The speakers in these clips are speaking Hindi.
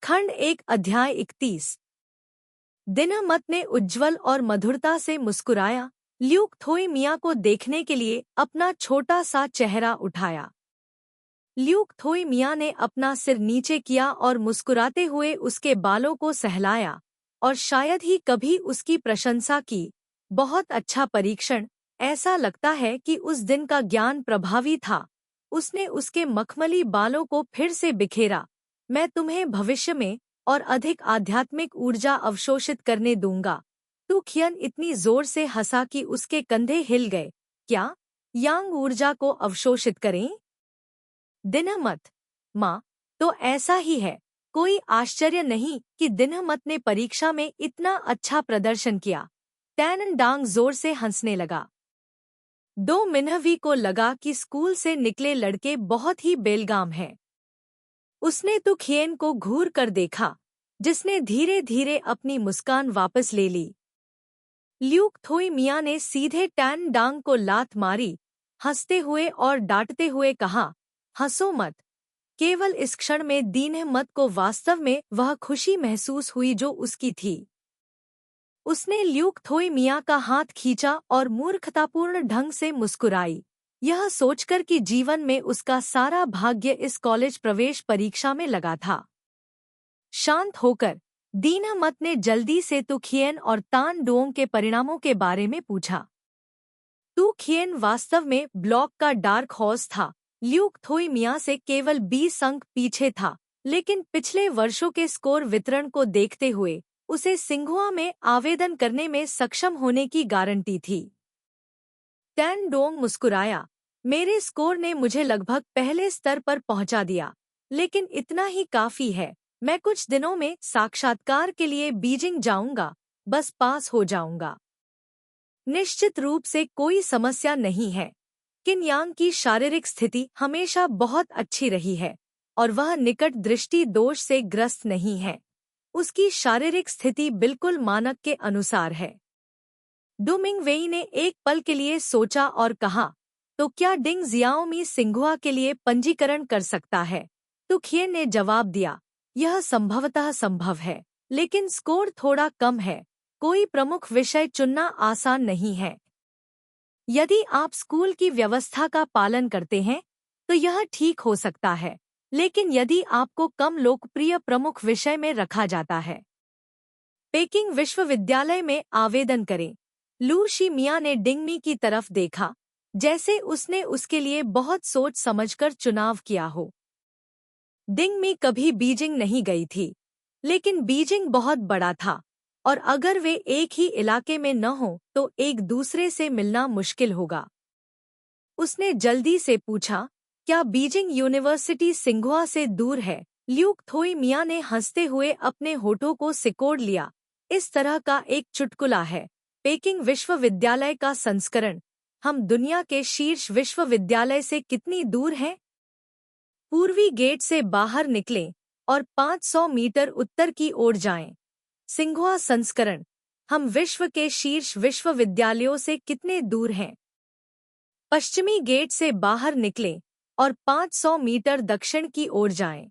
खंड 1 अध्याय 31। दिनमत ने उज्ज्वल और मधुरता से मुस्कुराया, ल्यूक थोई मियाँ को देखने के लिए अपना छोटा सा चेहरा उठाया। ल्यूक थोई मियाँ ने अपना सिर नीचे किया और मुस्कुराते हुए उसके बालों को सहलाया और शायद ही कभी उसकी प्रशंसा की। बहुत अच्छा परीक्षण, ऐसा लगता है कि उस दिन का ज्ञान प्रभावी था। उसने उसके मखमली बालों को फिर से बिखेरा। मैं तुम्हें भविष्य में और अधिक आध्यात्मिक ऊर्जा अवशोषित करने दूंगा। तू खियन इतनी जोर से हंसा कि उसके कंधे हिल गए। क्या यांग ऊर्जा को अवशोषित करें? दिनमत, माँ, तो ऐसा ही है। कोई आश्चर्य नहीं कि दिनमत ने परीक्षा में इतना अच्छा प्रदर्शन किया। टैनन डांग जोर से हंसने लगा। दो मिन्हवी को लगा कि स्कूल से निकले लड़के बहुत ही बेलगाम हैं। उसने तो खियन को घूर कर देखा, जिसने धीरे धीरे अपनी मुस्कान वापस ले ली। ल्यूक थोई मियाँ ने सीधे टैन डांग को लात मारी, हंसते हुए और डांटते हुए कहा, हंसो मत। केवल इस क्षण में दीनमत को वास्तव में वह खुशी महसूस हुई जो उसकी थी। उसने ल्यूक थोई मियाँ का हाथ खींचा और मूर्खतापूर्ण ढंग से मुस्कुराई, यह सोचकर कि जीवन में उसका सारा भाग्य इस कॉलेज प्रवेश परीक्षा में लगा था। शांत होकर दीनमत ने जल्दी से तू खियन और तान डोंग के परिणामों के बारे में पूछा। तू खियन वास्तव में ब्लॉक का डार्क हॉर्स था। ल्यूक थोई मियाँ से केवल 20 अंक पीछे था, लेकिन पिछले वर्षों के स्कोर वितरण को देखते हुए उसे सिंघुआ में आवेदन करने में सक्षम होने की गारंटी थी। टैन डोंग मुस्कुराया, मेरे स्कोर ने मुझे लगभग पहले स्तर पर पहुंचा दिया, लेकिन इतना ही काफी है। मैं कुछ दिनों में साक्षात्कार के लिए बीजिंग जाऊंगा, बस पास हो जाऊंगा। निश्चित रूप से कोई समस्या नहीं है। किन यांग की शारीरिक स्थिति हमेशा बहुत अच्छी रही है और वह निकट दृष्टि दोष से ग्रस्त नहीं है। उसकी शारीरिक स्थिति बिल्कुल मानक के अनुसार है। डू मिंगवेई ने एक पल के लिए सोचा और कहा, तो क्या डिंग जियाओमी सिंघुआ के लिए पंजीकरण कर सकता है? तो खियन ने जवाब दिया, यह संभवतः संभव है, लेकिन स्कोर थोड़ा कम है। कोई प्रमुख विषय चुनना आसान नहीं है। यदि आप स्कूल की व्यवस्था का पालन करते हैं तो यह ठीक हो सकता है, लेकिन यदि आपको कम लोकप्रिय प्रमुख विषय में रखा जाता है, पेकिंग विश्वविद्यालय में आवेदन करें। लू शी मियाँ ने डिंगमी की तरफ देखा, जैसे उसने उसके लिए बहुत सोच समझकर चुनाव किया हो। डिंगमी कभी बीजिंग नहीं गई थी, लेकिन बीजिंग बहुत बड़ा था और अगर वे एक ही इलाके में न हो तो एक दूसरे से मिलना मुश्किल होगा। उसने जल्दी से पूछा, क्या बीजिंग यूनिवर्सिटी सिंघुआ से दूर है? ल्यूक थोई मियाँ ने हंसते हुए अपने होठों को सिकोड़ लिया। इस तरह का एक चुटकुला है, पेकिंग विश्वविद्यालय का संस्करण। हम दुनिया के शीर्ष विश्वविद्यालय से कितनी दूर हैं? पूर्वी गेट से बाहर निकलें और 500 मीटर उत्तर की ओर जाएं। सिंघुआ संस्करण, हम विश्व के शीर्ष विश्वविद्यालयों से कितने दूर हैं? पश्चिमी गेट से बाहर निकलें और 500 मीटर दक्षिण की ओर जाएं।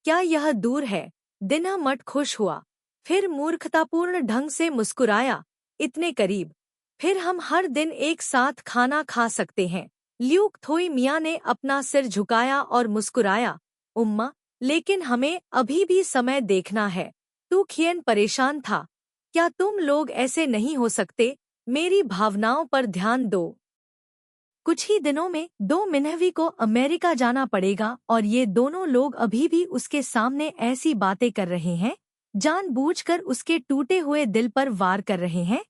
क्या यह दूर है? दिनमत खुश हुआ, फिर मूर्खतापूर्ण ढंग से मुस्कुराया, इतने करीब। फिर हम हर दिन एक साथ खाना खा सकते हैं। ल्यूक थोई मियाँ ने अपना सिर झुकाया और मुस्कुराया, उम्मा, लेकिन हमें अभी भी समय देखना है। तू खियन परेशान था, क्या तुम लोग ऐसे नहीं हो सकते? मेरी भावनाओं पर ध्यान दो। कुछ ही दिनों में दो मिन्हवी को अमेरिका जाना पड़ेगा और ये दोनों लोग अभी भी उसके सामने ऐसी बातें कर रहे हैं, जानबूझकर उसके टूटे हुए दिल पर वार कर रहे हैं।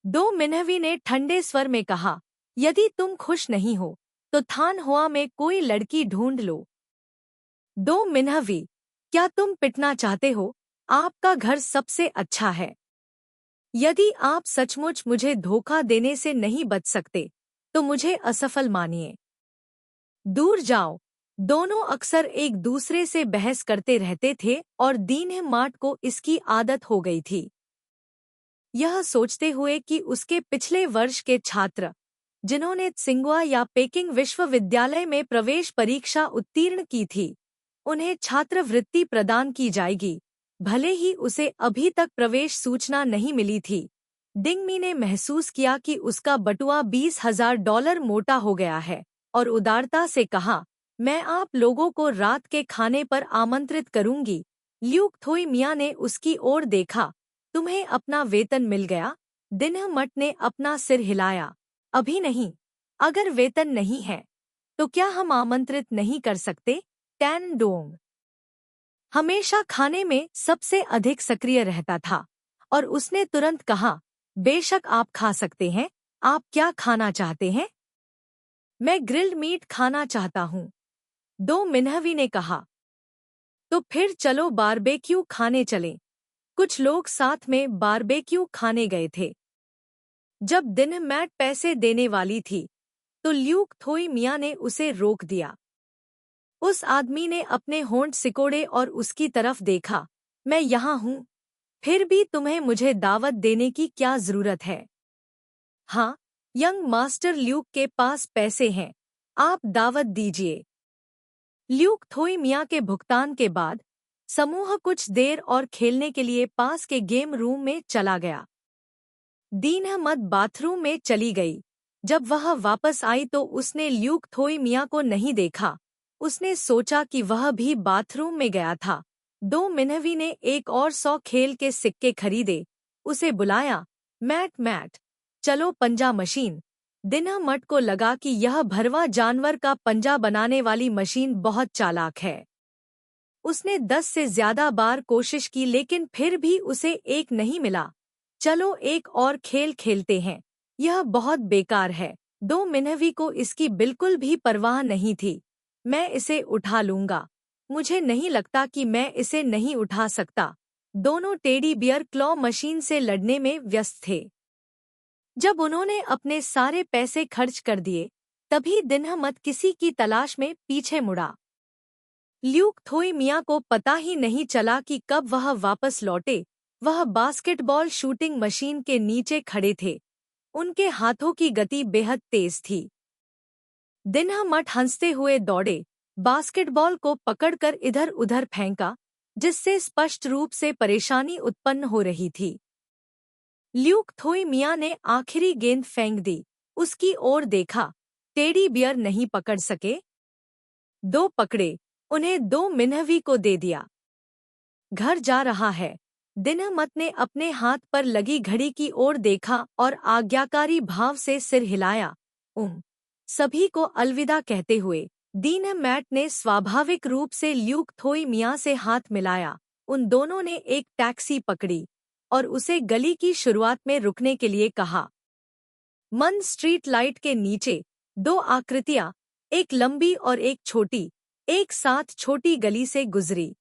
दो मिन्हवी ने ठंडे स्वर में कहा, यदि तुम खुश नहीं हो तो थान हुआ में कोई लड़की ढूंढ लो। दो मिन्हवी, क्या तुम पिटना चाहते हो? आपका घर सबसे अच्छा है। यदि आप सचमुच मुझे धोखा देने से नहीं बच सकते तो मुझे असफल मानिए। दूर जाओ। दोनों अक्सर एक दूसरे से बहस करते रहते थे और दीनमत को इसकी आदत हो गई थी। यह सोचते हुए कि उसके पिछले वर्ष के छात्र, जिन्होंने सिंघुआ या पेकिंग विश्वविद्यालय में प्रवेश परीक्षा उत्तीर्ण की थी, उन्हें छात्रवृत्ति प्रदान की जाएगी, भले ही उसे अभी तक प्रवेश सूचना नहीं मिली थी। डिंगमी ने महसूस किया कि उसका बटुआ $20,000 मोटा हो गया है और उदारता से कहा, मैं आप लोगों को रात के खाने पर आमंत्रित करूंगी। ल्यूक थोई मिया ने उसकी ओर देखा। तुम्हें अपना वेतन मिल गया? दिनमट ने अपना सिर हिलाया। अभी नहीं। अगर वेतन नहीं है तो क्या हम आमंत्रित नहीं कर सकते? टैन डोंग हमेशा खाने में सबसे अधिक सक्रिय रहता था और उसने तुरंत कहा, बेशक आप खा सकते हैं। आप क्या खाना चाहते हैं? मैं ग्रिल्ड मीट खाना चाहता हूँ, दो मिन्हवी ने कहा। तो फिर चलो बारबेक्यू खाने चलें। कुछ लोग साथ में बारबेक्यू खाने गए थे। जब दिनमैट पैसे देने वाली थी तो ल्यूक थोई मिया ने उसे रोक दिया। उस आदमी ने अपने होंठ सिकोड़े और उसकी तरफ देखा। मैं यहाँ हूँ, फिर भी तुम्हें मुझे दावत देने की क्या जरूरत है? हाँ, यंग मास्टर ल्यूक के पास पैसे हैं, आप दावत दीजिए। ल्यूक थोई मिया के भुगतान के बाद समूह कुछ देर और खेलने के लिए पास के गेम रूम में चला गया। दीनमत बाथरूम में चली गई। जब वह वापस आई तो उसने ल्यूक थोई मिया को नहीं देखा। उसने सोचा कि वह भी बाथरूम में गया था। दो मिन्हवी ने एक और 100 खेल के सिक्के खरीदे। उसे बुलाया, मैट, चलो पंजा मशीन। दिनमट को लगा कि यह भरवा जानवर का पंजा बनाने वाली मशीन बहुत चालाक है। उसने 10 से ज्यादा बार कोशिश की लेकिन फिर भी उसे एक नहीं मिला। चलो एक और खेल खेलते हैं, यह बहुत बेकार है। दो मिन्हवी को इसकी बिल्कुल भी परवाह नहीं थी। मैं इसे उठा लूंगा। मुझे नहीं लगता कि मैं इसे नहीं उठा सकता। दोनों टेडी बियर क्लॉ मशीन से लड़ने में व्यस्त थे। जब उन्होंने अपने सारे पैसे खर्च कर दिए तभी दिनमत किसी की तलाश में पीछे मुड़ा। ल्यूक थोई मिया को पता ही नहीं चला कि कब वह वापस लौटे। वह बास्केटबॉल शूटिंग मशीन के नीचे खड़े थे। उनके हाथों की गति बेहद तेज थी। दिनमट हंसते हुए दौड़े, बास्केटबॉल को पकड़कर इधर-उधर फेंका, जिससे स्पष्ट रूप से परेशानी उत्पन्न हो रही थी। ल्यूक थोई मिया ने आखिरी गेंद फेंक दी। उसकी ओर देखा, टेडी बियर नहीं पकड़ सके? दो पकड़े, उन्हें दो मिन्हवी को दे दिया। घर जा रहा है। दिनमत ने अपने हाथ पर लगी घड़ी की ओर देखा और आज्ञाकारी भाव से सिर हिलाया। सभी को अलविदा कहते हुए दिनमैट ने स्वाभाविक रूप से ल्यूक थोई मिया से हाथ मिलाया। उन दोनों ने एक टैक्सी पकड़ी और उसे गली की शुरुआत में रुकने के लिए कहा। मंद स्ट्रीट लाइट के नीचे दो आकृतियां, एक लंबी और एक छोटी, एक साथ छोटी गली से गुजरी।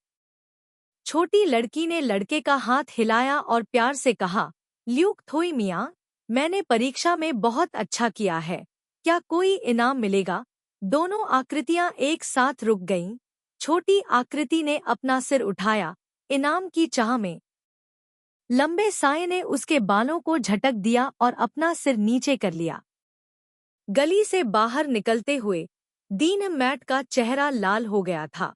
छोटी लड़की ने लड़के का हाथ हिलाया और प्यार से कहा, ल्यूक थोई मिया, मैंने परीक्षा में बहुत अच्छा किया है। क्या कोई इनाम मिलेगा? दोनों आकृतियां एक साथ रुक गईं। छोटी आकृति ने अपना सिर उठाया, इनाम की चाह में। लंबे साये ने उसके बालों को झटक दिया और अपना सिर नीचे कर लिया। गली से बाहर निकलते हुए दिनमैट का चेहरा लाल हो गया था।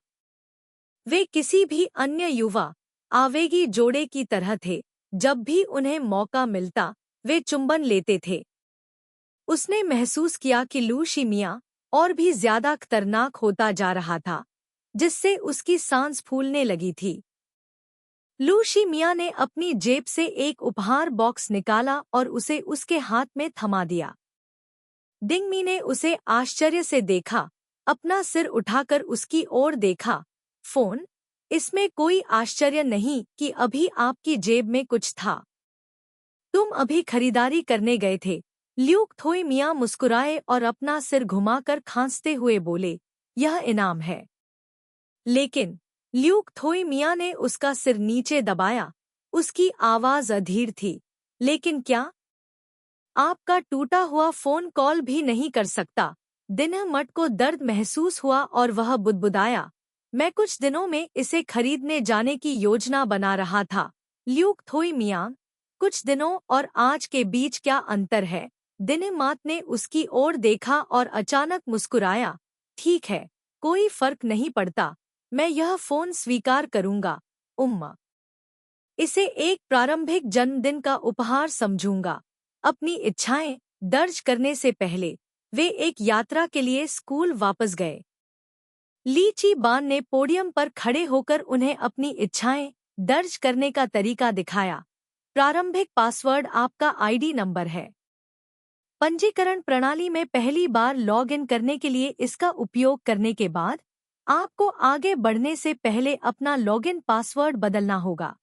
वे किसी भी अन्य युवा आवेगी जोड़े की तरह थे। जब भी उन्हें मौका मिलता वे चुंबन लेते थे। उसने महसूस किया कि लूशी मिया और भी ज्यादा खतरनाक होता जा रहा था, जिससे उसकी सांस फूलने लगी थी। लूशी मिया ने अपनी जेब से एक उपहार बॉक्स निकाला और उसे उसके हाथ में थमा दिया। डिंगमी ने उसे आश्चर्य से देखा, अपना सिर उठाकर उसकी ओर देखा। फोन? इसमें कोई आश्चर्य नहीं कि अभी आपकी जेब में कुछ था। तुम अभी खरीदारी करने गए थे। ल्यूक थोई मिया मुस्कुराए और अपना सिर घुमाकर खांसते हुए बोले, यह इनाम है। लेकिन ल्यूक थोई मिया ने उसका सिर नीचे दबाया। उसकी आवाज अधीर थी। लेकिन क्या? आपका टूटा हुआ फोन कॉल भी नहीं कर सकता। दिनमट को दर्द महसूस हुआ और वह बुदबुदाया, मैं कुछ दिनों में इसे खरीदने जाने की योजना बना रहा था। ल्यूक थोई मिया, कुछ दिनों और आज के बीच क्या अंतर है? दिनमत ने उसकी ओर देखा और अचानक मुस्कुराया। ठीक है, कोई फर्क नहीं पड़ता। मैं यह फोन स्वीकार करूंगा, उम्मा। इसे एक प्रारंभिक जन्मदिन का उपहार समझूंगा। अपनी इच्छाएं दर्ज करने से पहले वे एक यात्रा के लिए स्कूल वापस गए। ली ची बान ने पोडियम पर खड़े होकर उन्हें अपनी इच्छाएं दर्ज करने का तरीका दिखाया। प्रारंभिक पासवर्ड आपका आईडी नंबर है। पंजीकरण प्रणाली में पहली बार लॉग इन करने के लिए इसका उपयोग करने के बाद आपको आगे बढ़ने से पहले अपना लॉगिन पासवर्ड बदलना होगा।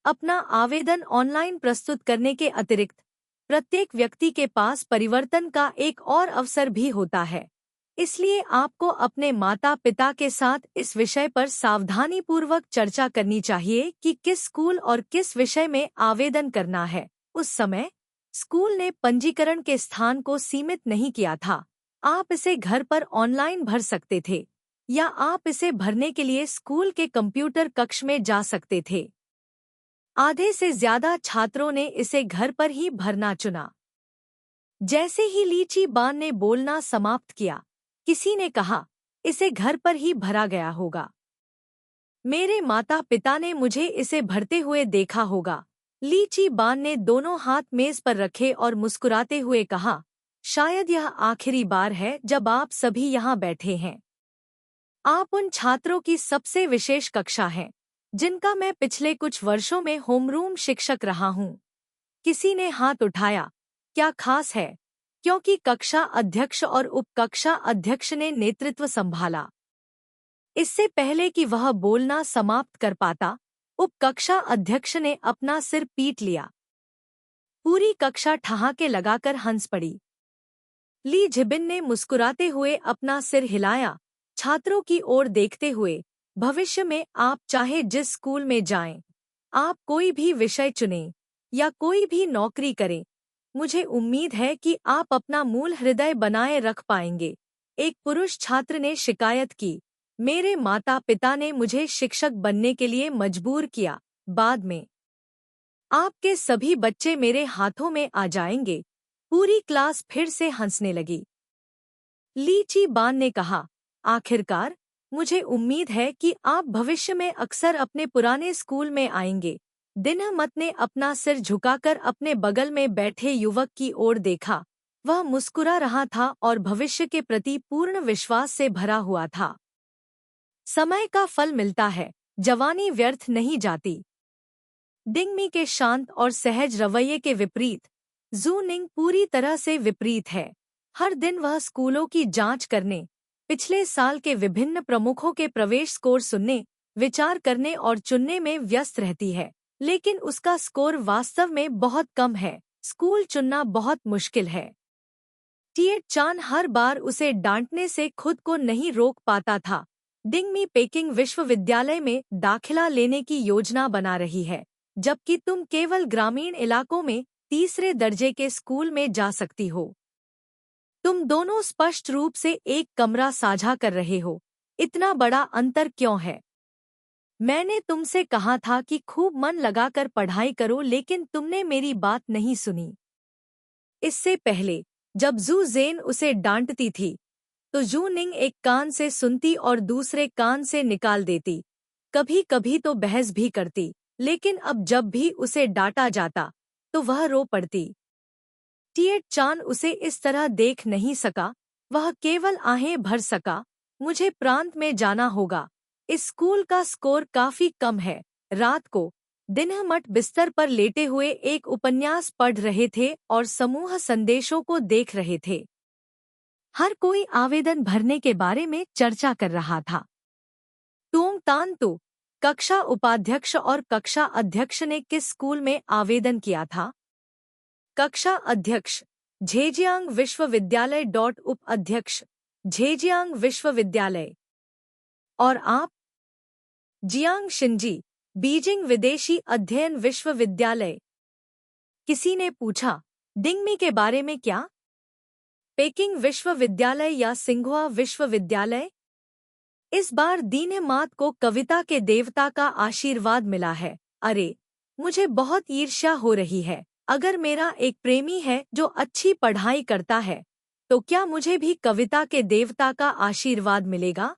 अपना आवेदन ऑनलाइन प्रस्तुत करने के अतिरिक्त प्रत्येक व्यक्ति के पास परिवर्तन का एक और अवसर भी होता है, इसलिए आपको अपने माता पिता के साथ इस विषय पर सावधानीपूर्वक चर्चा करनी चाहिए कि किस स्कूल और किस विषय में आवेदन करना है। उस समय स्कूल ने पंजीकरण के स्थान को सीमित नहीं किया था। आप इसे घर पर ऑनलाइन भर सकते थे या आप इसे भरने के लिए स्कूल के कंप्यूटर कक्ष में जा सकते थे। आधे से ज्यादा छात्रों ने इसे घर पर ही भरना चुना। जैसे ही ली ची बान ने बोलना समाप्त किया, किसी ने कहा, इसे घर पर ही भरा गया होगा। मेरे माता पिता ने मुझे इसे भरते हुए देखा होगा। ली ची बान ने दोनों हाथ मेज पर रखे और मुस्कुराते हुए कहा, शायद यह आखिरी बार है जब आप सभी यहाँ बैठे हैं। आप उन छात्रों की सबसे विशेष कक्षा हैं जिनका मैं पिछले कुछ वर्षों में होमरूम शिक्षक रहा हूँ। किसी ने हाथ उठाया। क्या खास है? क्योंकि कक्षा अध्यक्ष और उप कक्षा अध्यक्ष ने नेतृत्व संभाला। इससे पहले कि वह बोलना समाप्त कर पाता, उप कक्षा अध्यक्ष ने अपना सिर पीट लिया। पूरी कक्षा ठहाके लगाकर हंस पड़ी। ली जिबिन ने मुस्कुराते हुए अपना सिर हिलाया, छात्रों की ओर देखते हुए, भविष्य में आप चाहे जिस स्कूल में जाएं, आप कोई भी विषय चुनें या कोई भी नौकरी करें, मुझे उम्मीद है कि आप अपना मूल हृदय बनाए रख पाएंगे। एक पुरुष छात्र ने शिकायत की, मेरे माता पिता ने मुझे शिक्षक बनने के लिए मजबूर किया। बाद में आपके सभी बच्चे मेरे हाथों में आ जाएंगे। पूरी क्लास फिर से हंसने लगी। ली ची बान ने कहा, आखिरकार मुझे उम्मीद है कि आप भविष्य में अक्सर अपने पुराने स्कूल में आएंगे। दिनमत ने अपना सिर झुकाकर अपने बगल में बैठे युवक की ओर देखा। वह मुस्कुरा रहा था और भविष्य के प्रति पूर्ण विश्वास से भरा हुआ था। समय का फल मिलता है, जवानी व्यर्थ नहीं जाती। डिंगमी के शांत और सहज रवैये के विपरीत जू निंग पूरी तरह से विपरीत है। हर दिन वह स्कूलों की जांच करने, पिछले साल के विभिन्न प्रमुखों के प्रवेश स्कोर सुनने, विचार करने और चुनने में व्यस्त रहती है, लेकिन उसका स्कोर वास्तव में बहुत कम है। स्कूल चुनना बहुत मुश्किल है। टिएट चान हर बार उसे डांटने से खुद को नहीं रोक पाता था। डिंगमी पेकिंग विश्वविद्यालय में दाखिला लेने की योजना बना रही है, जबकि तुम केवल ग्रामीण इलाकों में तीसरे दर्जे के स्कूल में जा सकती हो। तुम दोनों स्पष्ट रूप से एक कमरा साझा कर रहे हो। इतना बड़ा अंतर क्यों है? मैंने तुमसे कहा था कि खूब मन लगाकर पढ़ाई करो, लेकिन तुमने मेरी बात नहीं सुनी। इससे पहले जब जू जेन उसे डांटती थी, तो जू निंग एक कान से सुनती और दूसरे कान से निकाल देती। कभी कभी तो बहस भी करती, लेकिन अब जब भी उसे डांटा जाता तो वह रो पड़ती। टिएट चान उसे इस तरह देख नहीं सका। वह केवल आहें भर सका। मुझे प्रांत में जाना होगा। इस स्कूल का स्कोर काफी कम है। रात को दिनमट बिस्तर पर लेटे हुए एक उपन्यास पढ़ रहे थे और समूह संदेशों को देख रहे थे। हर कोई आवेदन भरने के बारे में चर्चा कर रहा था। टोंग तान तो कक्षा उपाध्यक्ष और कक्षा अध्यक्ष ने किस स्कूल में आवेदन किया था? कक्षा अध्यक्ष झेजियांग विश्वविद्यालय उप अध्यक्ष झेजियांग विश्वविद्यालय। और आप? जियांग शिंजी बीजिंग विदेशी अध्ययन विश्वविद्यालय। किसी ने पूछा, डिंगमी के बारे में क्या? पेकिंग विश्वविद्यालय या सिंघुआ विश्वविद्यालय? इस बार दीनमात को कविता के देवता का आशीर्वाद मिला है। अरे, मुझे बहुत ईर्ष्या हो रही है। अगर मेरा एक प्रेमी है जो अच्छी पढ़ाई करता है, तो क्या मुझे भी कविता के देवता का आशीर्वाद मिलेगा?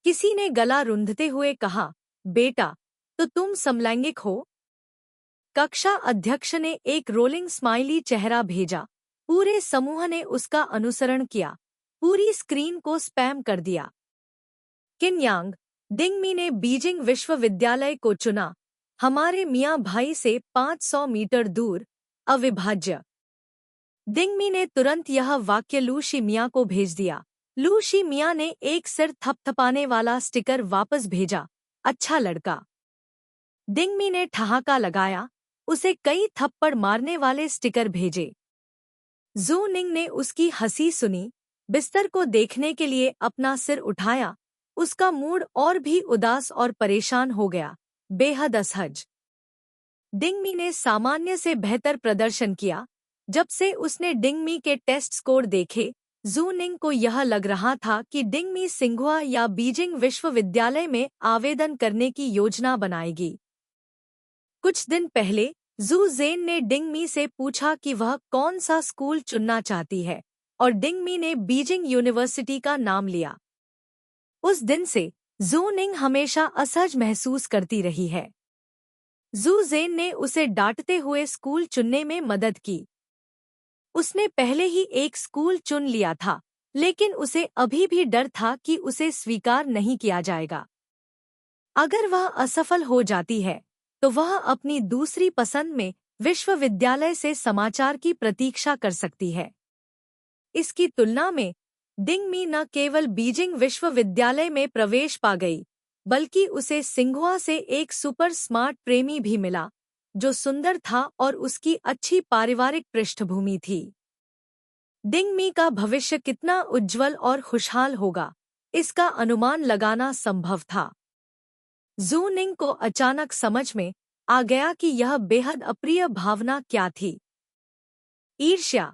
किसी ने गला रुंधते हुए कहा, बेटा, तो तुम समलैंगिक हो? कक्षा अध्यक्ष ने एक रोलिंग स्माइली चेहरा भेजा। पूरे समूह ने उसका अनुसरण किया। पूरी स्क्रीन को स्पैम कर दिया। किनयांग डिंगमी ने बीजिंग विश्वविद्यालय को चुना, हमारे मियाँ भाई से 500 मीटर दूर, अविभाज्य। डिंगमी ने तुरंत यह वाक्य लू शी मियाँ को भेज दिया। लू शी मियाँ ने एक सिर थपथपाने वाला स्टिकर वापस भेजा, अच्छा लड़का। डिंगमी ने ठहाका लगाया, उसे कई थप्पड़ मारने वाले स्टिकर भेजे। जू निंग ने उसकी हंसी सुनी, बिस्तर को देखने के लिए अपना सिर उठाया। उसका मूड और भी उदास और परेशान हो गया, बेहद असहज। डिंगमी ने सामान्य से बेहतर प्रदर्शन किया। जब से उसने डिंगमी के टेस्ट स्कोर देखे, जू निंग को यह लग रहा था कि डिंगमी सिंघुआ या बीजिंग विश्वविद्यालय में आवेदन करने की योजना बनाएगी। कुछ दिन पहले जू जेन ने डिंगमी से पूछा कि वह कौन सा स्कूल चुनना चाहती है, और डिंगमी ने बीजिंग यूनिवर्सिटी का नाम लिया। उस दिन से जू निंग हमेशा असहज महसूस करती रही है। जू जेन ने उसे डांटते हुए स्कूल चुनने में मदद की। उसने पहले ही एक स्कूल चुन लिया था, लेकिन उसे अभी भी डर था कि उसे स्वीकार नहीं किया जाएगा। अगर वह असफल हो जाती है, तो वह अपनी दूसरी पसंद में विश्वविद्यालय से समाचार की प्रतीक्षा कर सकती है। इसकी तुलना में डिंगमी न केवल बीजिंग विश्वविद्यालय में प्रवेश पा गई, बल्कि उसे सिंघुआ से एक सुपर स्मार्ट प्रेमी भी मिला, जो सुंदर था और उसकी अच्छी पारिवारिक पृष्ठभूमि थी। डिंगमी का भविष्य कितना उज्जवल और खुशहाल होगा, इसका अनुमान लगाना संभव था। जू निंग को अचानक समझ में आ गया कि यह बेहद अप्रिय भावना क्या थी। ईर्ष्या।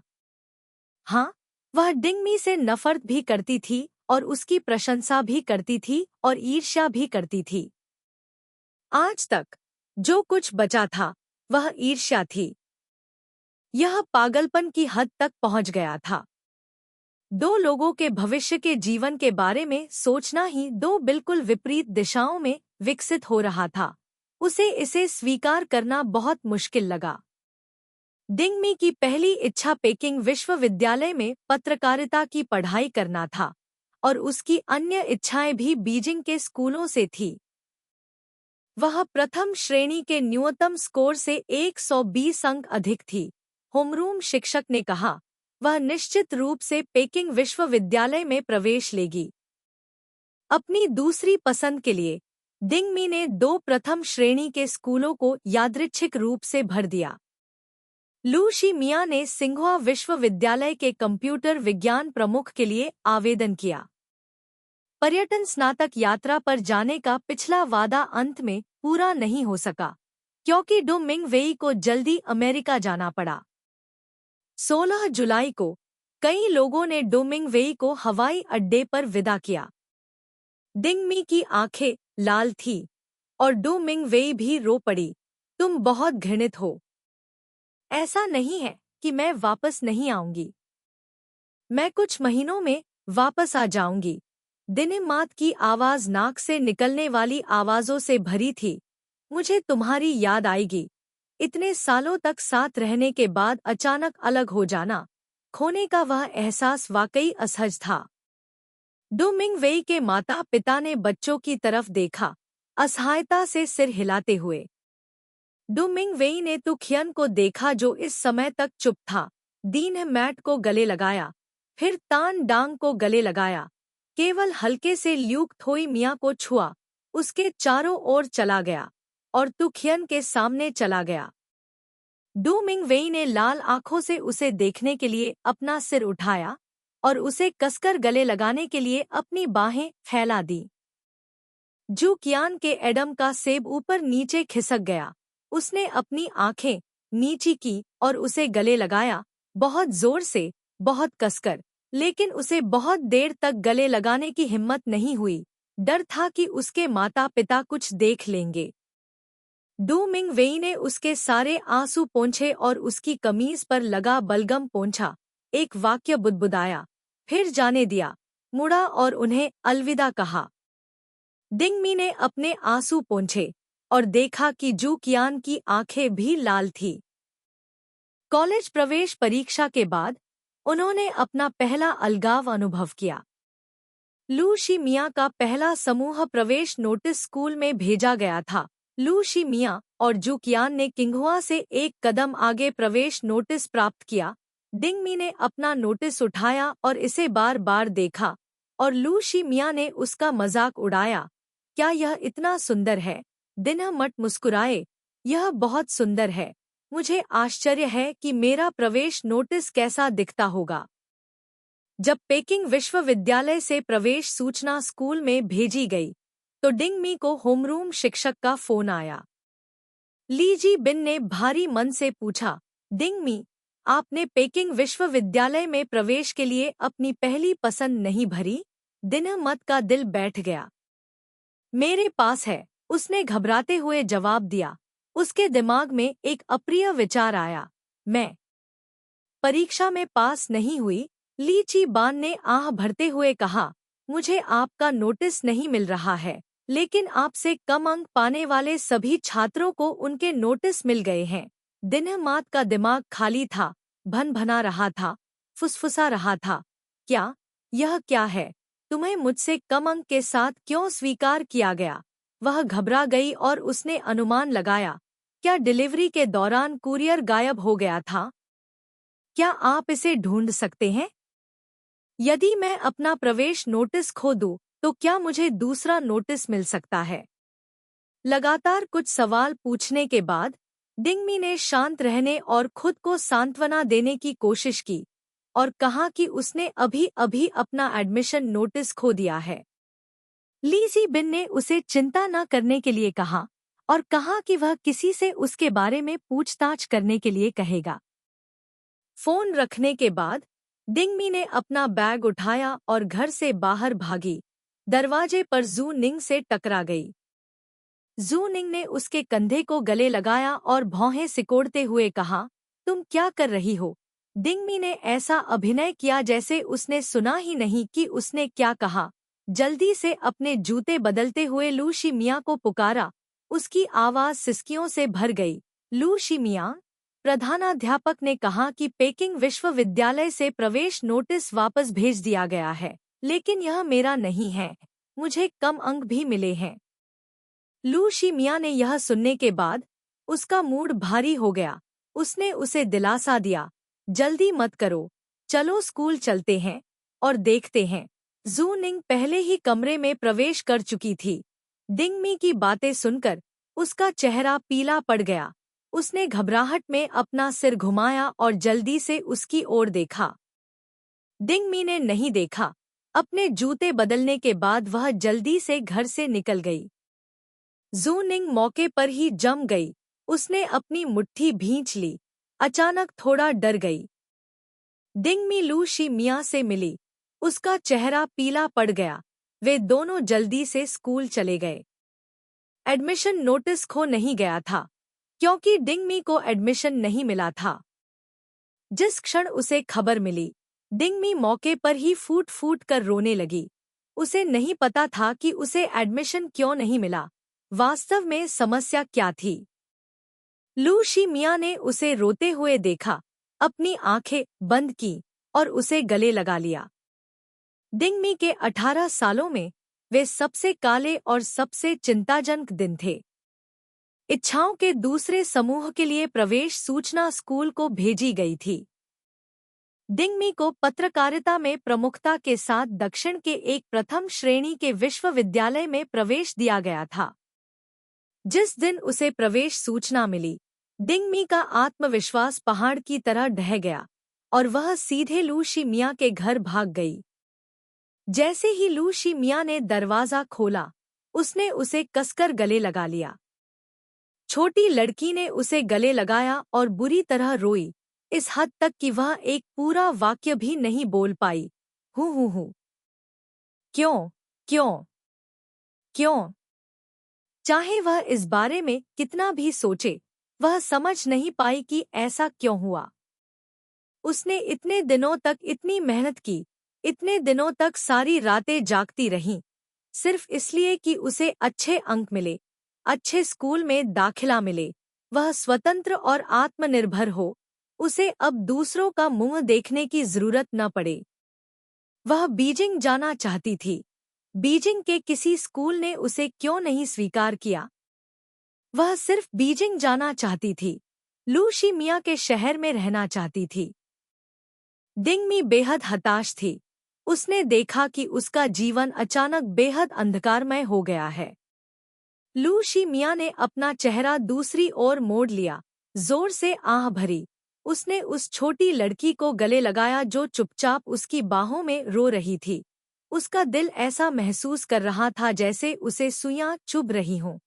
हाँ, वह डिंगमी से नफरत भी करती थी और उसकी प्रशंसा भी करती थी और ईर्ष्या भी करती थी। आज तक जो कुछ बचा था वह ईर्ष्या थी। यह पागलपन की हद तक पहुंच गया था। दो लोगों के भविष्य के जीवन के बारे में सोचना ही दो बिल्कुल विपरीत दिशाओं में विकसित हो रहा था। उसे इसे स्वीकार करना बहुत मुश्किल लगा। डिंगमी की पहली इच्छा पेकिंग विश्वविद्यालय में पत्रकारिता की पढ़ाई करना था, और उसकी अन्य इच्छाएं भी बीजिंग के स्कूलों से थी। वह प्रथम श्रेणी के न्यूनतम स्कोर से 120 अंक अधिक थी। होमरूम शिक्षक ने कहा, वह निश्चित रूप से पेकिंग विश्वविद्यालय में प्रवेश लेगी। अपनी दूसरी पसंद के लिए डिंगमी ने 2 प्रथम श्रेणी के स्कूलों को यादृच्छिक रूप से भर दिया। लू शी मियाँ ने सिंघुआ विश्वविद्यालय के कंप्यूटर विज्ञान प्रमुख के लिए आवेदन किया। पर्यटन स्नातक यात्रा पर जाने का पिछला वादा अंत में पूरा नहीं हो सका, क्योंकि डो मिंग वेई को जल्दी अमेरिका जाना पड़ा। 16 जुलाई को कई लोगों ने डो मिंग वेई को हवाई अड्डे पर विदा किया। डिंगमी की आंखें लाल थीं और डो मिंग वेई भी रो पड़ी, तुम बहुत घृणित हो। ऐसा नहीं है कि मैं वापस नहीं आऊंगी। मैं कुछ महीनों में वापस आ जाऊंगी। दिनेमात की आवाज नाक से निकलने वाली आवाजों से भरी थी। मुझे तुम्हारी याद आएगी। इतने सालों तक साथ रहने के बाद अचानक अलग हो जाना, खोने का वह एहसास वाकई असहज था। डो मिंग वेई के माता पिता ने बच्चों की तरफ देखा, असहायता से सिर हिलाते हुए। डो मिंग वेई ने तु खियन को देखा, जो इस समय तक चुप था। दीन मैट को गले लगाया, फिर तान डांग को गले लगाया, केवल हल्के से ल्यूक थोई मियाँ को छुआ, उसके चारों ओर चला गया और तु खियन के सामने चला गया। डो मिंग वेई ने लाल आंखों से उसे देखने के लिए अपना सिर उठाया और उसे कसकर गले लगाने के लिए अपनी बाहें फैला दी। जू कियान के एडम का सेब ऊपर नीचे खिसक गया। उसने अपनी आंखें नीची की और उसे गले लगाया, बहुत जोर से, बहुत कसकर, लेकिन उसे बहुत देर तक गले लगाने की हिम्मत नहीं हुई। डर था कि उसके माता पिता कुछ देख लेंगे। डो मिंग वेई ने उसके सारे आंसू पोंछे और उसकी कमीज पर लगा बलगम पोंछा। एक वाक्य बुदबुदाया, फिर जाने दिया, मुड़ा और उन्हें अलविदा कहा। डिंगमी ने अपने आंसू पोंछे और देखा कि जू कियान की आंखें भी लाल थी। कॉलेज प्रवेश परीक्षा के बाद उन्होंने अपना पहला अलगाव अनुभव किया। लू शी मिया का पहला समूह प्रवेश नोटिस स्कूल में भेजा गया था। लू शी मिया और जू कियान ने किंगहुआ से एक कदम आगे प्रवेश नोटिस प्राप्त किया। डिंगमी ने अपना नोटिस उठाया और इसे बार बार देखा और लू शी मिया ने उसका मजाक उड़ाया। क्या यह इतना सुंदर है? दिनह मट मुस्कुराए। यह बहुत सुंदर है। मुझे आश्चर्य है कि मेरा प्रवेश नोटिस कैसा दिखता होगा। जब पेकिंग विश्वविद्यालय से प्रवेश सूचना स्कूल में भेजी गई तो डिंगमी को होमरूम शिक्षक का फोन आया। ली जी बिन ने भारी मन से पूछा, डिंगमी, आपने पेकिंग विश्वविद्यालय में प्रवेश के लिए अपनी पहली पसंद नहीं भरी? दिनह मत का दिल बैठ गया। मेरे पास है, उसने घबराते हुए जवाब दिया। उसके दिमाग में एक अप्रिय विचार आया। मैं परीक्षा में पास नहीं हुई। ली ची बान ने आह भरते हुए कहा, मुझे आपका नोटिस नहीं मिल रहा है, लेकिन आपसे कम अंक पाने वाले सभी छात्रों को उनके नोटिस मिल गए हैं। दिनह मात का दिमाग खाली था, भन-भना रहा था, फुसफुसा रहा था। क्या? यह क्या है? तुम्हें मुझसे कम अंक के साथ क्यों स्वीकार किया गया? वह घबरा गई और उसने अनुमान लगाया। क्या डिलीवरी के दौरान कुरियर गायब हो गया था? क्या आप इसे ढूंढ सकते हैं? यदि मैं अपना प्रवेश नोटिस खो दूं, तो क्या मुझे दूसरा नोटिस मिल सकता है? लगातार कुछ सवाल पूछने के बाद डिंगमी ने शांत रहने और खुद को सांत्वना देने की कोशिश की और कहा कि उसने अभी अभी अपना एडमिशन नोटिस खो दिया है। ली जी बिन ने उसे चिंता न करने के लिए कहा और कहा कि वह किसी से उसके बारे में पूछताछ करने के लिए कहेगा। फोन रखने के बाद डिंगमी ने अपना बैग उठाया और घर से बाहर भागी। दरवाजे पर जू निंग से टकरा गई। जू निंग ने उसके कंधे को गले लगाया और भौहें सिकोड़ते हुए कहा, तुम क्या कर रही हो? डिंगमी ने ऐसा अभिनय किया जैसे उसने सुना ही नहीं कि उसने क्या कहा। जल्दी से अपने जूते बदलते हुए लू शी मिया को पुकारा। उसकी आवाज सिसकियों से भर गई। लू शी मिया, प्रधानाध्यापक ने कहा कि पेकिंग विश्वविद्यालय से प्रवेश नोटिस वापस भेज दिया गया है, लेकिन यह मेरा नहीं है। मुझे कम अंक भी मिले हैं। लू शी मिया ने यह सुनने के बाद उसका मूड भारी हो गया। उसने उसे दिलासा दिया, जल्दी मत करो, चलो स्कूल चलते हैं और देखते हैं। जू निंग पहले ही कमरे में प्रवेश कर चुकी थी। डिंगमी की बातें सुनकर उसका चेहरा पीला पड़ गया। उसने घबराहट में अपना सिर घुमाया और जल्दी से उसकी ओर देखा। डिंगमी ने नहीं देखा। अपने जूते बदलने के बाद वह जल्दी से घर से निकल गई। जू निंग मौके पर ही जम गई। उसने अपनी मुट्ठी भींच ली। अचानक थोड़ा डर गई। डिंगमी लू शी मिया से मिली। उसका चेहरा पीला पड़ गया। वे दोनों जल्दी से स्कूल चले गए। एडमिशन नोटिस खो नहीं गया था, क्योंकि डिंगमी को एडमिशन नहीं मिला था। जिस क्षण उसे खबर मिली, डिंगमी मौके पर ही फूट फूट कर रोने लगी। उसे नहीं पता था कि उसे एडमिशन क्यों नहीं मिला। वास्तव में समस्या क्या थी? लू शी मिया ने उसे रोते हुए देखा, अपनी आंखें बंद की और उसे गले लगा लिया। डिंगमी के 18 सालों में वे सबसे काले और सबसे चिंताजनक दिन थे। इच्छाओं के दूसरे समूह के लिए प्रवेश सूचना स्कूल को भेजी गई थी। डिंगमी को पत्रकारिता में प्रमुखता के साथ दक्षिण के एक प्रथम श्रेणी के विश्वविद्यालय में प्रवेश दिया गया था। जिस दिन उसे प्रवेश सूचना मिली, डिंगमी का आत्मविश्वास पहाड़ की तरह ढह गया और वह सीधे लू शी मिया के घर भाग गई। जैसे ही लू शी मिया ने दरवाजा खोला, उसने उसे कसकर गले लगा लिया। छोटी लड़की ने उसे गले लगाया और बुरी तरह रोई, इस हद तक कि वह एक पूरा वाक्य भी नहीं बोल पाई। हूँ। क्यों? क्यों? क्यों? चाहे वह इस बारे में कितना भी सोचे, वह समझ नहीं पाई कि ऐसा क्यों हुआ। उसने इतने दिनों तक इतनी मेहनत की, इतने दिनों तक सारी रातें जागती रहीं, सिर्फ इसलिए कि उसे अच्छे अंक मिले, अच्छे स्कूल में दाखिला मिले, वह स्वतंत्र और आत्मनिर्भर हो, उसे अब दूसरों का मुंह देखने की जरूरत न पड़े। वह बीजिंग जाना चाहती थी। बीजिंग के किसी स्कूल ने उसे क्यों नहीं स्वीकार किया? वह सिर्फ बीजिंग जाना चाहती थी। लू शिमिया के शहर में रहना चाहती थी। डिंगमी बेहद हताश थी। उसने देखा कि उसका जीवन अचानक बेहद अंधकारमय हो गया है। लू शिमिया ने अपना चेहरा दूसरी ओर मोड़ लिया, जोर से आह भरी। उसने उस छोटी लड़की को गले लगाया जो चुपचाप उसकी बाहों में रो रही थी। उसका दिल ऐसा महसूस कर रहा था जैसे उसे सुइयां चुभ रही हों।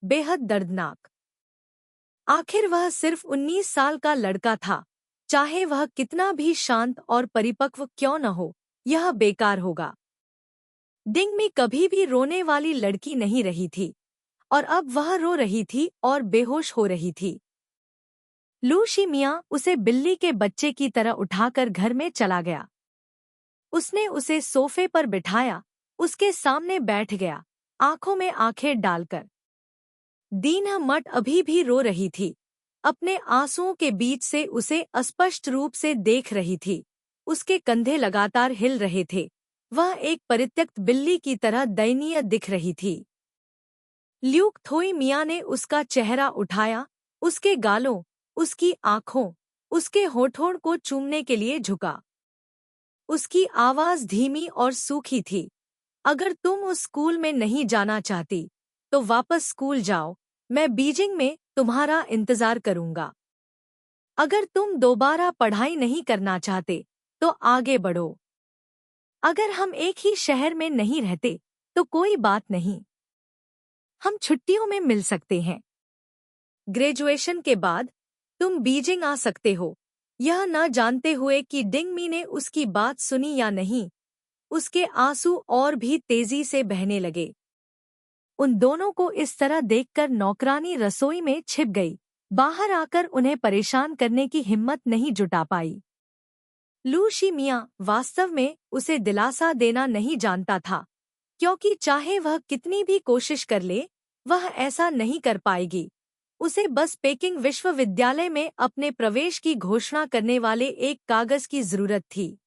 बेहद दर्दनाक। आखिर वह सिर्फ 19 साल का लड़का था। चाहे वह कितना भी शांत और परिपक्व क्यों न हो, यह बेकार होगा। डिंगमी कभी भी रोने वाली लड़की नहीं रही थी, और अब वह रो रही थी और बेहोश हो रही थी। लू शिमिया उसे बिल्ली के बच्चे की तरह उठाकर घर में चला गया। उसने उसे सोफे पर बिठाया, उसके सामने बैठ गया, आंखों में आंखें डालकर। दीना मट अभी भी रो रही थी। अपने आंसुओं के बीच से उसे अस्पष्ट रूप से देख रही थी। उसके कंधे लगातार हिल रहे थे। वह एक परित्यक्त बिल्ली की तरह दयनीय दिख रही थी। ल्यूक थोई मिया ने उसका चेहरा उठाया, उसके गालों, उसकी आंखों, उसके होठों को चूमने के लिए झुका। उसकी आवाज धीमी और सूखी थी। अगर तुम उस स्कूल में नहीं जाना चाहती, तो वापस स्कूल जाओ। मैं बीजिंग में तुम्हारा इंतजार करूंगा। अगर तुम दोबारा पढ़ाई नहीं करना चाहते, तो आगे बढ़ो। अगर हम एक ही शहर में नहीं रहते, तो कोई बात नहीं। हम छुट्टियों में मिल सकते हैं। ग्रेजुएशन के बाद तुम बीजिंग आ सकते हो। यह न जानते हुए कि डिंगमी ने उसकी बात सुनी या नहीं, उसके आंसू और भी तेजी से बहने लगे। उन दोनों को इस तरह देखकर नौकरानी रसोई में छिप गई। बाहर आकर उन्हें परेशान करने की हिम्मत नहीं जुटा पाई। लू शिमिया वास्तव में उसे दिलासा देना नहीं जानता था, क्योंकि चाहे वह कितनी भी कोशिश कर ले, वह ऐसा नहीं कर पाएगी। उसे बस पेकिंग विश्वविद्यालय में अपने प्रवेश की घोषणा करने वाले एक कागज की जरूरत थी।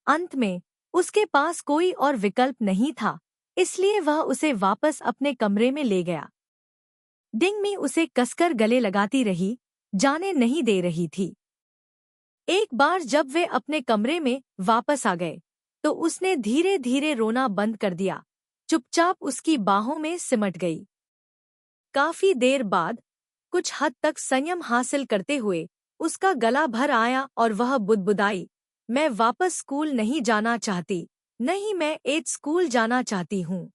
अंत में उसके पास कोई और विकल्प नहीं था, इसलिए वह उसे वापस अपने कमरे में ले गया। डिंगमी उसे कसकर गले लगाती रही, जाने नहीं दे रही थी। एक बार जब वे अपने कमरे में वापस आ गए, तो उसने धीरे धीरे रोना बंद कर दिया, चुपचाप उसकी बाहों में सिमट गई। काफी देर बाद, कुछ हद तक संयम हासिल करते हुए, उसका गला भर आया और वह बुदबुदाई, मैं वापस स्कूल नहीं जाना चाहती। नहीं, मैं एज स्कूल जाना चाहती हूँ।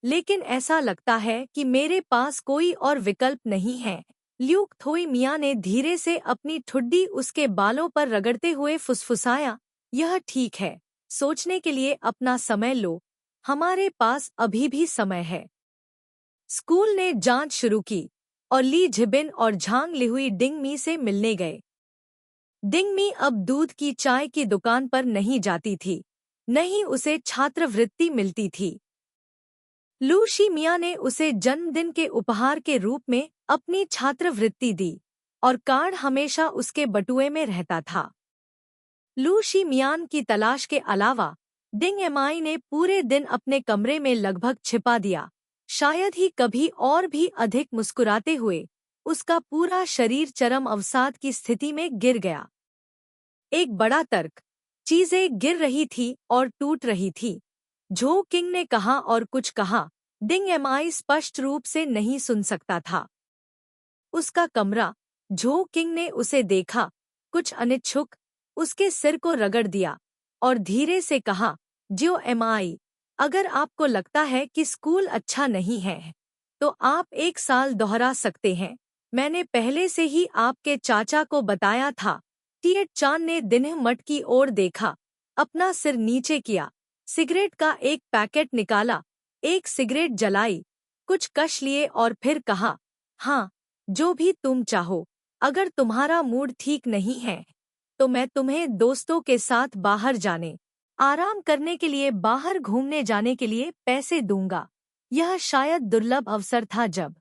लेकिन ऐसा लगता है कि मेरे पास कोई और विकल्प नहीं है। ल्यूक थोई मिया ने धीरे से अपनी ठुड्डी उसके बालों पर रगड़ते हुए फुसफुसाया, यह ठीक है। सोचने के लिए अपना समय लो। हमारे पास अभी भी समय है। स्कूल ने जांच शुरू की और ली झिबिन और झांग लिहुई डिंगमी से मिलने गए। डिंगमी अब दूध की चाय की दुकान पर नहीं जाती थी, नहीं उसे छात्रवृत्ति मिलती थी। लू शिमिया ने उसे जन्मदिन के उपहार के रूप में अपनी छात्रवृत्ति दी, और कार्ड हमेशा उसके बटुए में रहता था। लू शिमियान की तलाश के अलावा डिंग एमआई ने पूरे दिन अपने कमरे में लगभग छिपा दिया। शायद ही कभी और भी अधिक मुस्कुराते हुए उसका पूरा शरीर चरम अवसाद की स्थिति में गिर गया। एक बड़ा तर्क, चीजें गिर रही थी और टूट रही थी। झो किंग ने कहा और कुछ कहा, डिंग एमआई स्पष्ट रूप से नहीं सुन सकता था। उसका कमरा, झो किंग ने उसे देखा, कुछ अनिच्छुक, उसके सिर को रगड़ दिया और धीरे से कहा, जो एमआई, अगर आपको लगता है कि स्कूल अच्छा नहीं है, तो आप 1 साल दोहरा सकते हैं। मैंने पहले से ही आपके चाचा को बताया था। टिएट चान ने दिन्ह मट की ओर देखा, अपना सिर नीचे किया, सिगरेट का एक पैकेट निकाला, एक सिगरेट जलाई, कुछ कश लिए और फिर कहा, हाँ, जो भी तुम चाहो। अगर तुम्हारा मूड ठीक नहीं है, तो मैं तुम्हें दोस्तों के साथ बाहर जाने, आराम करने के लिए बाहर घूमने जाने के लिए पैसे दूंगा। यह शायद दुर्लभ अवसर था जब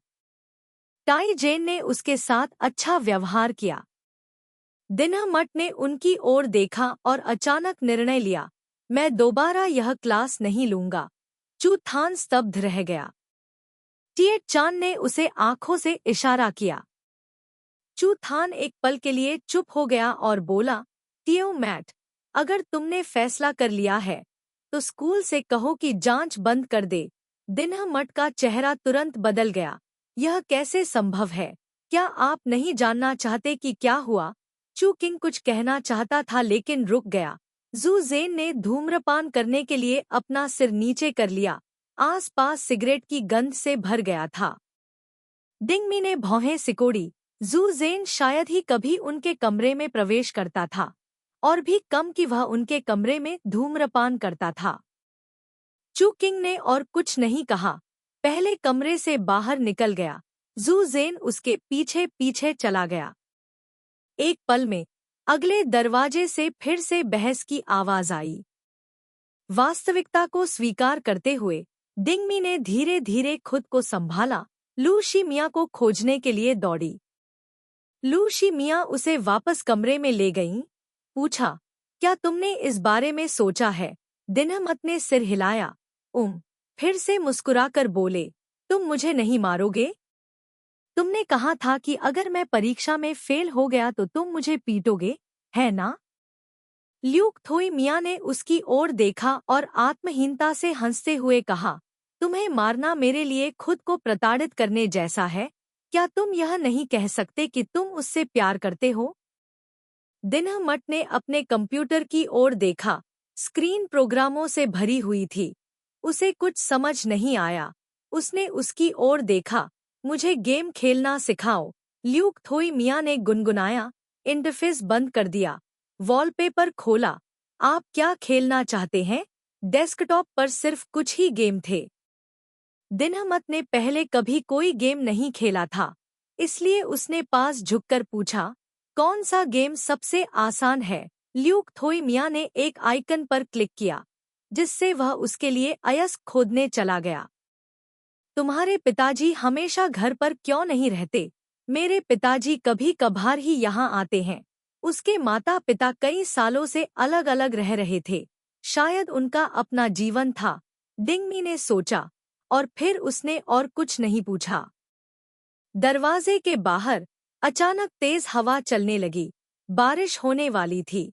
टाई जेन ने उसके साथ अच्छा व्यवहार किया। दिनहमट ने उनकी ओर देखा और अचानक निर्णय लिया, मैं दोबारा यह क्लास नहीं लूंगा। चू थान स्तब्ध रह गया। टिएट चान ने उसे आंखों से इशारा किया। चू थान एक पल के लिए चुप हो गया और बोला, टियो मैट, अगर तुमने फैसला कर लिया है तो स्कूल से कहो कि जांच बंद कर दे। दिनहमट का चेहरा तुरंत बदल गया। यह कैसे संभव है? क्या आप नहीं जानना चाहते कि क्या हुआ? चू किंग कुछ कहना चाहता था लेकिन रुक गया। जू जेन ने धूम्रपान करने के लिए अपना सिर नीचे कर लिया। आसपास सिगरेट की गंध से भर गया था। डिंगमी ने भौहें सिकोड़ी। जू जेन शायद ही कभी उनके कमरे में प्रवेश करता था, और भी कम कि वह उनके कमरे में धूम्रपान करता था। चू किंग ने और कुछ नहीं कहा, पहले कमरे से बाहर निकल गया। जू जेन उसके पीछे पीछे चला गया। एक पल में अगले दरवाजे से फिर से बहस की आवाज आई। वास्तविकता को स्वीकार करते हुए डिंगमी ने धीरे धीरे खुद को संभाला। लू शी मिया को खोजने के लिए दौड़ी। लू शी मिया उसे वापस कमरे में ले गईं। पूछा, क्या तुमने इस बारे में सोचा है? दिनहमत ने सिर हिलाया। फिर से मुस्कुराकर बोले, तुम मुझे नहीं मारोगे? तुमने कहा था कि अगर मैं परीक्षा में फेल हो गया तो तुम मुझे पीटोगे, है ना? ल्यूक थोई मिया ने उसकी ओर देखा और आत्महीनता से हंसते हुए कहा, तुम्हें मारना मेरे लिए खुद को प्रताड़ित करने जैसा है। क्या तुम यह नहीं कह सकते कि तुम उससे प्यार करते हो? दिनहमट ने अपने कंप्यूटर की ओर देखा। स्क्रीन प्रोग्रामों से भरी हुई थी। उसे कुछ समझ नहीं आया। उसने उसकी ओर देखा। मुझे गेम खेलना सिखाओ, ल्यूक थोई मिया ने गुनगुनाया। इंटरफेस बंद कर दिया। वॉलपेपर खोला। आप क्या खेलना चाहते हैं? डेस्कटॉप पर सिर्फ कुछ ही गेम थे। दिनहमत ने पहले कभी कोई गेम नहीं खेला था, इसलिए उसने पास झुककर पूछा, कौन सा गेम सबसे आसान है? ल्यूक थोई मिया ने एक आइकन पर क्लिक किया, जिससे वह उसके लिए अयस्क खोदने चला गया। तुम्हारे पिताजी हमेशा घर पर क्यों नहीं रहते? मेरे पिताजी कभी कभार ही यहाँ आते हैं। उसके माता पिता कई सालों से अलग अलग रह रहे थे। शायद उनका अपना जीवन था, डिंगमी ने सोचा, और फिर उसने और कुछ नहीं पूछा। दरवाजे के बाहर अचानक तेज हवा चलने लगी। बारिश होने वाली थी।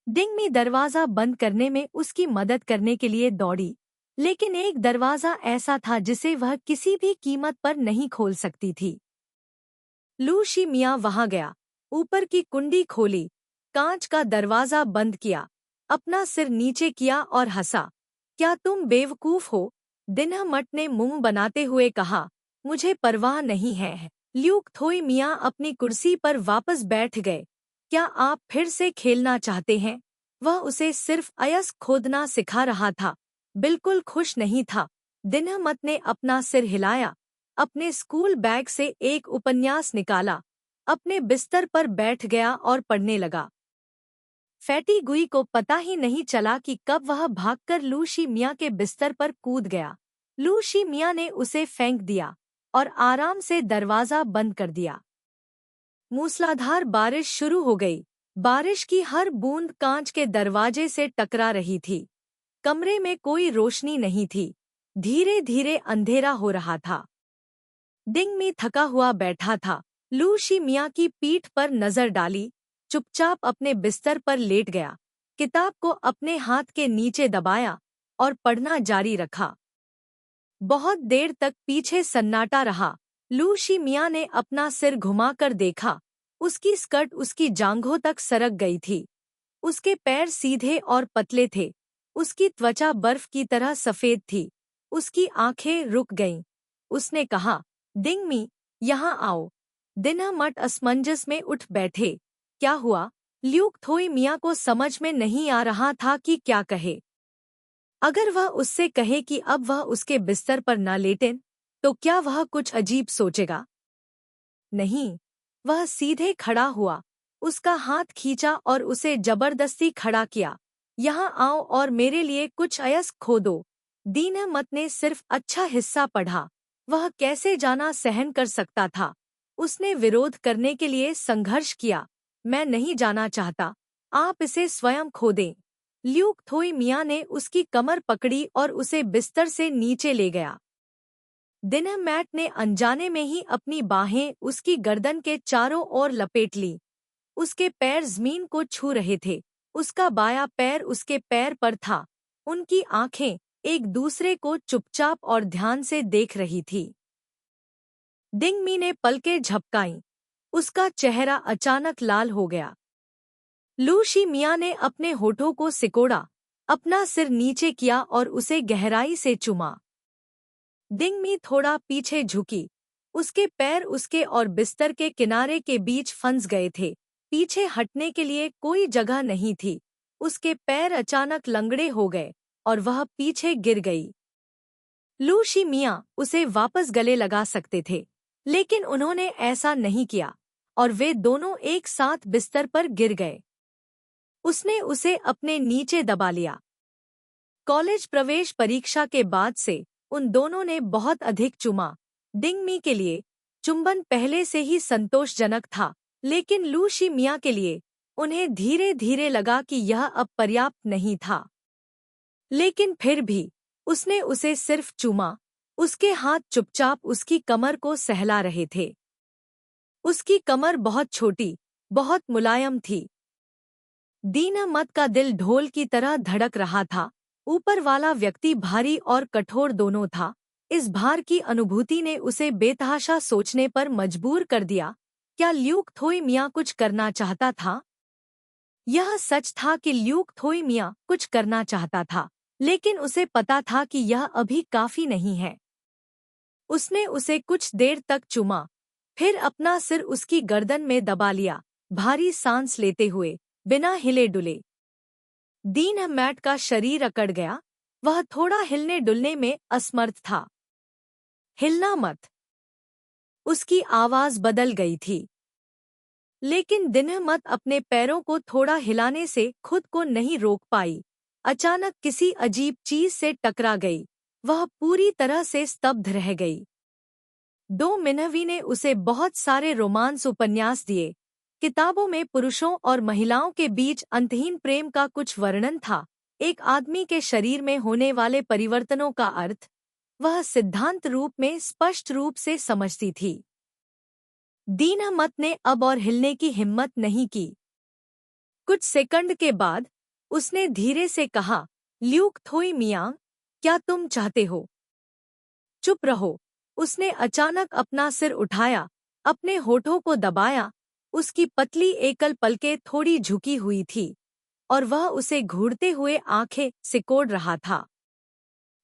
डिंगमी दरवाजा बंद करने में उसकी मदद करने के लिए दौड़ी, लेकिन एक दरवाजा ऐसा था जिसे वह किसी भी कीमत पर नहीं खोल सकती थी। लू शी मिया वहां गया, ऊपर की कुंडी खोली, कांच का दरवाजा बंद किया, अपना सिर नीचे किया और हंसा। क्या तुम बेवकूफ हो? दिनहमट ने मुंह बनाते हुए कहा, मुझे परवाह नहीं है। ल्यूक थोई मिया अपनी कुर्सी पर वापस बैठ गए। क्या आप फिर से खेलना चाहते हैं? वह उसे सिर्फ अयस्क खोदना सिखा रहा था, बिल्कुल खुश नहीं था। दिनहमत ने अपना सिर हिलाया, अपने स्कूल बैग से एक उपन्यास निकाला, अपने बिस्तर पर बैठ गया और पढ़ने लगा। फैटी गुई को पता ही नहीं चला कि कब वह भागकर लू शी मिया के बिस्तर पर कूद गया। लू शी मिया ने उसे फेंक दिया और आराम से दरवाजा बंद कर दिया। मूसलाधार बारिश शुरू हो गई। बारिश की हर बूंद कांच के दरवाजे से टकरा रही थी। कमरे में कोई रोशनी नहीं थी। धीरे धीरे अंधेरा हो रहा था। डिंगमी थका हुआ बैठा था। लू शी मिया की पीठ पर नजर डाली, चुपचाप अपने बिस्तर पर लेट गया, किताब को अपने हाथ के नीचे दबाया और पढ़ना जारी रखा। बहुत देर तक पीछे सन्नाटा रहा। लू शी मिया ने अपना सिर घुमाकर देखा। उसकी स्कर्ट उसकी जांघों तक सरक गई थी। उसके पैर सीधे और पतले थे। उसकी त्वचा बर्फ की तरह सफेद थी। उसकी आंखें रुक गईं। उसने कहा, डिंगमी, यहाँ आओ। दिनहमट असमंजस में उठ बैठे। क्या हुआ? ल्यूक थोई मिया को समझ में नहीं आ रहा था कि क्या कहे। अगर वह उससे कहे कि अब वह उसके बिस्तर पर न लेटे, तो क्या वह कुछ अजीब सोचेगा? नहीं। वह सीधे खड़ा हुआ, उसका हाथ खींचा और उसे जबरदस्ती खड़ा किया। यहाँ आओ और मेरे लिए कुछ अयस्क खोदो। दीनमत ने सिर्फ अच्छा हिस्सा पढ़ा। वह कैसे जाना सहन कर सकता था। उसने विरोध करने के लिए संघर्ष किया। मैं नहीं जाना चाहता, आप इसे स्वयं खोदें। ल्यूक थोई मियाँ ने उसकी कमर पकड़ी और उसे बिस्तर से नीचे ले गया। दिनमैट ने अनजाने में ही अपनी बाहें उसकी गर्दन के चारों ओर लपेट ली। उसके पैर जमीन को छू रहे थे। उसका बायां पैर उसके पैर पर था। उनकी आंखें एक दूसरे को चुपचाप और ध्यान से देख रही थी। डिंगमी ने पलकें झपकाईं। उसका चेहरा अचानक लाल हो गया। लू शी मियाँ ने अपने होठों को सिकोड़ा, अपना सिर नीचे किया और उसे गहराई से चूमा। डिंगमी थोड़ा पीछे झुकी। उसके पैर उसके और बिस्तर के किनारे के बीच फंस गए थे। पीछे हटने के लिए कोई जगह नहीं थी। उसके पैर अचानक लंगड़े हो गए और वह पीछे गिर गई। लू शी मियाँ उसे वापस गले लगा सकते थे, लेकिन उन्होंने ऐसा नहीं किया और वे दोनों एक साथ बिस्तर पर गिर गए। उसने उसे अपने नीचे दबा लिया। कॉलेज प्रवेश परीक्षा के बाद से उन दोनों ने बहुत अधिक चुमा। डिंगमी के लिए चुंबन पहले से ही संतोषजनक था, लेकिन लू शी मियाँ के लिए उन्हें धीरे धीरे लगा कि यह अब पर्याप्त नहीं था। लेकिन फिर भी उसने उसे सिर्फ चूमा। उसके हाथ चुपचाप उसकी कमर को सहला रहे थे। उसकी कमर बहुत छोटी, बहुत मुलायम थी। दीनमत का दिल ढोल की तरह धड़क रहा था। ऊपर वाला व्यक्ति भारी और कठोर दोनों था। इस भार की अनुभूति ने उसे बेतहाशा सोचने पर मजबूर कर दिया। क्या ल्यूक थोई मियाँ कुछ करना चाहता था? यह सच था कि ल्यूक थोई मियाँ कुछ करना चाहता था, लेकिन उसे पता था कि यह अभी काफी नहीं है। उसने उसे कुछ देर तक चूमा, फिर अपना सिर उसकी गर्दन में दबा लिया, भारी सांस लेते हुए, बिना हिले डुले। दीनमैट का शरीर अकड़ गया। वह थोड़ा हिलने डुलने में असमर्थ था। हिलना मत। उसकी आवाज बदल गई थी। लेकिन दीनमत अपने पैरों को थोड़ा हिलाने से खुद को नहीं रोक पाई। अचानक किसी अजीब चीज से टकरा गई। वह पूरी तरह से स्तब्ध रह गई। दो मिनवी ने उसे बहुत सारे रोमांस उपन्यास दिए। किताबों में पुरुषों और महिलाओं के बीच अंतहीन प्रेम का कुछ वर्णन था। एक आदमी के शरीर में होने वाले परिवर्तनों का अर्थ वह सिद्धांत रूप में स्पष्ट रूप से समझती थी। दीनमत ने अब और हिलने की हिम्मत नहीं की। कुछ सेकंड के बाद उसने धीरे से कहा, ल्यूक थोई मियाँ, क्या तुम चाहते हो? चुप रहो। उसने अचानक अपना सिर उठाया, अपने होठों को दबाया। उसकी पतली एकल पलकें थोड़ी झुकी हुई थी और वह उसे घूरते हुए आंखें सिकोड़ रहा था।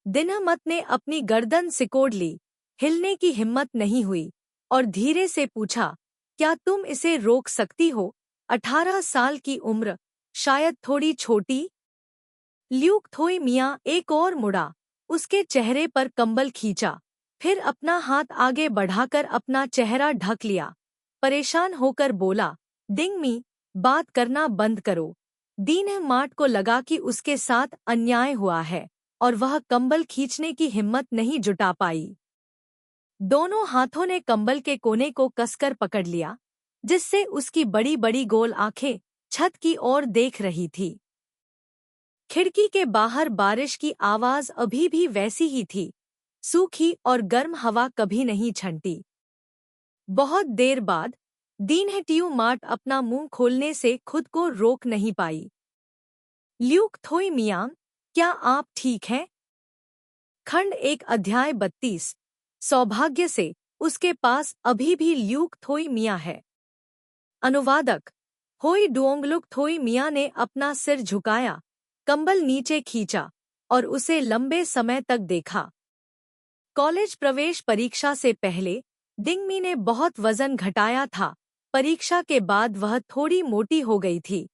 दीनमत ने अपनी गर्दन सिकोड़ ली। हिलने की हिम्मत नहीं हुई और धीरे से पूछा, क्या तुम इसे रोक सकती हो? 18 साल की उम्र, शायद थोड़ी छोटी? ल्यूक थोई मियाँ एक और मुड़ा, उसके चेहरे पर कंबल खींचा, फिर अपना हाथ आगे बढ़ाकर अपना चेहरा ढक लिया। परेशान होकर बोला, डिंगमी, बात करना बंद करो। दीनमैट को लगा कि उसके साथ अन्याय हुआ है और वह कंबल खींचने की हिम्मत नहीं जुटा पाई। दोनों हाथों ने कंबल के कोने को कसकर पकड़ लिया, जिससे उसकी बड़ी बड़ी गोल आंखें छत की ओर देख रही थी। खिड़की के बाहर बारिश की आवाज अभी भी वैसी ही थी। सूखी और गर्म हवा कभी नहीं छंटी। बहुत देर बाद दीनमैट अपना मुंह खोलने से खुद को रोक नहीं पाई। ल्यूक थोई मियाँ, क्या आप ठीक हैं? खंड 1 अध्याय 32। सौभाग्य से उसके पास अभी भी ल्यूक थोई मियाँ है। अनुवादक होई डुओंगलुक थोई मियाँ ने अपना सिर झुकाया, कंबल नीचे खींचा और उसे लंबे समय तक देखा। कॉलेज प्रवेश परीक्षा से पहले डिंगमी ने बहुत वजन घटाया था। परीक्षा के बाद वह थोड़ी मोटी हो गई थी।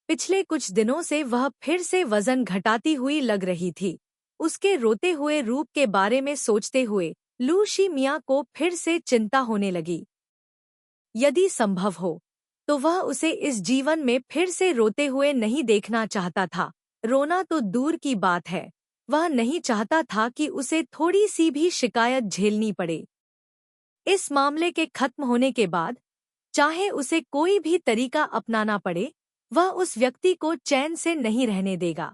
पिछले कुछ दिनों से वह फिर से वजन घटाती हुई लग रही थी। उसके रोते हुए रूप के बारे में सोचते हुए लू शी मियाँ को फिर से चिंता होने लगी। यदि संभव हो तो वह उसे इस जीवन में फिर से रोते हुए नहीं देखना चाहता था। रोना तो दूर की बात है, वह नहीं चाहता था कि उसे थोड़ी सी भी शिकायत झेलनी पड़े। इस मामले के खत्म होने के बाद, चाहे उसे कोई भी तरीका अपनाना पड़े, वह उस व्यक्ति को चैन से नहीं रहने देगा।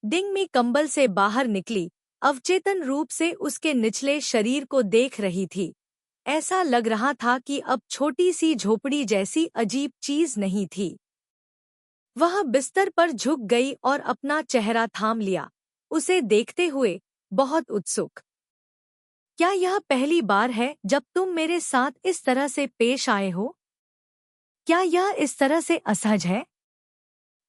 डिंगमी कंबल से बाहर निकली, अवचेतन रूप से उसके निचले शरीर को देख रही थी। ऐसा लग रहा था कि अब छोटी सी झोपड़ी जैसी अजीब चीज नहीं थी। वह बिस्तर पर झुक गई और अपना चेहरा थाम लिया, उसे देखते हुए बहुत उत्सुक। क्या यह पहली बार है जब तुम मेरे साथ इस तरह से पेश आए हो? क्या यह इस तरह से असहज है?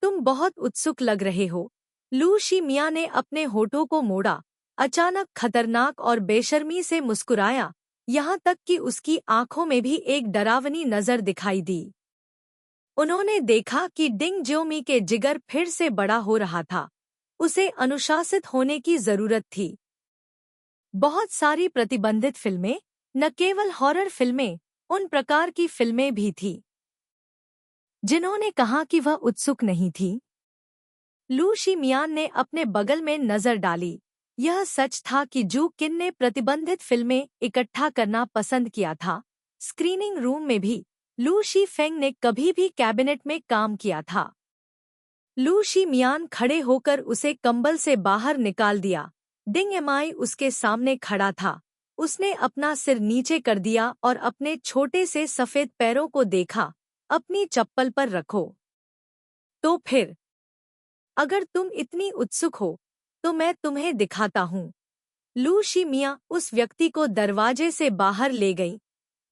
तुम बहुत उत्सुक लग रहे हो। लू शी मिया ने अपने होठों को मोड़ा, अचानक खतरनाक और बेशर्मी से मुस्कुराया, यहाँ तक कि उसकी आंखों में भी एक डरावनी नजर दिखाई दी। उन्होंने देखा कि डिंग जियोमी के जिगर फिर से बड़ा हो रहा था। उसे अनुशासित होने की जरूरत थी। बहुत सारी प्रतिबंधित फिल्में, न केवल हॉरर फिल्में, उन प्रकार की फिल्में भी थीं जिन्होंने कहा कि वह उत्सुक नहीं थी। लू शी मियान ने अपने बगल में नजर डाली। यह सच था कि जू किन ने प्रतिबंधित फिल्में इकट्ठा करना पसंद किया था। स्क्रीनिंग रूम में भी लू शी फेंग ने कभी भी कैबिनेट में काम किया था। लू शी मियान खड़े होकर उसे कंबल से बाहर निकाल दिया। डिंग एमाई उसके सामने खड़ा था। उसने अपना सिर नीचे कर दिया और अपने छोटे से सफेद पैरों को देखा। अपनी चप्पल पर रखो। तो फिर, अगर तुम इतनी उत्सुक हो, तो मैं तुम्हें दिखाता हूँ। लू शी मिया उस व्यक्ति को दरवाजे से बाहर ले गई।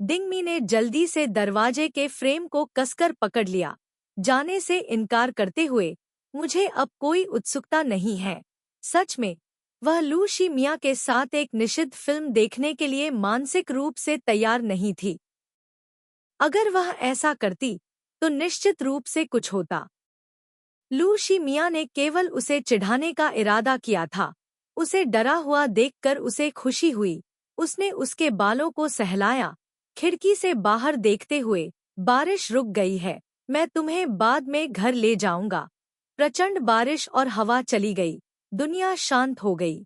डिंगमी ने जल्दी से दरवाजे के फ्रेम को कसकर पकड़ लिया, जाने से इनकार करते हुए, मुझे अब कोई उत्सुकता नहीं है। सच में, वह लू शी मिया के साथ एक निषिद्ध फिल्म देखने के लिए मानसिक रूप से तैयार नहीं थी। अगर वह ऐसा करती, तो निश्चित रूप से कुछ होता। लू शी मिया ने केवल उसे चिढ़ाने का इरादा किया था। उसे डरा हुआ देखकर उसे खुशी हुई। उसने उसके बालों को सहलाया, खिड़की से बाहर देखते हुए, बारिश रुक गई है, मैं तुम्हें बाद में घर ले जाऊंगा। प्रचंड बारिश और हवा चली गई, दुनिया शांत हो गई।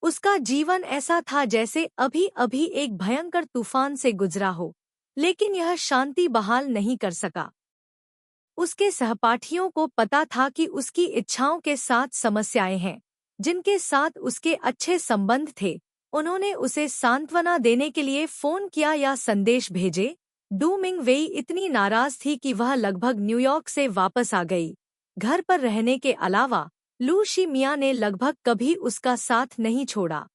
उसका जीवन ऐसा था जैसे अभी अभी एक भयंकर तूफान से गुजरा हो, लेकिन यह शांति बहाल नहीं कर सका। उसके सहपाठियों को पता था कि उसकी इच्छाओं के साथ समस्याएं हैं, जिनके साथ उसके अच्छे संबंध थे। उन्होंने उसे सांत्वना देने के लिए फोन किया या संदेश भेजे। डू मिंग वेई इतनी नाराज थी कि वह लगभग न्यूयॉर्क से वापस आ गई। घर पर रहने के अलावा लू शी मिया ने लगभग कभी उसका साथ नहीं छोड़ा।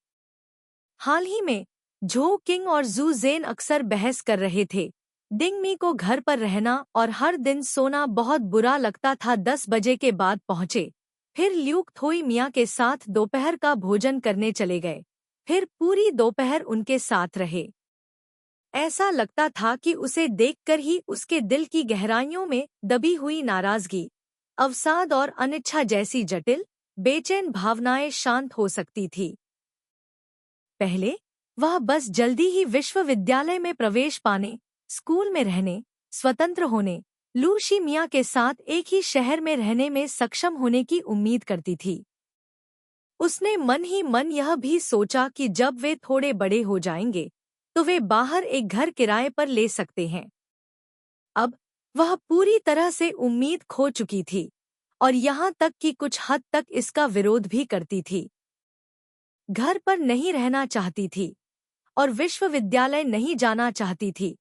हाल ही में झो किंग और जू जेन अक्सर बहस कर रहे थे। डिंगमी को घर पर रहना और हर दिन सोना बहुत बुरा लगता था। 10 बजे के बाद पहुंचे, फिर ल्यूक थोई मिया के साथ दोपहर का भोजन करने चले गए, फिर पूरी दोपहर उनके साथ रहे। ऐसा लगता था कि उसे देखकर ही उसके दिल की गहराइयों में दबी हुई नाराजगी, अवसाद और अनिच्छा जैसी जटिल, बेचैन भावनाएं शांत हो सकती थी। पहले वह बस जल्दी ही विश्वविद्यालय में प्रवेश पाने, स्कूल में रहने, स्वतंत्र होने, लू शी मिया के साथ एक ही शहर में रहने में सक्षम होने की उम्मीद करती थी। उसने मन ही मन यह भी सोचा कि जब वे थोड़े बड़े हो जाएंगे, तो वे बाहर एक घर किराए पर ले सकते हैं। अब वह पूरी तरह से उम्मीद खो चुकी थी, और यहाँ तक कि कुछ हद तक इसका विरोध भी करती थी। घर पर नहीं रहना चाहती थी, और विश्वविद्यालय नहीं जाना चाहती थी।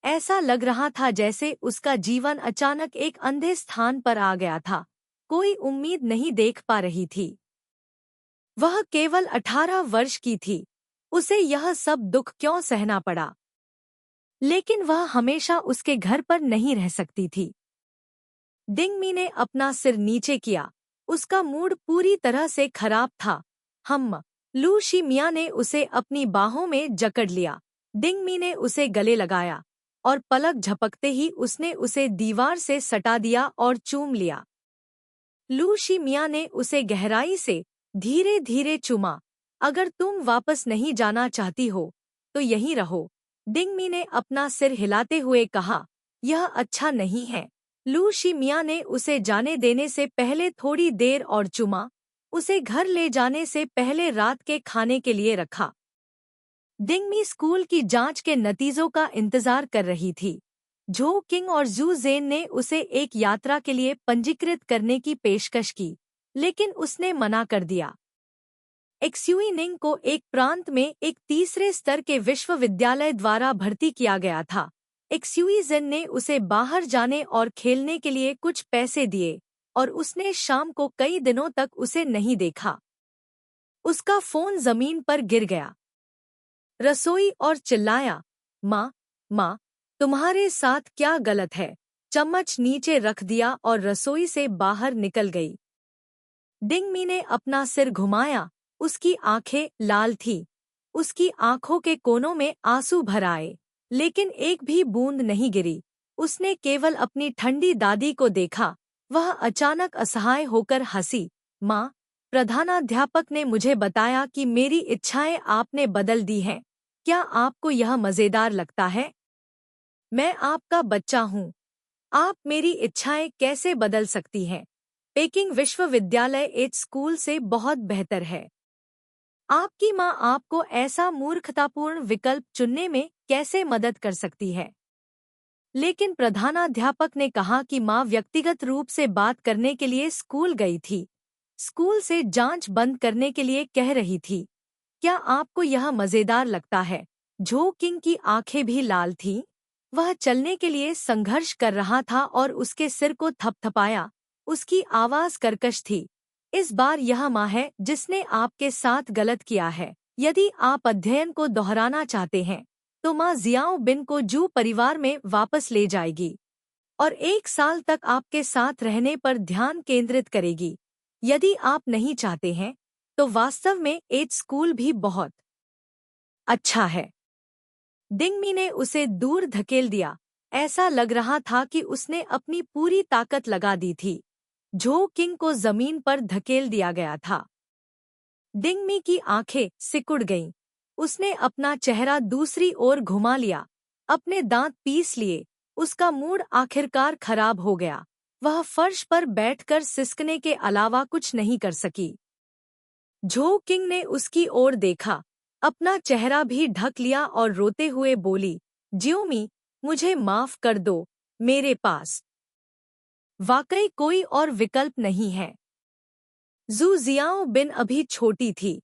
ऐसा लग रहा था जैसे उसका जीवन अचानक एक अंधे स्थान पर आ गया था। कोई उम्मीद नहीं देख पा रही थी। वह केवल 18 वर्ष की थी। उसे यह सब दुख क्यों सहना पड़ा? लेकिन वह हमेशा उसके घर पर नहीं रह सकती थी। डिंगमी ने अपना सिर नीचे किया। उसका मूड पूरी तरह से खराब था। लू शी मिया ने उसे अपनी बाहों में जकड़ लिया। डिंगमी ने उसे गले लगाया, और पलक झपकते ही उसने उसे दीवार से सटा दिया और चूम लिया। लू शी मिया ने उसे गहराई से धीरे धीरे चूमा। अगर तुम वापस नहीं जाना चाहती हो, तो यहीं रहो, डिंगमी ने अपना सिर हिलाते हुए कहा। यह अच्छा नहीं है। लू शी मियाँ ने उसे जाने देने से पहले थोड़ी देर और चुमा, उसे घर ले जाने से पहले रात के खाने के लिए रखा। डिंगमी स्कूल की जांच के नतीजों का इंतजार कर रही थी। झो किंग और जू जेन ने उसे एक यात्रा के लिए पंजीकृत करने की पेशकश की, लेकिन उसने मना कर दिया। एक्सुई निंग को एक प्रांत में एक तीसरे स्तर के विश्वविद्यालय द्वारा भर्ती किया गया था। एक्सुई जेन ने उसे बाहर जाने और खेलने के लिए कुछ पैसे दिए, और उसने शाम को कई दिनों तक उसे नहीं देखा। उसका फोन जमीन पर गिर गया। रसोई और चिल्लाया, माँ, माँ, तुम्हारे साथ क्या गलत है? चम्मच नीचे रख दिया और रसोई से बाहर निकल गई। डिंगमी ने अपना सिर घुमाया, उसकी आंखें लाल थीं। उसकी आंखों के कोनों में आंसू भर आए, लेकिन एक भी बूंद नहीं गिरी। उसने केवल अपनी ठंडी दादी को देखा। वह अचानक असहाय होकर हंसी। माँ, प्रधानाध्यापक ने मुझे बताया कि मेरी इच्छाएं आपने बदल दी हैं। क्या आपको यह मजेदार लगता है? मैं आपका बच्चा हूँ। आप मेरी इच्छाएं कैसे बदल सकती हैं? पेकिंग विश्वविद्यालय एक स्कूल से बहुत बेहतर है। आपकी माँ आपको ऐसा मूर्खतापूर्ण विकल्प चुनने में कैसे मदद कर सकती है? लेकिन प्रधानाध्यापक ने कहा कि माँ व्यक्तिगत रूप से बात करने के लिए स्कूल गई थी। स्कूल से जांच बंद करने के लिए कह रही थी। क्या आपको यह मजेदार लगता है? झो किंग की आंखें भी लाल थीं। वह चलने के लिए संघर्ष कर रहा था और उसके सिर को थपथपाया। उसकी आवाज कर्कश थी। इस बार यह माँ है जिसने आपके साथ गलत किया है। यदि आप अध्ययन को दोहराना चाहते हैं, तो माँ जियाओ बिन को जू परिवार में वापस ले जाएगी और 1 साल तक आपके साथ रहने पर ध्यान केंद्रित करेगी। यदि आप नहीं चाहते हैं, तो वास्तव में एच स्कूल भी बहुत अच्छा है। डिंगमी ने उसे दूर धकेल दिया। ऐसा लग रहा था कि उसने अपनी पूरी ताकत लगा दी थी। झो किंग को जमीन पर धकेल दिया गया था। डिंगमी की आंखें सिकुड़ गईं। उसने अपना चेहरा दूसरी ओर घुमा लिया, अपने दांत पीस लिए। उसका मूड आखिरकार खराब हो गया। वह फर्श पर बैठकर सिसकने के अलावा कुछ नहीं कर सकी। झो किंग ने उसकी ओर देखा, अपना चेहरा भी ढक लिया और रोते हुए बोली, जियोमी, मुझे माफ कर दो, मेरे पास वाकई कोई और विकल्प नहीं है। जू जियाओ बिन अभी छोटी थी।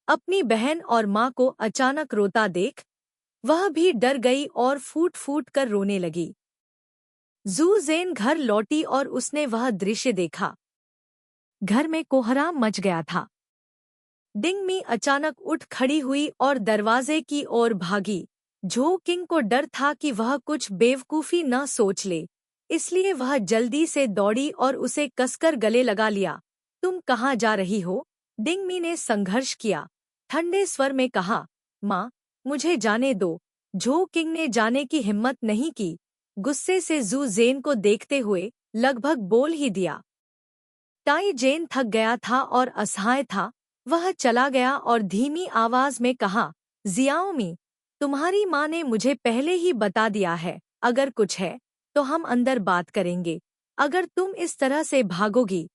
अपनी बहन और माँ को अचानक रोता देख वह भी डर गई और फूट फूट कर रोने लगी। जू जेन घर लौटी और उसने वह दृश्य देखा। घर में कोहराम मच गया था। डिंगमी अचानक उठ खड़ी हुई और दरवाजे की ओर भागी। झो किंग को डर था कि वह कुछ बेवकूफ़ी न सोच ले, इसलिए वह जल्दी से दौड़ी और उसे कसकर गले लगा लिया। तुम कहाँ जा रही हो? डिंगमी ने संघर्ष किया, ठंडे स्वर में कहा। माँ, मुझे जाने दो। झो किंग ने जाने की हिम्मत नहीं की। गुस्से से जू जेन को देखते हुए लगभग बोल ही दिया। टाई जेन थक गया था और असहाय था। वह चला गया और धीमी आवाज में कहा, जियाओमी, तुम्हारी माँ ने मुझे पहले ही बता दिया है, अगर कुछ है तो हम अंदर बात करेंगे। अगर तुम इस तरह से भागोगी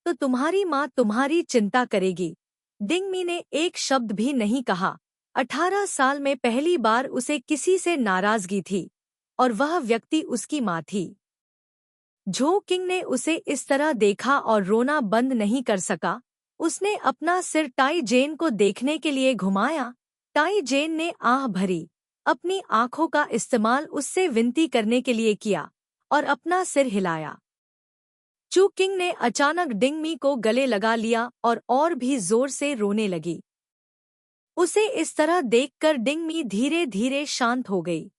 तो तुम्हारी माँ तुम्हारी चिंता करेगी। डिंगमी ने एक शब्द भी नहीं कहा। 18 साल में पहली बार उसे किसी से नाराजगी थी, और वह व्यक्ति उसकी माँ थी। झो किंग ने उसे इस तरह देखा और रोना बंद नहीं कर सका। उसने अपना सिर टाई जेन को देखने के लिए घुमाया। टाई जेन ने आह भरी, अपनी आंखों का इस्तेमाल उससे विनती करने के लिए किया और अपना सिर हिलाया। चू किंग ने अचानक डिंगमी को गले लगा लिया और भी जोर से रोने लगी। उसे इस तरह देखकर डिंगमी धीरे धीरे शांत हो गई।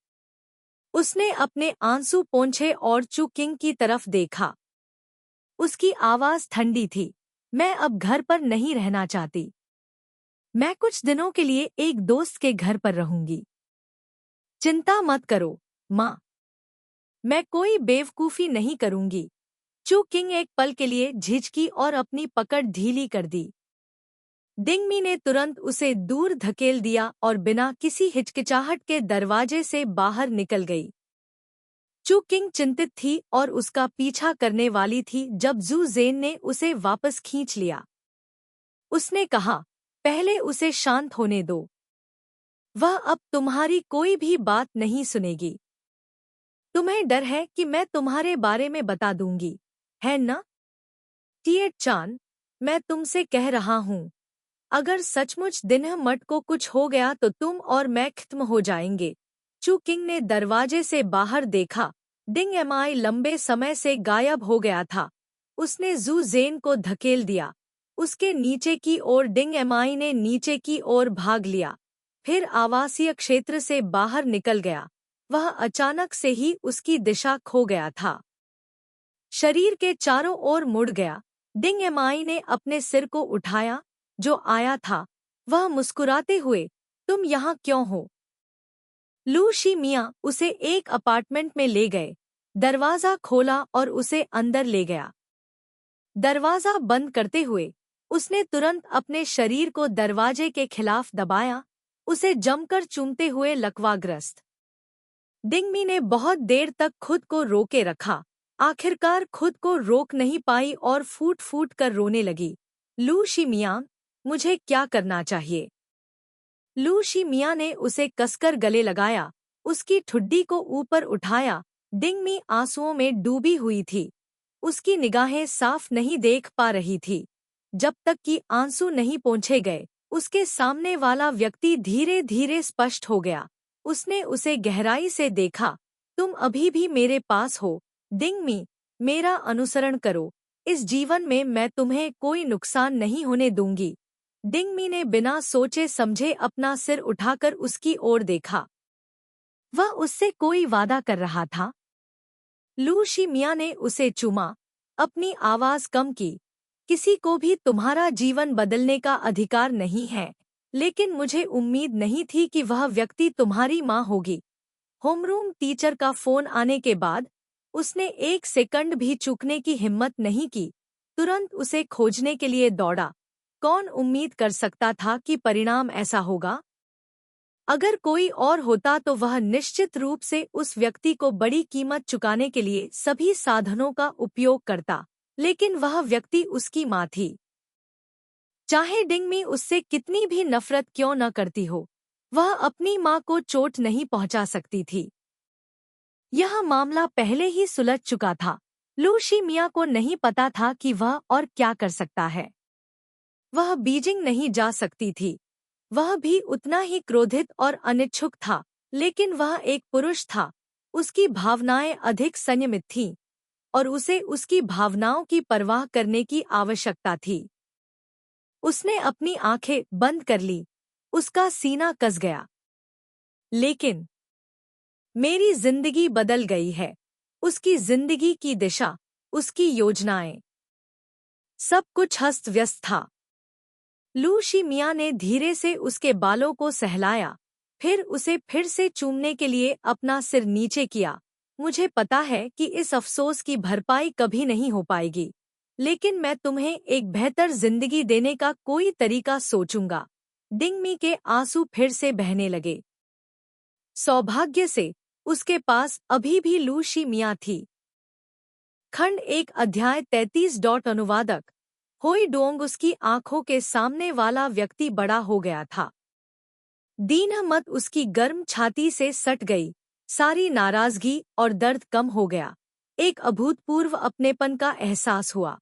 उसने अपने आंसू पोंछे और चू किंग की तरफ देखा। उसकी आवाज ठंडी थी। मैं अब घर पर नहीं रहना चाहती। मैं कुछ दिनों के लिए एक दोस्त के घर पर रहूंगी। चिंता मत करो, माँ। मैं कोई बेवकूफी नहीं करूंगी। चू किंग एक पल के लिए झिझकी और अपनी पकड़ ढीली कर दी। डिंगमी ने तुरंत उसे दूर धकेल दिया और बिना किसी हिचकिचाहट के दरवाजे से बाहर निकल गई। चू किंग चिंतित थी और उसका पीछा करने वाली थी जब जू जेन ने उसे वापस खींच लिया। उसने कहा, पहले उसे शांत होने दो। वह अब तुम्हारी कोई भी बात नहीं सुनेगी। तुम्हें डर है कि मैं तुम्हारे बारे में बता दूंगी, है ना? टिएट चान, मैं तुमसे कह रहा हूँ, अगर सचमुच दिन्ह मठ को कुछ हो गया तो तुम और मैं खत्म हो जाएंगे। चू किंग ने दरवाजे से बाहर देखा। डिंग एमआई लंबे समय से गायब हो गया था। उसने जू जेन को धकेल दिया। उसके नीचे की ओर डिंग एमआई ने नीचे की ओर भाग लिया, फिर आवासीय क्षेत्र से बाहर निकल गया। वह अचानक से ही उसकी दिशा खो गया था। शरीर के चारों ओर मुड़ गया। डिंग एमआई ने अपने सिर को उठाया। जो आया था वह मुस्कुराते हुए, तुम यहाँ क्यों हो? लू शी मियाँ उसे एक अपार्टमेंट में ले गए, दरवाजा खोला और उसे अंदर ले गया। दरवाजा बंद करते हुए उसने तुरंत अपने शरीर को दरवाजे के खिलाफ दबाया, उसे जमकर चूमते हुए लकवाग्रस्त। डिंगमी ने बहुत देर तक खुद को रोके रखा, आखिरकार खुद को रोक नहीं पाई और फूट फूट कर रोने लगी। लू शी मियाँ, मुझे क्या करना चाहिए? लू शी मियाँ ने उसे कसकर गले लगाया, उसकी ठुड्डी को ऊपर उठाया। डिंगमी आंसुओं में डूबी हुई थी। उसकी निगाहें साफ नहीं देख पा रही थी। जब तक कि आंसू नहीं पोंछे गए, उसके सामने वाला व्यक्ति धीरे धीरे स्पष्ट हो गया। उसने उसे गहराई से देखा। तुम अभी भी मेरे पास हो, डिंगमी, मेरा अनुसरण करो। इस जीवन में मैं तुम्हें कोई नुकसान नहीं होने दूंगी। डिंगमी ने बिना सोचे समझे अपना सिर उठाकर उसकी ओर देखा। वह उससे कोई वादा कर रहा था। लू शी मियाँ ने उसे चूमा, अपनी आवाज कम की। किसी को भी तुम्हारा जीवन बदलने का अधिकार नहीं है, लेकिन मुझे उम्मीद नहीं थी कि वह व्यक्ति तुम्हारी माँ होगी। होमरूम टीचर का फोन आने के बाद उसने एक सेकंड भी चूकने की हिम्मत नहीं की, तुरंत उसे खोजने के लिए दौड़ा। कौन उम्मीद कर सकता था कि परिणाम ऐसा होगा? अगर कोई और होता तो वह निश्चित रूप से उस व्यक्ति को बड़ी कीमत चुकाने के लिए सभी साधनों का उपयोग करता, लेकिन वह व्यक्ति उसकी माँ थी। चाहे डिंगमी उससे कितनी भी नफरत क्यों न करती हो, वह अपनी माँ को चोट नहीं पहुंचा सकती थी। यह मामला पहले ही सुलझ चुका था। लू शी मियाँ को नहीं पता था कि वह और क्या कर सकता है। वह बीजिंग नहीं जा सकती थी। वह भी उतना ही क्रोधित और अनिच्छुक था, लेकिन वह एक पुरुष था। उसकी भावनाएं अधिक संयमित थीं, और उसे उसकी भावनाओं की परवाह करने की आवश्यकता थी। उसने अपनी आंखें बंद कर ली। उसका सीना कस गया। लेकिन मेरी जिंदगी बदल गई है। उसकी जिंदगी की दिशा, उसकी योजनाएं, सब कुछ अस्त व्यस्त था। लू शी मियाँ ने धीरे से उसके बालों को सहलाया, फिर उसे फिर से चूमने के लिए अपना सिर नीचे किया। मुझे पता है कि इस अफसोस की भरपाई कभी नहीं हो पाएगी, लेकिन मैं तुम्हें एक बेहतर जिंदगी देने का कोई तरीका सोचूंगा। डिंगमी के आंसू फिर से बहने लगे। सौभाग्य से उसके पास अभी भी लू शी मियाँ थी। खंड 1 अध्याय 33 अनुवादक होई डोंग। उसकी आंखों के सामने वाला व्यक्ति बड़ा हो गया था। दीनहमत उसकी गर्म छाती से सट गई। सारी नाराजगी और दर्द कम हो गया। एक अभूतपूर्व अपनेपन का एहसास हुआ।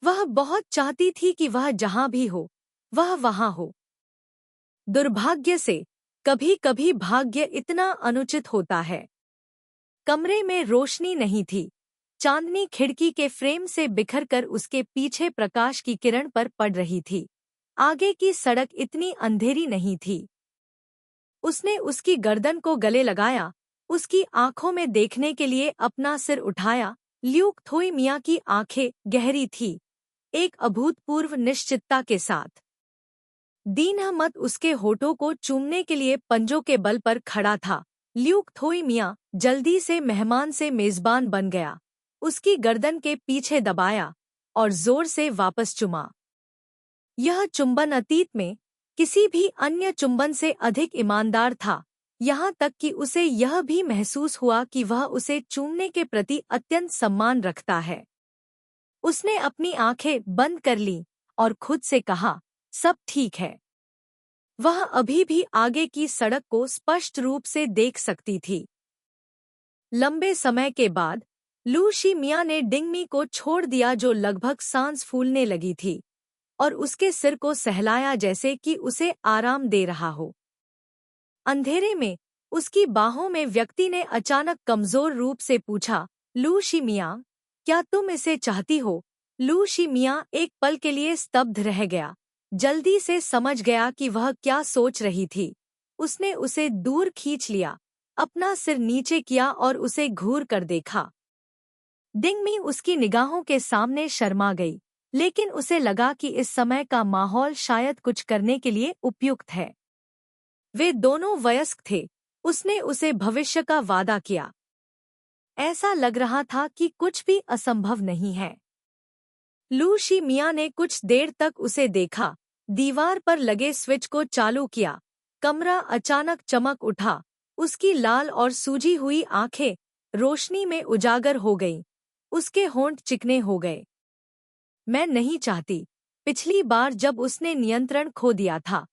वह बहुत चाहती थी कि वह जहां भी हो, वह वहां हो। दुर्भाग्य से कभी कभी भाग्य इतना अनुचित होता है। कमरे में रोशनी नहीं थी। चांदनी खिड़की के फ्रेम से बिखरकर उसके पीछे प्रकाश की किरण पर पड़ रही थी। आगे की सड़क इतनी अंधेरी नहीं थी। उसने उसकी गर्दन को गले लगाया, उसकी आंखों में देखने के लिए अपना सिर उठाया। ल्यूक थोई मियाँ की आंखें गहरी थी, एक अभूतपूर्व निश्चितता के साथ। दीनहमत उसके होठों को चूमने के लिए पंजों के बल पर खड़ा था। ल्यूक थोई मियाँ जल्दी से मेहमान से मेजबान बन गया, उसकी गर्दन के पीछे दबाया और जोर से वापस चुमा। यह चुंबन अतीत में किसी भी अन्य चुंबन से अधिक ईमानदार था। यहाँ तक कि उसे यह भी महसूस हुआ कि वह उसे चूमने के प्रति अत्यंत सम्मान रखता है। उसने अपनी आंखें बंद कर लीं और खुद से कहा, सब ठीक है। वह अभी भी आगे की सड़क को स्पष्ट रूप से देख सकती थी। लंबे समय के बाद लू शिमिया ने डिंगमी को छोड़ दिया, जो लगभग सांस फूलने लगी थी, और उसके सिर को सहलाया जैसे कि उसे आराम दे रहा हो। अंधेरे में उसकी बाहों में व्यक्ति ने अचानक कमजोर रूप से पूछा, लू शिमिया, क्या तुम इसे चाहती हो? लू शिमिया एक पल के लिए स्तब्ध रह गया, जल्दी से समझ गया कि वह क्या सोच रही थी। उसने उसे दूर खींच लिया, अपना सिर नीचे किया और उसे घूर कर देखा। डिंगमी उसकी निगाहों के सामने शर्मा गई, लेकिन उसे लगा कि इस समय का माहौल शायद कुछ करने के लिए उपयुक्त है। वे दोनों वयस्क थे। उसने उसे भविष्य का वादा किया। ऐसा लग रहा था कि कुछ भी असंभव नहीं है। लू शिमिया ने कुछ देर तक उसे देखा, दीवार पर लगे स्विच को चालू किया। कमरा अचानक चमक उठा। उसकी लाल और सूजी हुई आंखें रोशनी में उजागर हो गईं। उसके होंठ चिकने हो गए। मैं नहीं चाहती। पिछली बार जब उसने नियंत्रण खो दिया था,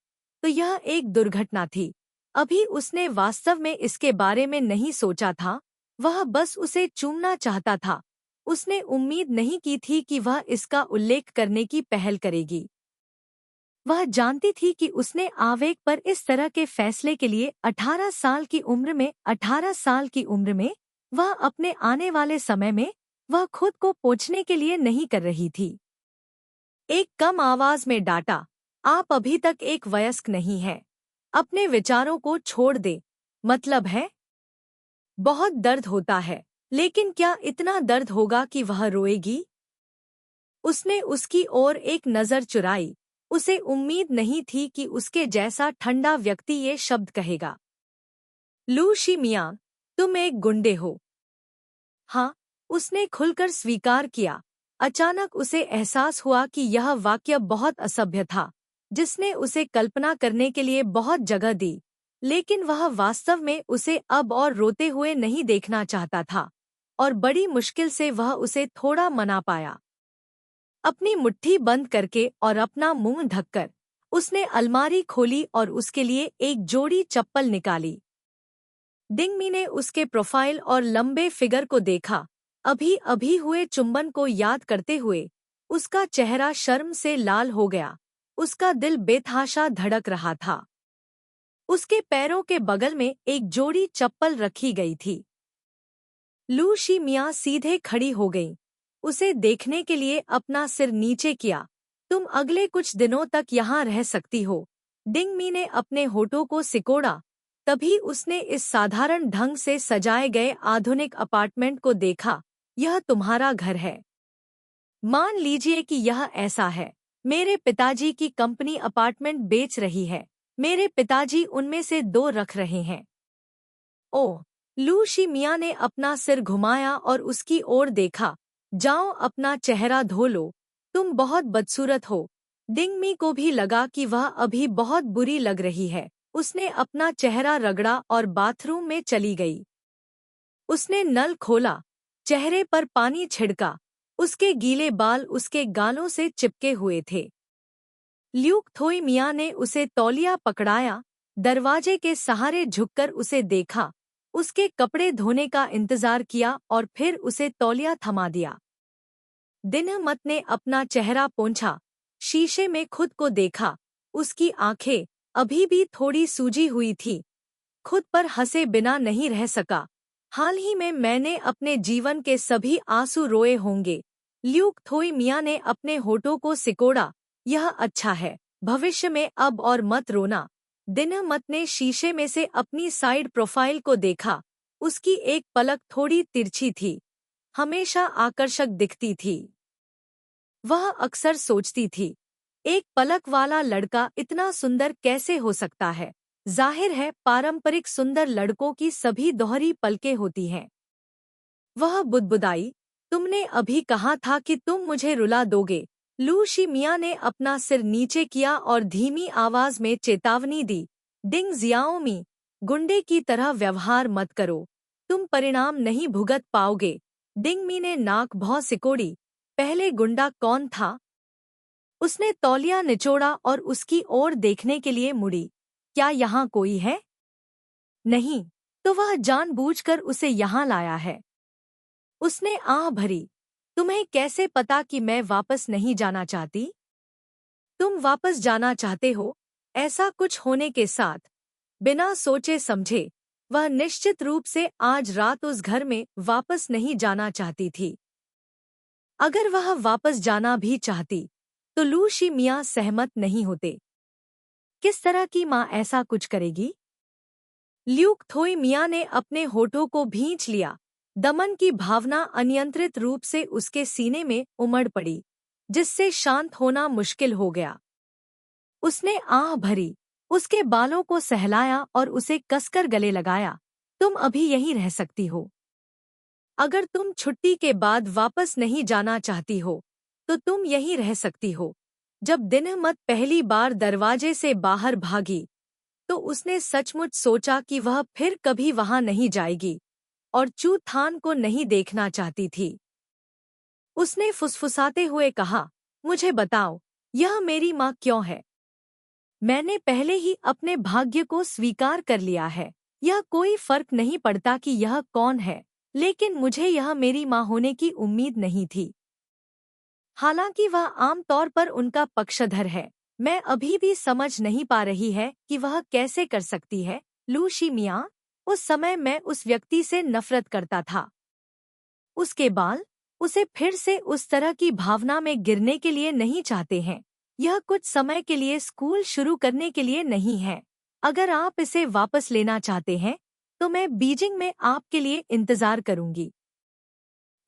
तो यह एक दुर्घटना थी। अभी उसने वास्तव में इसके बारे में नहीं सोचा था, वह बस उसे चूमना चाहता था। उसने उम्मीद नहीं की थी कि वह इसका उल्लेख करने की पहल करेगी। वह जानती थी कि उसने आवेग पर इस तरह के फैसले के लिए 18 साल की उम्र में वह अपने आने वाले समय में वह खुद को पोंछने के लिए नहीं कर रही थी। एक कम आवाज में डांटा, आप अभी तक एक वयस्क नहीं है। अपने विचारों को छोड़ दे। मतलब है, बहुत दर्द होता है, लेकिन क्या इतना दर्द होगा कि वह रोएगी? उसने उसकी ओर एक नजर चुराई। उसे उम्मीद नहीं थी कि उसके जैसा ठंडा व्यक्ति ये शब्द कहेगा। लू शिमिया, तुम एक गुंडे हो। हाँ, उसने खुलकर स्वीकार किया। अचानक उसे एहसास हुआ कि यह वाक्य बहुत असभ्य था, जिसने उसे कल्पना करने के लिए बहुत जगह दी, लेकिन वह वास्तव में उसे अब और रोते हुए नहीं देखना चाहता था, और बड़ी मुश्किल से वह उसे थोड़ा मना पाया। अपनी मुट्ठी बंद करके और अपना मुंह ढककर उसने अलमारी खोली और उसके लिए एक जोड़ी चप्पल निकाली। डिंगमी ने उसके प्रोफाइल और लंबे फिगर को देखा। अभी अभी हुए चुंबन को याद करते हुए उसका चेहरा शर्म से लाल हो गया। उसका दिल बेतहाशा धड़क रहा था। उसके पैरों के बगल में एक जोड़ी चप्पल रखी गई थी। लू शिमिया सीधे खड़ी हो गई। उसे देखने के लिए अपना सिर नीचे किया। तुम अगले कुछ दिनों तक यहाँ रह सकती हो। डिंगमी ने अपने होठों को सिकोड़ा। तभी उसने इस साधारण ढंग से सजाए गए आधुनिक अपार्टमेंट को देखा। यह तुम्हारा घर है। मान लीजिए कि यह ऐसा है। मेरे पिताजी की कंपनी अपार्टमेंट बेच रही है। मेरे पिताजी उनमें से 2 रख रहे हैं। ओह! लू शिमिया ने अपना सिर घुमाया और उसकी ओर देखा। जाओ, अपना चेहरा धो लो। तुम बहुत बदसूरत हो। डिंगमी को भी लगा कि वह अभी बहुत बुरी लग रही है। उसने अपना चेहरा रगड़ा और बाथरूम में चली गई। उसने नल खोला, चेहरे पर पानी छिड़का। उसके गीले बाल उसके गालों से चिपके हुए थे। ल्यूक थोई मियाँ ने उसे तौलिया पकड़ाया, दरवाजे के सहारे झुककर उसे देखा, उसके कपड़े धोने का इंतजार किया और फिर उसे तौलिया थमा दिया। दिनमत ने अपना चेहरा पोंछा, शीशे में खुद को देखा। उसकी आंखें अभी भी थोड़ी सूजी हुई थी। खुद पर हंसे बिना नहीं रह सका। हाल ही में मैंने अपने जीवन के सभी आंसू रोए होंगे। ल्यूक थोई मियाँ ने अपने होठों को सिकोड़ा। यह अच्छा है। भविष्य में अब और मत रोना। दिनमत ने शीशे में से अपनी साइड प्रोफाइल को देखा। उसकी एक पलक थोड़ी तिरछी थी, हमेशा आकर्षक दिखती थी। वह अक्सर सोचती थी, एक पलक वाला लड़का इतना सुंदर कैसे हो सकता है? जाहिर है, पारंपरिक सुंदर लड़कों की सभी दोहरी पलकें होती हैं। वह बुदबुदाई, तुमने अभी कहा था कि तुम मुझे रुला दोगे। लू शिमिया ने अपना सिर नीचे किया और धीमी आवाज में चेतावनी दी। डिंग जियाओमी, गुंडे की तरह व्यवहार मत करो, तुम परिणाम नहीं भुगत पाओगे। डिंगमी ने नाक भौं सिकोड़ी। पहले गुंडा कौन था? उसने तौलिया निचोड़ा और उसकी ओर देखने के लिए मुड़ी। क्या यहाँ कोई है? नहीं, तो वह जानबूझकर उसे यहाँ लाया है। उसने आह भरी। तुम्हें कैसे पता कि मैं वापस नहीं जाना चाहती? तुम वापस जाना चाहते हो? ऐसा कुछ होने के साथ, बिना सोचे समझे, वह निश्चित रूप से आज रात उस घर में वापस नहीं जाना चाहती थी। अगर वह वापस जाना भी चाहती, तो लू शी मियाँ सहमत नहीं होते। किस तरह की माँ ऐसा कुछ करेगी? ल्यूक थोई मियाँ ने अपने होठों को भींच लिया। दमन की भावना अनियंत्रित रूप से उसके सीने में उमड़ पड़ी, जिससे शांत होना मुश्किल हो गया। उसने आह भरी, उसके बालों को सहलाया और उसे कसकर गले लगाया। तुम अभी यहीं रह सकती हो। अगर तुम छुट्टी के बाद वापस नहीं जाना चाहती हो, तो तुम यहीं रह सकती हो। जब दिनमत पहली बार दरवाजे से बाहर भागी, तो उसने सचमुच सोचा कि वह फिर कभी वहां नहीं जाएगी और चू थान को नहीं देखना चाहती थी। उसने फुसफुसाते हुए कहा, मुझे बताओ, यह मेरी माँ क्यों है? मैंने पहले ही अपने भाग्य को स्वीकार कर लिया है। यह कोई फर्क नहीं पड़ता कि यह कौन है, लेकिन मुझे यह मेरी माँ होने की उम्मीद नहीं थी। हालांकि वह आमतौर पर उनका पक्षधर है, मैं अभी भी समझ नहीं पा रही है कि वह कैसे कर सकती है। लू शी मियाँ, उस समय मैं उस व्यक्ति से नफरत करता था। उसके बाल उसे फिर से उस तरह की भावना में गिरने के लिए नहीं चाहते हैं। यह कुछ समय के लिए स्कूल शुरू करने के लिए नहीं है। अगर आप इसे वापस लेना चाहते हैं, तो मैं बीजिंग में आपके लिए इंतजार करूंगी।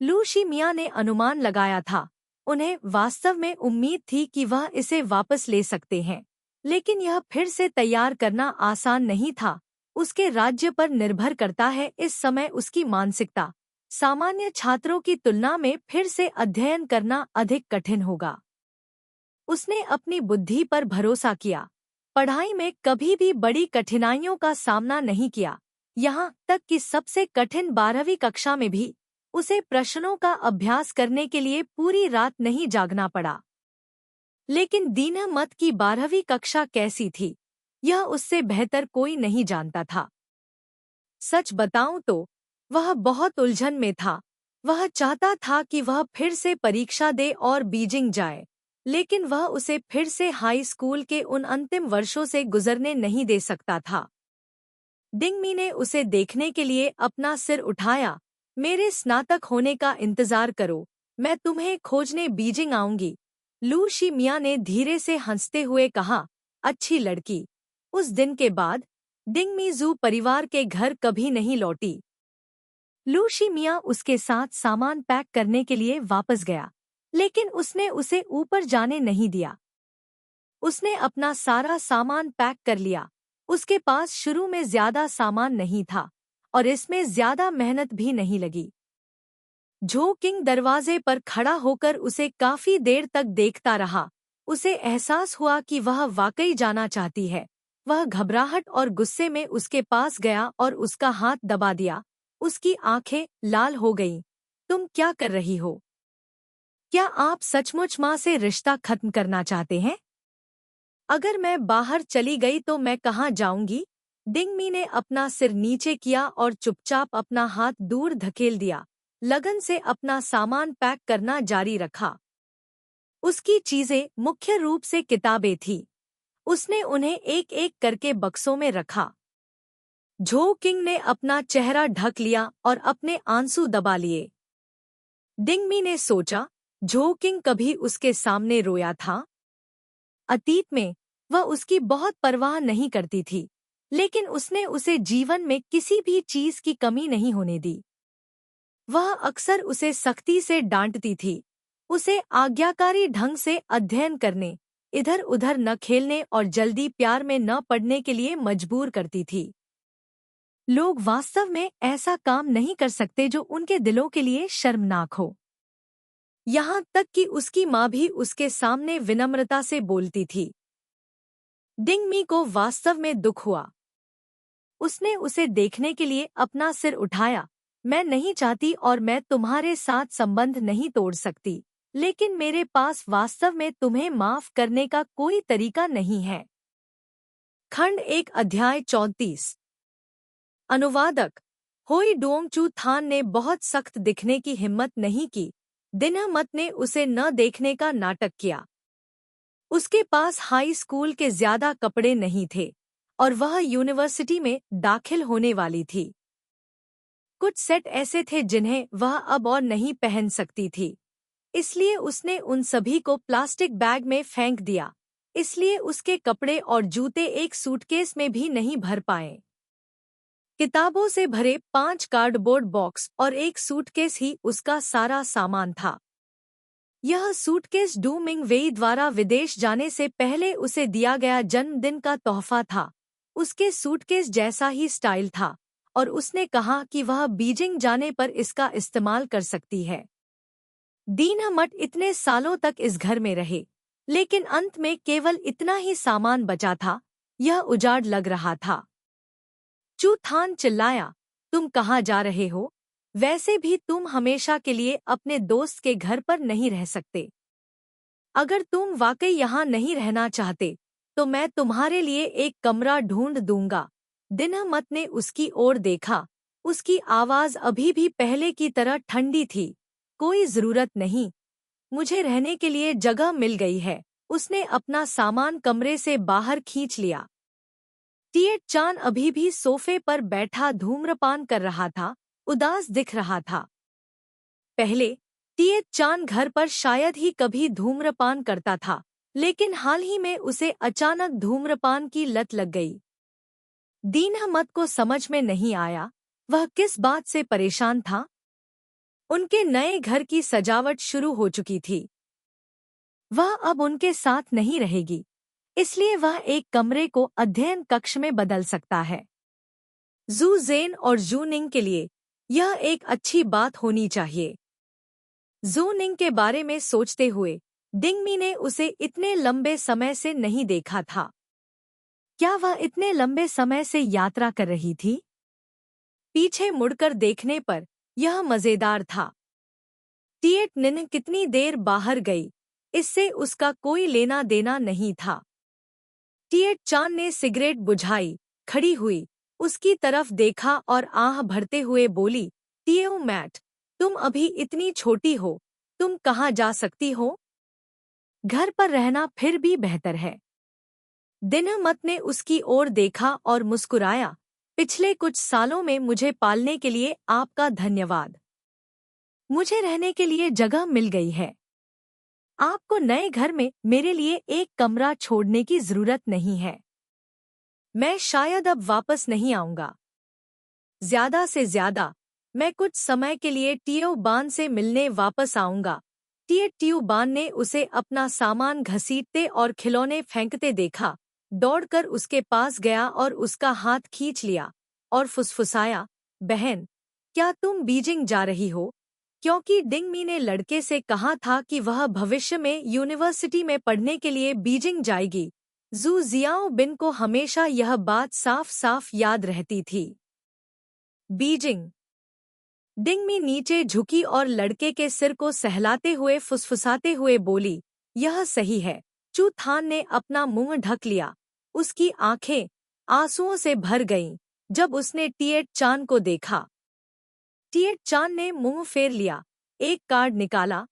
लू शी मियाँ ने अनुमान लगाया था। उन्हें वास्तव में उम्मीद थी कि वह इसे वापस ले सकते हैं, लेकिन यह फिर से तैयार करना आसान नहीं था। उसके राज्य पर निर्भर करता है। इस समय उसकी मानसिकता सामान्य छात्रों की तुलना में फिर से अध्ययन करना अधिक कठिन होगा। उसने अपनी बुद्धि पर भरोसा किया। पढ़ाई में कभी भी बड़ी कठिनाइयों का सामना नहीं किया, यहाँ तक कि सबसे कठिन 12वीं कक्षा में भी उसे प्रश्नों का अभ्यास करने के लिए पूरी रात नहीं जागना पड़ा। लेकिन दीनमत की 12वीं कक्षा कैसी थी, यह उससे बेहतर कोई नहीं जानता था। सच बताऊं तो वह बहुत उलझन में था। वह चाहता था कि वह फिर से परीक्षा दे और बीजिंग जाए, लेकिन वह उसे फिर से हाई स्कूल के उन अंतिम वर्षों से गुजरने नहीं दे सकता था। डिंगमी ने उसे देखने के लिए अपना सिर उठाया। मेरे स्नातक होने का इंतजार करो, मैं तुम्हें खोजने बीजिंग आऊंगी। लू शी मियाँ ने धीरे से हंसते हुए कहा, अच्छी लड़की। उस दिन के बाद डिंगमी जू परिवार के घर कभी नहीं लौटी। लू शी मियाँ उसके साथ सामान पैक करने के लिए वापस गया, लेकिन उसने उसे ऊपर जाने नहीं दिया। उसने अपना सारा सामान पैक कर लिया। उसके पास शुरू में ज्यादा सामान नहीं था और इसमें ज्यादा मेहनत भी नहीं लगी। झो किंग दरवाजे पर खड़ा होकर उसे काफी देर तक देखता रहा। उसे एहसास हुआ कि वह वाकई जाना चाहती है। वह घबराहट और गुस्से में उसके पास गया और उसका हाथ दबा दिया। उसकी आंखें लाल हो गईं। तुम क्या कर रही हो? क्या आप सचमुच माँ से रिश्ता खत्म करना चाहते हैं? अगर मैं बाहर चली गई तो मैं कहाँ जाऊंगी? डिंगमी ने अपना सिर नीचे किया और चुपचाप अपना हाथ दूर धकेल दिया। लगन से अपना सामान पैक करना जारी रखा। उसकी चीजें मुख्य रूप से किताबें थीं। उसने उन्हें एक एक करके बक्सों में रखा। झो किंग ने अपना चेहरा ढक लिया और अपने आंसू दबा लिए। डिंगमी ने सोचा, झो किंग कभी उसके सामने रोया था? अतीत में वह उसकी बहुत परवाह नहीं करती थी, लेकिन उसने उसे जीवन में किसी भी चीज की कमी नहीं होने दी। वह अक्सर उसे सख्ती से डांटती थी, उसे आज्ञाकारी ढंग से अध्ययन करने, इधर उधर न खेलने और जल्दी प्यार में न पड़ने के लिए मजबूर करती थी। लोग वास्तव में ऐसा काम नहीं कर सकते जो उनके दिलों के लिए शर्मनाक हो। यहाँ तक कि उसकी माँ भी उसके सामने विनम्रता से बोलती थी। डिंगमी को वास्तव में दुख हुआ। उसने उसे देखने के लिए अपना सिर उठाया। मैं नहीं चाहती और मैं तुम्हारे साथ संबंध नहीं तोड़ सकती, लेकिन मेरे पास वास्तव में तुम्हें माफ करने का कोई तरीका नहीं है। खंड 1 अध्याय 34। अनुवादक होई डोंग चू थान ने बहुत सख्त दिखने की हिम्मत नहीं की। दिनमत ने उसे न देखने का नाटक किया। उसके पास हाई स्कूल के ज्यादा कपड़े नहीं थे और वह यूनिवर्सिटी में दाखिल होने वाली थी। कुछ सेट ऐसे थे जिन्हें वह अब और नहीं पहन सकती थी, इसलिए उसने उन सभी को प्लास्टिक बैग में फेंक दिया। इसलिए उसके कपड़े और जूते एक सूटकेस में भी नहीं भर पाए। किताबों से भरे 5 कार्डबोर्ड बॉक्स और एक सूटकेस ही उसका सारा सामान था। यह सूटकेस डू मिंग वेई द्वारा विदेश जाने से पहले उसे दिया गया जन्मदिन का तोहफा था। उसके सूटकेस जैसा ही स्टाइल था और उसने कहा कि वह बीजिंग जाने पर इसका इस्तेमाल कर सकती है। दीनमत इतने सालों तक इस घर में रहे, लेकिन अंत में केवल इतना ही सामान बचा था। यह उजाड़ लग रहा था। चू थान चिल्लाया, तुम कहाँ जा रहे हो? वैसे भी तुम हमेशा के लिए अपने दोस्त के घर पर नहीं रह सकते। अगर तुम वाकई यहाँ नहीं रहना चाहते तो मैं तुम्हारे लिए एक कमरा ढूंढ दूंगा। दिनमत ने उसकी ओर देखा। उसकी आवाज अभी भी पहले की तरह ठंडी थी। कोई जरूरत नहीं, मुझे रहने के लिए जगह मिल गई है। उसने अपना सामान कमरे से बाहर खींच लिया। टिएट चान अभी भी सोफे पर बैठा धूम्रपान कर रहा था, उदास दिख रहा था। पहले टिएट चान घर पर शायद ही कभी धूम्रपान करता था, लेकिन हाल ही में उसे अचानक धूम्रपान की लत लग गई। दीनमत को समझ में नहीं आया वह किस बात से परेशान था। उनके नए घर की सजावट शुरू हो चुकी थी। वह अब उनके साथ नहीं रहेगी, इसलिए वह एक कमरे को अध्ययन कक्ष में बदल सकता है। जू जेन और जू निंग के लिए यह एक अच्छी बात होनी चाहिए। जू निंग के बारे में सोचते हुए डिंगमी ने उसे इतने लंबे समय से नहीं देखा था। क्या वह इतने लंबे समय से यात्रा कर रही थी? पीछे मुड़कर देखने पर यह मजेदार था। टिएट निन कितनी देर बाहर गई, इससे उसका कोई लेना देना नहीं था। टिएट चान ने सिगरेट बुझाई, खड़ी हुई, उसकी तरफ देखा और आह भरते हुए बोली, टिएओ मैट, तुम अभी इतनी छोटी हो, तुम कहाँ जा सकती हो? घर पर रहना फिर भी बेहतर है। दिनमत ने उसकी ओर देखा और मुस्कुराया, पिछले कुछ सालों में मुझे पालने के लिए आपका धन्यवाद। मुझे रहने के लिए जगह मिल गई है। आपको नए घर में मेरे लिए एक कमरा छोड़ने की जरूरत नहीं है। मैं शायद अब वापस नहीं आऊंगा। ज्यादा से ज्यादा मैं कुछ समय के लिए टियो बान से मिलने वापस आऊंगा। टियो बान ने उसे अपना सामान घसीटते और खिलौने फेंकते देखा, दौड़कर उसके पास गया और उसका हाथ खींच लिया और फुसफुसाया, बहन, क्या तुम बीजिंग जा रही हो? क्योंकि डिंगमी ने लड़के से कहा था कि वह भविष्य में यूनिवर्सिटी में पढ़ने के लिए बीजिंग जाएगी। जू जियाओ बिन को हमेशा यह बात साफ साफ याद रहती थी। बीजिंग। डिंगमी नीचे झुकी और लड़के के सिर को सहलाते हुए फुसफुसाते हुए बोली, यह सही है। चू थान ने अपना मुंह ढक लिया। उसकी आंखें आंसुओं से भर गईं जब उसने टिएट चान को देखा। टिएट चान ने मुंह फेर लिया, एक कार्ड निकाला,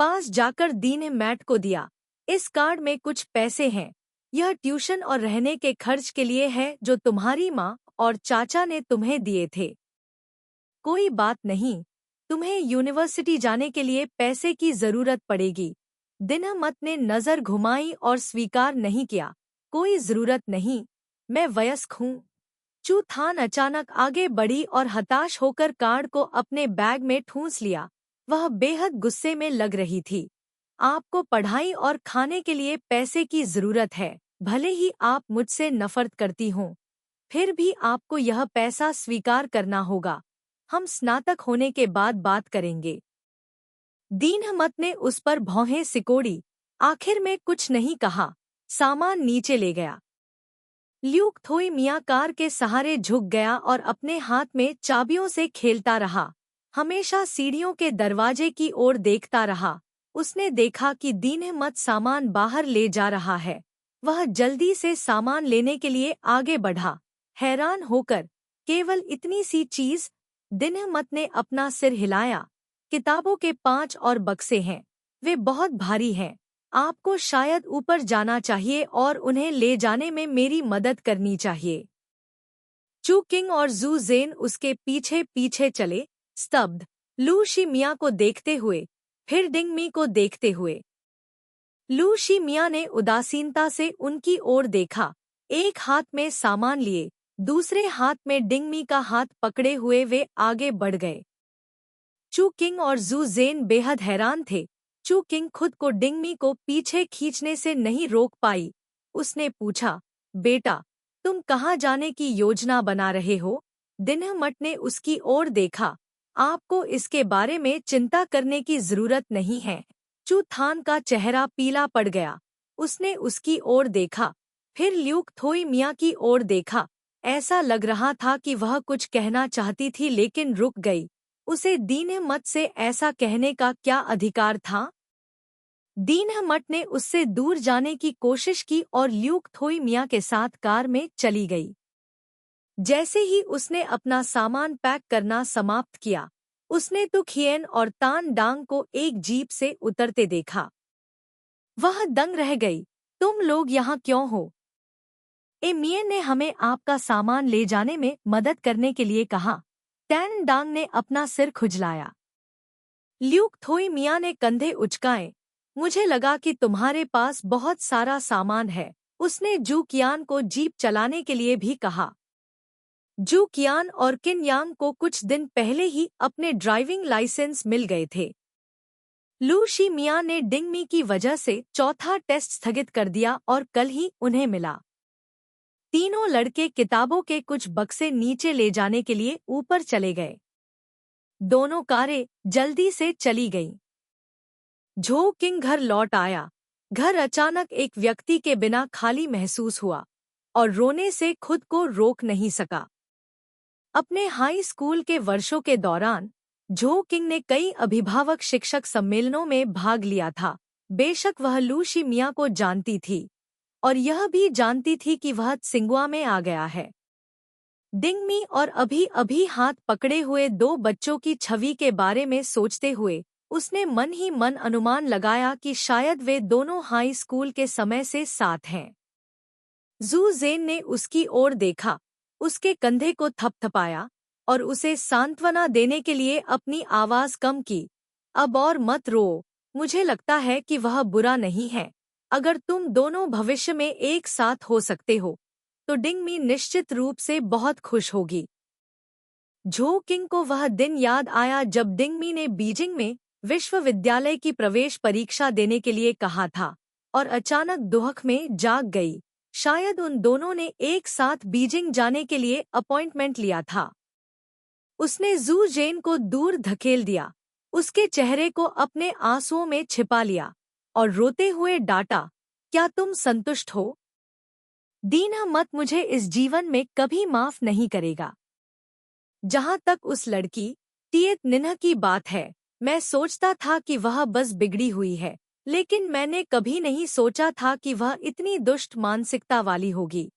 पास जाकर दीन मैट को दिया। इस कार्ड में कुछ पैसे हैं। यह ट्यूशन और रहने के खर्च के लिए है जो तुम्हारी माँ और चाचा ने तुम्हें दिए थे। कोई बात नहीं, तुम्हें यूनिवर्सिटी जाने के लिए पैसे की जरूरत पड़ेगी। दिनमत ने नजर घुमाई और स्वीकार नहीं किया, कोई जरूरत नहीं, मैं वयस्क हूँ। चू थान अचानक आगे बढ़ी और हताश होकर कार्ड को अपने बैग में ठूंस लिया। वह बेहद गुस्से में लग रही थी। आपको पढ़ाई और खाने के लिए पैसे की जरूरत है, भले ही आप मुझसे नफरत करती हों, फिर भी आपको यह पैसा स्वीकार करना होगा। हम स्नातक होने के बाद बात करेंगे। दीनमत ने उस पर भौहें सिकोड़ी, आखिर में कुछ नहीं कहा, सामान नीचे ले गया। ल्यूक थोई मियाँ कार के सहारे झुक गया और अपने हाथ में चाबियों से खेलता रहा। हमेशा सीढ़ियों के दरवाजे की ओर देखता रहा। उसने देखा कि दीनमत सामान बाहर ले जा रहा है। वह जल्दी से सामान लेने के लिए आगे बढ़ा, हैरान होकर, केवल इतनी सी चीज। दीनमत ने अपना सिर हिलाया। किताबों के 5 और बक्से हैं। वे बहुत भारी हैं। आपको शायद ऊपर जाना चाहिए और उन्हें ले जाने में मेरी मदद करनी चाहिए। चू किंग और जू जेन उसके पीछे पीछे चले, स्तब्ध, लू शी मियाँ को देखते हुए, फिर डिंगमी को देखते हुए। लू शी मियाँ ने उदासीनता से उनकी ओर देखा, एक हाथ में सामान लिए, दूसरे हाथ में डिंगमी का हाथ पकड़े हुए वे आगे बढ़ गए। चू किंग और जू जेन बेहद हैरान थे। चू किंग खुद को डिंगमी को पीछे खींचने से नहीं रोक पाई। उसने पूछा, बेटा, तुम कहाँ जाने की योजना बना रहे हो? दिनमट ने उसकी ओर देखा। आपको इसके बारे में चिंता करने की जरूरत नहीं है। चू थान का चेहरा पीला पड़ गया। उसने उसकी ओर देखा, फिर ल्यूक थोई मियाँ की ओर देखा। ऐसा लग रहा था कि वह कुछ कहना चाहती थी लेकिन रुक गई। उसे दीनमत से ऐसा कहने का क्या अधिकार था? दीनमट ने उससे दूर जाने की कोशिश की और ल्यूक थोई मियाँ के साथ कार में चली गई। जैसे ही उसने अपना सामान पैक करना समाप्त किया, उसने तुखियन और तान डांग को एक जीप से उतरते देखा। वह दंग रह गई। तुम लोग यहाँ क्यों हो? एमियन ने हमें आपका सामान ले जाने में मदद करने के लिए कहा। टैन डांग ने अपना सिर खुजलाया। ल्यूक थोई मियाँ ने कंधे उचकाए। मुझे लगा कि तुम्हारे पास बहुत सारा सामान है। उसने जू कियान को जीप चलाने के लिए भी कहा। जू कियान और किन यांग को कुछ दिन पहले ही अपने ड्राइविंग लाइसेंस मिल गए थे। लू शी मियाँ ने डिंगमी की वजह से चौथा टेस्ट स्थगित कर दिया और कल ही उन्हें मिला। तीनों लड़के किताबों के कुछ बक्से नीचे ले जाने के लिए ऊपर चले गए। दोनों कारें जल्दी से चली गईं। झो किंग घर लौट आया। घर अचानक एक व्यक्ति के बिना खाली महसूस हुआ और रोने से खुद को रोक नहीं सका। अपने हाई स्कूल के वर्षों के दौरान झो किंग ने कई अभिभावक शिक्षक सम्मेलनों में भाग लिया था। बेशक वह लू शी मियाँ को जानती थी और यह भी जानती थी कि वह त्सिंगुआ में आ गया है। डिंगमी और अभी अभी हाथ पकड़े हुए 2 बच्चों की छवि के बारे में सोचते हुए उसने मन ही मन अनुमान लगाया कि शायद वे दोनों हाई स्कूल के समय से साथ हैं। जू जेन ने उसकी ओर देखा, उसके कंधे को थपथपाया और उसे सांत्वना देने के लिए अपनी आवाज कम की। अब और मत रो, मुझे लगता है कि वह बुरा नहीं है। अगर तुम दोनों भविष्य में एक साथ हो सकते हो तो डिंगमी निश्चित रूप से बहुत खुश होगी। झो किंग को वह दिन याद आया जब डिंगमी ने बीजिंग में विश्वविद्यालय की प्रवेश परीक्षा देने के लिए कहा था और अचानक दुहक में जाग गई। शायद उन दोनों ने एक साथ बीजिंग जाने के लिए अपॉइंटमेंट लिया था। उसने जू जेन को दूर धकेल दिया, उसके चेहरे को अपने आंसुओं में छिपा लिया और रोते हुए डांटा, क्या तुम संतुष्ट हो? दीनमत मुझे इस जीवन में कभी माफ नहीं करेगा। जहां तक उस लड़की टिएट निन्ह की बात है, मैं सोचता था कि वह बस बिगड़ी हुई है, लेकिन मैंने कभी नहीं सोचा था कि वह इतनी दुष्ट मानसिकता वाली होगी।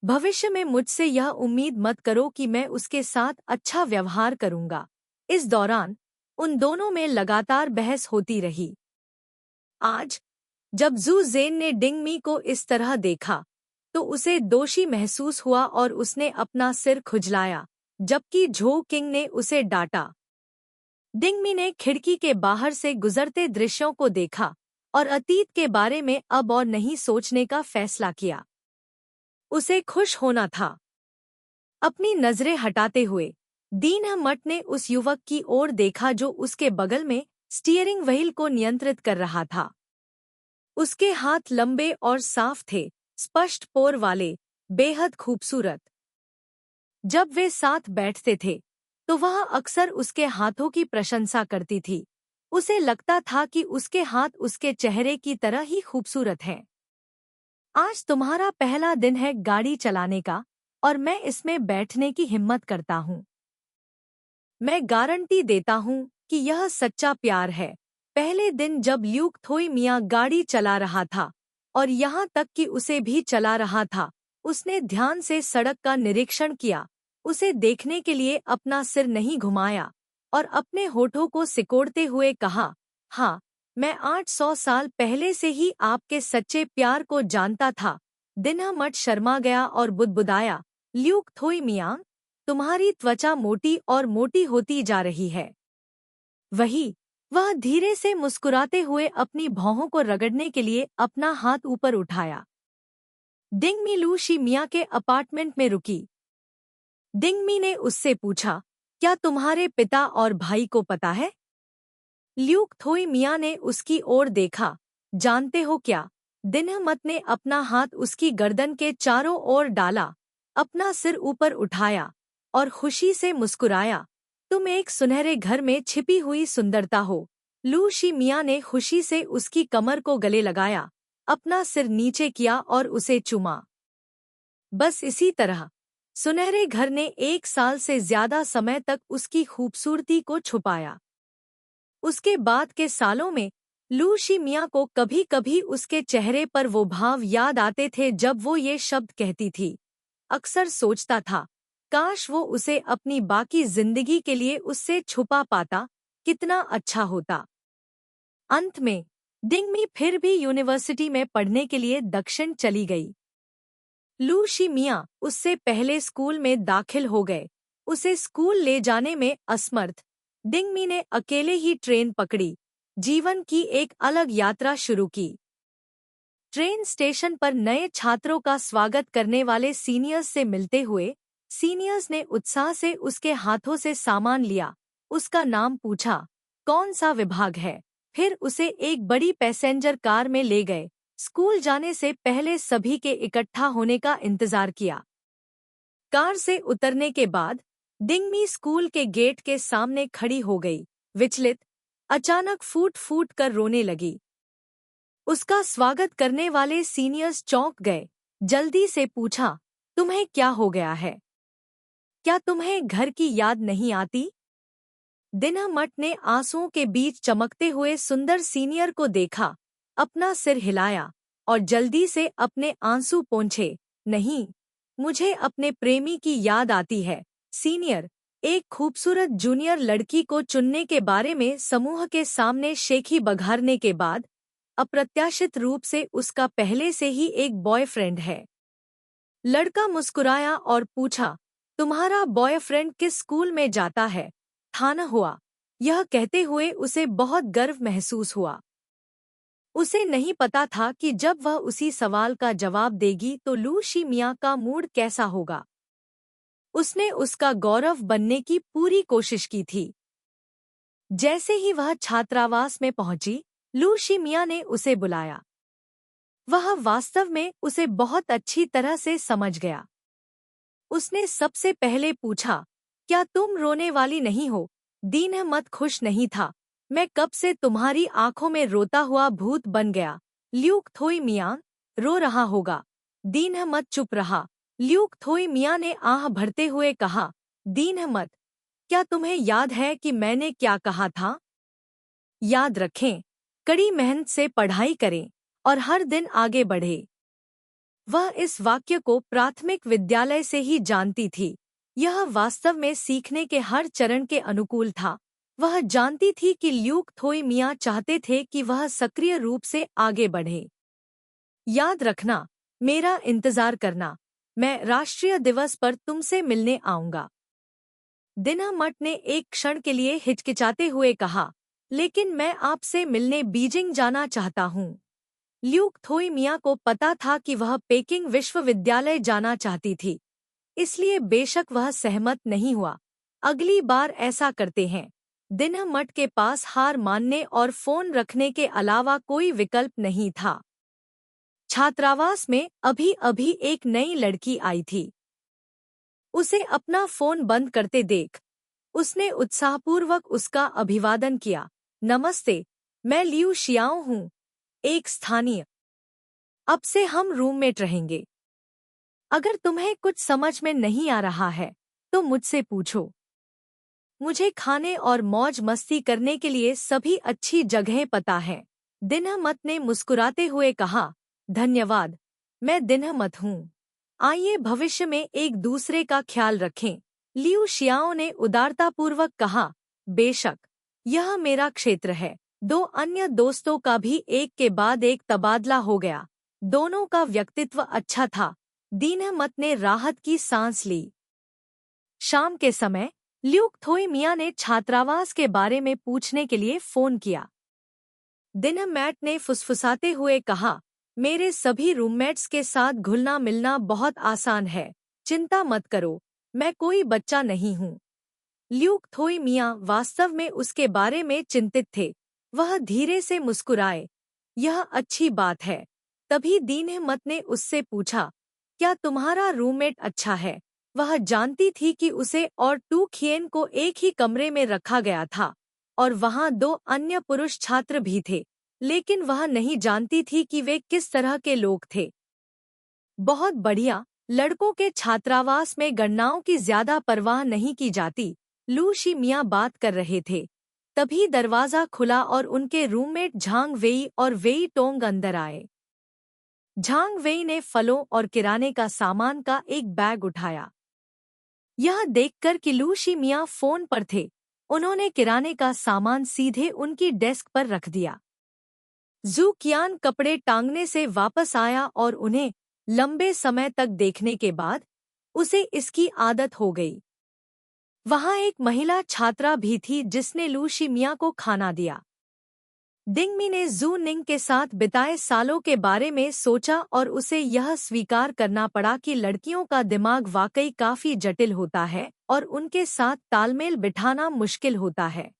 भविष्य में मुझसे यह उम्मीद मत करो कि मैं उसके साथ अच्छा व्यवहार करूंगा। इस दौरान उन दोनों में लगातार बहस होती रही। आज जब जू जेन ने डिंगमी को इस तरह देखा तो उसे दोषी महसूस हुआ और उसने अपना सिर खुजलाया, जबकि झो किंग ने उसे डांटा। डिंगमी ने खिड़की के बाहर से गुजरते दृश्यों को देखा और अतीत के बारे में अब और नहीं सोचने का फैसला किया। उसे खुश होना था। अपनी नजरें हटाते हुए दीनमत ने उस युवक की ओर देखा जो उसके बगल में स्टीयरिंग व्हील को नियंत्रित कर रहा था। उसके हाथ लंबे और साफ थे, स्पष्ट पोर वाले, बेहद खूबसूरत। जब वे साथ बैठते थे तो वह अक्सर उसके हाथों की प्रशंसा करती थी। उसे लगता था कि उसके हाथ उसके चेहरे की तरह ही खूबसूरत हैं। आज तुम्हारा पहला दिन है गाड़ी चलाने का और मैं इसमें बैठने की हिम्मत करता हूँ। मैं गारंटी देता हूँ कि यह सच्चा प्यार है। पहले दिन जब ल्यूक थोई मियाँ गाड़ी चला रहा था और यहाँ तक कि उसे भी चला रहा था, उसने ध्यान से सड़क का निरीक्षण किया। उसे देखने के लिए अपना सिर नहीं घुमाया और अपने होठों को सिकोड़ते हुए कहा, हाँ, मैं 800 साल पहले से ही आपके सच्चे प्यार को जानता था। दिनमट शर्मा गया और बुदबुदाया, ल्यूक थोई मियाँ, तुम्हारी त्वचा मोटी और मोटी होती जा रही है। वह धीरे से मुस्कुराते हुए अपनी भौहों को रगड़ने के लिए अपना हाथ ऊपर उठाया। डिंगमी लू शी मियाँ के अपार्टमेंट में रुकी। डिंगमी ने उससे पूछा, क्या तुम्हारे पिता और भाई को पता है? ल्यूक थोई मियाँ ने उसकी ओर देखा। जानते हो क्या? दिनमत ने अपना हाथ उसकी गर्दन के चारों ओर डाला, अपना सिर ऊपर उठाया और खुशी से मुस्कुराया। तुम एक सुनहरे घर में छिपी हुई सुंदरता हो। लू शी मियाँ ने खुशी से उसकी कमर को गले लगाया, अपना सिर नीचे किया और उसे चूमा। बस इसी तरह सुनहरे घर ने 1 साल से ज्यादा समय तक उसकी खूबसूरती को छुपाया। उसके बाद के सालों में लू शी मियाँ को कभी कभी उसके चेहरे पर वो भाव याद आते थे जब वो ये शब्द कहती थी। अक्सर सोचता था, काश वो उसे अपनी बाकी जिंदगी के लिए उससे छुपा पाता, कितना अच्छा होता। अंत में डिंगमी फिर भी यूनिवर्सिटी में पढ़ने के लिए दक्षिण चली गई। लू शी मियाँ उससे पहले स्कूल में दाखिल हो गए। उसे स्कूल ले जाने में असमर्थ डिंगमी ने अकेले ही ट्रेन पकड़ी, जीवन की एक अलग यात्रा शुरू की। ट्रेन स्टेशन पर नए छात्रों का स्वागत करने वाले सीनियर्स से मिलते हुए सीनियर्स ने उत्साह से उसके हाथों से सामान लिया, उसका नाम पूछा, कौन सा विभाग है। फिर उसे एक बड़ी पैसेंजर कार में ले गए। स्कूल जाने से पहले सभी के इकट्ठा होने का इंतजार किया। कार से उतरने के बाद डिंगमी स्कूल के गेट के सामने खड़ी हो गई, विचलित, अचानक फूट फूट कर रोने लगी। उसका स्वागत करने वाले सीनियर्स चौंक गए। जल्दी से पूछा, तुम्हें क्या हो गया है? क्या तुम्हें घर की याद नहीं आती? दिनमट ने आंसुओं के बीच चमकते हुए सुंदर सीनियर को देखा, अपना सिर हिलाया और जल्दी से अपने आंसू पोंछे। नहीं, मुझे अपने प्रेमी की याद आती है। सीनियर, एक खूबसूरत जूनियर लड़की को चुनने के बारे में समूह के सामने शेखी बघारने के बाद अप्रत्याशित रूप से उसका पहले से ही एक बॉयफ्रेंड है। लड़का मुस्कुराया और पूछा, तुम्हारा बॉयफ्रेंड किस स्कूल में जाता है? थाना हुआ। यह कहते हुए उसे बहुत गर्व महसूस हुआ। उसे नहीं पता था कि जब वह उसी सवाल का जवाब देगी तो लू शी मियाँ का मूड कैसा होगा। उसने उसका गौरव बनने की पूरी कोशिश की थी। जैसे ही वह छात्रावास में पहुंची, लू शी मियाँ ने उसे बुलाया। वह वास्तव में उसे बहुत अच्छी तरह से समझ गया। उसने सबसे पहले पूछा, क्या तुम रोने वाली नहीं हो? दीनमत खुश नहीं था। मैं कब से तुम्हारी आंखों में रोता हुआ भूत बन गया? ल्यूक थोई मियाँ, रो रहा होगा। दीनमत चुप रहा। ल्यूक थोई मियाँ ने आह भरते हुए कहा, दीनमत, क्या तुम्हें याद है कि मैंने क्या कहा था? याद रखें, कड़ी मेहनत से पढ़ाई करें और हर दिन आगे बढ़े। वह इस वाक्य को प्राथमिक विद्यालय से ही जानती थी। यह वास्तव में सीखने के हर चरण के अनुकूल था। वह जानती थी कि ल्यूक थोई मियाँ चाहते थे कि वह सक्रिय रूप से आगे बढ़े। याद रखना, मेरा इंतजार करना, मैं राष्ट्रीय दिवस पर तुमसे मिलने आऊंगा। दिनमट ने एक क्षण के लिए हिचकिचाते हुए कहा, लेकिन मैं आपसे मिलने बीजिंग जाना चाहता हूँ। ल्यूक थोई मियाँ को पता था कि वह पेकिंग विश्वविद्यालय जाना चाहती थी, इसलिए बेशक वह सहमत नहीं हुआ। अगली बार ऐसा करते हैं। दिनमट के पास हार मानने और फोन रखने के अलावा कोई विकल्प नहीं था। छात्रावास में अभी अभी एक नई लड़की आई थी। उसे अपना फोन बंद करते देख उसने उत्साहपूर्वक उसका अभिवादन किया। नमस्ते, मैं लियू शियाओ हूँ, एक स्थानीय अब से हम रूममेट रहेंगे। अगर तुम्हें कुछ समझ में नहीं आ रहा है तो मुझसे पूछो। मुझे खाने और मौज मस्ती करने के लिए सभी अच्छी जगहें पता है। दिनहमत ने मुस्कुराते हुए कहा, धन्यवाद, मैं दिनहमत हूँ। आइए भविष्य में एक दूसरे का ख्याल रखें। लियू शियाओ ने उदारतापूर्वक कहा, बेशक, यह मेरा क्षेत्र है। दो अन्य दोस्तों का भी एक के बाद एक तबादला हो गया। दोनों का व्यक्तित्व अच्छा था। दिनहमत ने राहत की सांस ली। शाम के समय ल्यूक थोई मिया ने छात्रावास के बारे में पूछने के लिए फोन किया। दिनहमैट ने फुसफुसाते हुए कहा, मेरे सभी रूममेट्स के साथ घुलना मिलना बहुत आसान है। चिंता मत करो, मैं कोई बच्चा नहीं हूँ। ल्यूक थोई मिया वास्तव में उसके बारे में चिंतित थे। वह धीरे से मुस्कुराए। यह अच्छी बात है। तभी दिनहमत ने उससे पूछा, क्या तुम्हारा रूममेट अच्छा है? वह जानती थी कि उसे और टू खिएन को एक ही कमरे में रखा गया था और वहां दो अन्य पुरुष छात्र भी थे, लेकिन वह नहीं जानती थी कि वे किस तरह के लोग थे। बहुत बढ़िया। लड़कों के छात्रावास में गणनाओं की ज्यादा परवाह नहीं की जाती। लू शी मियाँ बात कर रहे थे। तभी दरवाजा खुला और उनके रूममेट झांग वेई और वेई टोंग अंदर आए। झांग वेई ने फलों और किराने का सामान का एक बैग उठाया। यह देखकर कि लू शी मियाँ फोन पर थे, उन्होंने किराने का सामान सीधे उनकी डेस्क पर रख दिया। जू कियान कपड़े टांगने से वापस आया और उन्हें लंबे समय तक देखने के बाद उसे इसकी आदत हो गई। वहां एक महिला छात्रा भी थी जिसने लू शी मियाँ को खाना दिया। दिंगमी ने जू निंग के साथ बिताए सालों के बारे में सोचा और उसे यह स्वीकार करना पड़ा कि लड़कियों का दिमाग वाकई काफी जटिल होता है और उनके साथ तालमेल बिठाना मुश्किल होता है।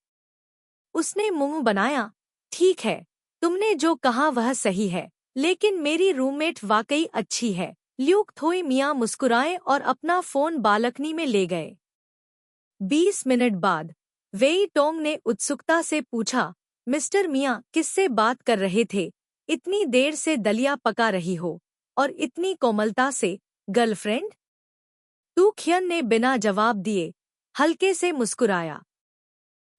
उसने मुंह बनाया, ठीक है, तुमने जो कहा वह सही है, लेकिन मेरी रूममेट वाकई अच्छी है। ल्यूक थोई मियाँ मुस्कुराए और अपना फोन बालकनी में ले गए। 20 मिनट बाद वेई टोंग ने उत्सुकता से पूछा, मिस्टर मियाँ किससे बात कर रहे थे? इतनी देर से दलिया पका रही हो और इतनी कोमलता से। गर्लफ्रेंड? तू खियन ने बिना जवाब दिए हल्के से मुस्कुराया।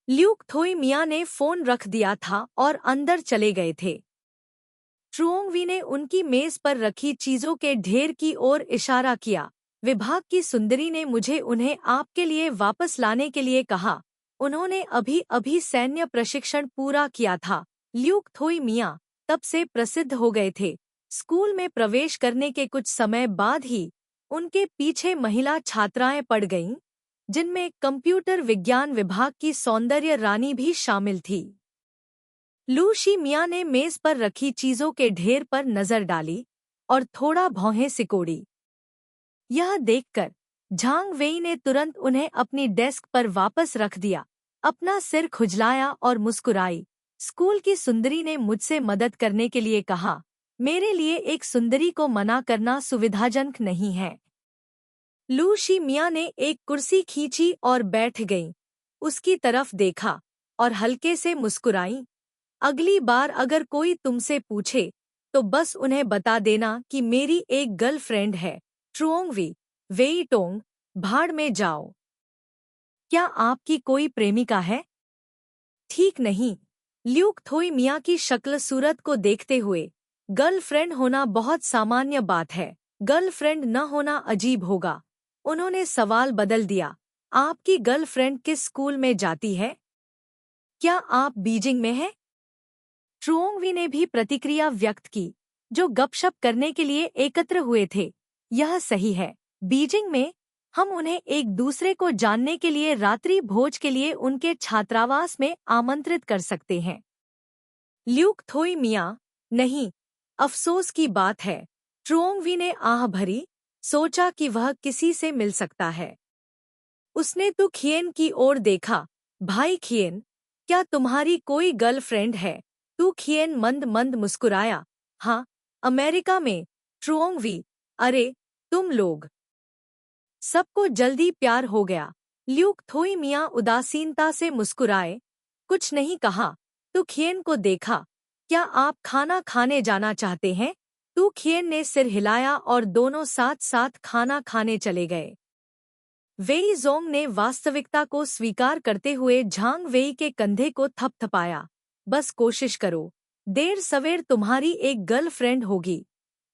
ल्यूक थोई मियाँ ने फोन रख दिया था और अंदर चले गए थे। ट्रुओंगवी ने उनकी मेज पर रखी चीजों के ढेर की ओर इशारा किया। विभाग की सुंदरी ने मुझे उन्हें आपके लिए वापस लाने के लिए कहा। उन्होंने अभी अभी सैन्य प्रशिक्षण पूरा किया था। ल्यूक थोई मियाँ तब से प्रसिद्ध हो गए थे। स्कूल में प्रवेश करने के कुछ समय बाद ही उनके पीछे महिला छात्राएं पड़ गईं, जिनमें कंप्यूटर विज्ञान विभाग की सौंदर्य रानी भी शामिल थी। लू शी मियाँ ने मेज पर रखी चीजों के ढेर पर नजर डाली और थोड़ा भौहें सिकोड़ी। यह देखकर झांग वेई ने तुरंत उन्हें अपनी डेस्क पर वापस रख दिया, अपना सिर खुजलाया और मुस्कुराई। स्कूल की सुंदरी ने मुझसे मदद करने के लिए कहा। मेरे लिए एक सुंदरी को मना करना सुविधाजनक नहीं है। लू शी मियाँ ने एक कुर्सी खींची और बैठ गईं। उसकी तरफ देखा और हल्के से मुस्कुराई। अगली बार अगर कोई तुमसे पूछे तो बस उन्हें बता देना कि मेरी एक गर्लफ्रेंड है। ट्रुओंगवी, वेई टोंग, भाड़ में जाओ। क्या आपकी कोई प्रेमिका है? ठीक नहीं। ल्यूक थोई मियाँ की शक्ल सूरत को देखते हुए, गर्लफ्रेंड होना बहुत सामान्य बात है, गर्लफ्रेंड न होना अजीब होगा। उन्होंने सवाल बदल दिया, आपकी गर्लफ्रेंड किस स्कूल में जाती है? क्या आप बीजिंग में हैं? ट्रुओंगवी ने भी प्रतिक्रिया व्यक्त की, जो गपशप करने के लिए एकत्र हुए थे। यह सही है, बीजिंग में। हम उन्हें एक दूसरे को जानने के लिए रात्रि भोज के लिए उनके छात्रावास में आमंत्रित कर सकते हैं। ल्यूक थोई मियाँ, नहीं, अफसोस की बात है। ट्रुओंगवी ने आह भरी, सोचा कि वह किसी से मिल सकता है। उसने तू खिएन की ओर देखा। भाई खिएन, क्या तुम्हारी कोई गर्लफ्रेंड है? तू खिएन मंद मंद मुस्कुराया। हाँ, अमेरिका में। ट्रुओंगवी, अरे, तुम लोग सबको जल्दी प्यार हो गया। ल्यूक थोई मियाँ उदासीनता से मुस्कुराए, कुछ नहीं कहा। तू खिएन को देखा, क्या आप खाना खाने जाना चाहते हैं? तू खिएन ने सिर हिलाया और दोनों साथ साथ खाना खाने चले गए। वेई जोंग ने वास्तविकता को स्वीकार करते हुए झांग वेई के कंधे को थपथपाया। बस कोशिश करो, देर सवेर तुम्हारी एक गर्लफ्रेंड होगी।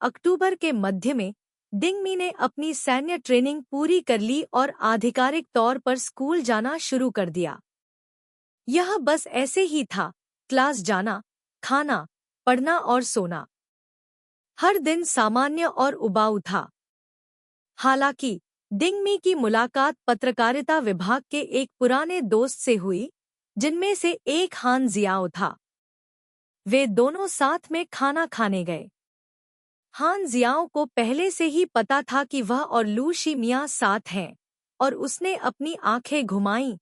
अक्टूबर के मध्य में डिंगमी ने अपनी सैन्य ट्रेनिंग पूरी कर ली और आधिकारिक तौर पर स्कूल जाना शुरू कर दिया। यह बस ऐसे ही था, क्लास जाना, खाना, पढ़ना और सोना। हर दिन सामान्य और उबाऊ था। हालांकि डिंगमी की मुलाकात पत्रकारिता विभाग के एक पुराने दोस्त से हुई, जिनमें से एक हान जियाओ था। वे दोनों साथ में खाना खाने गए। हान जियाओ को पहले से ही पता था कि वह और लू शिमिया साथ हैं, और उसने अपनी आंखें घुमाईं।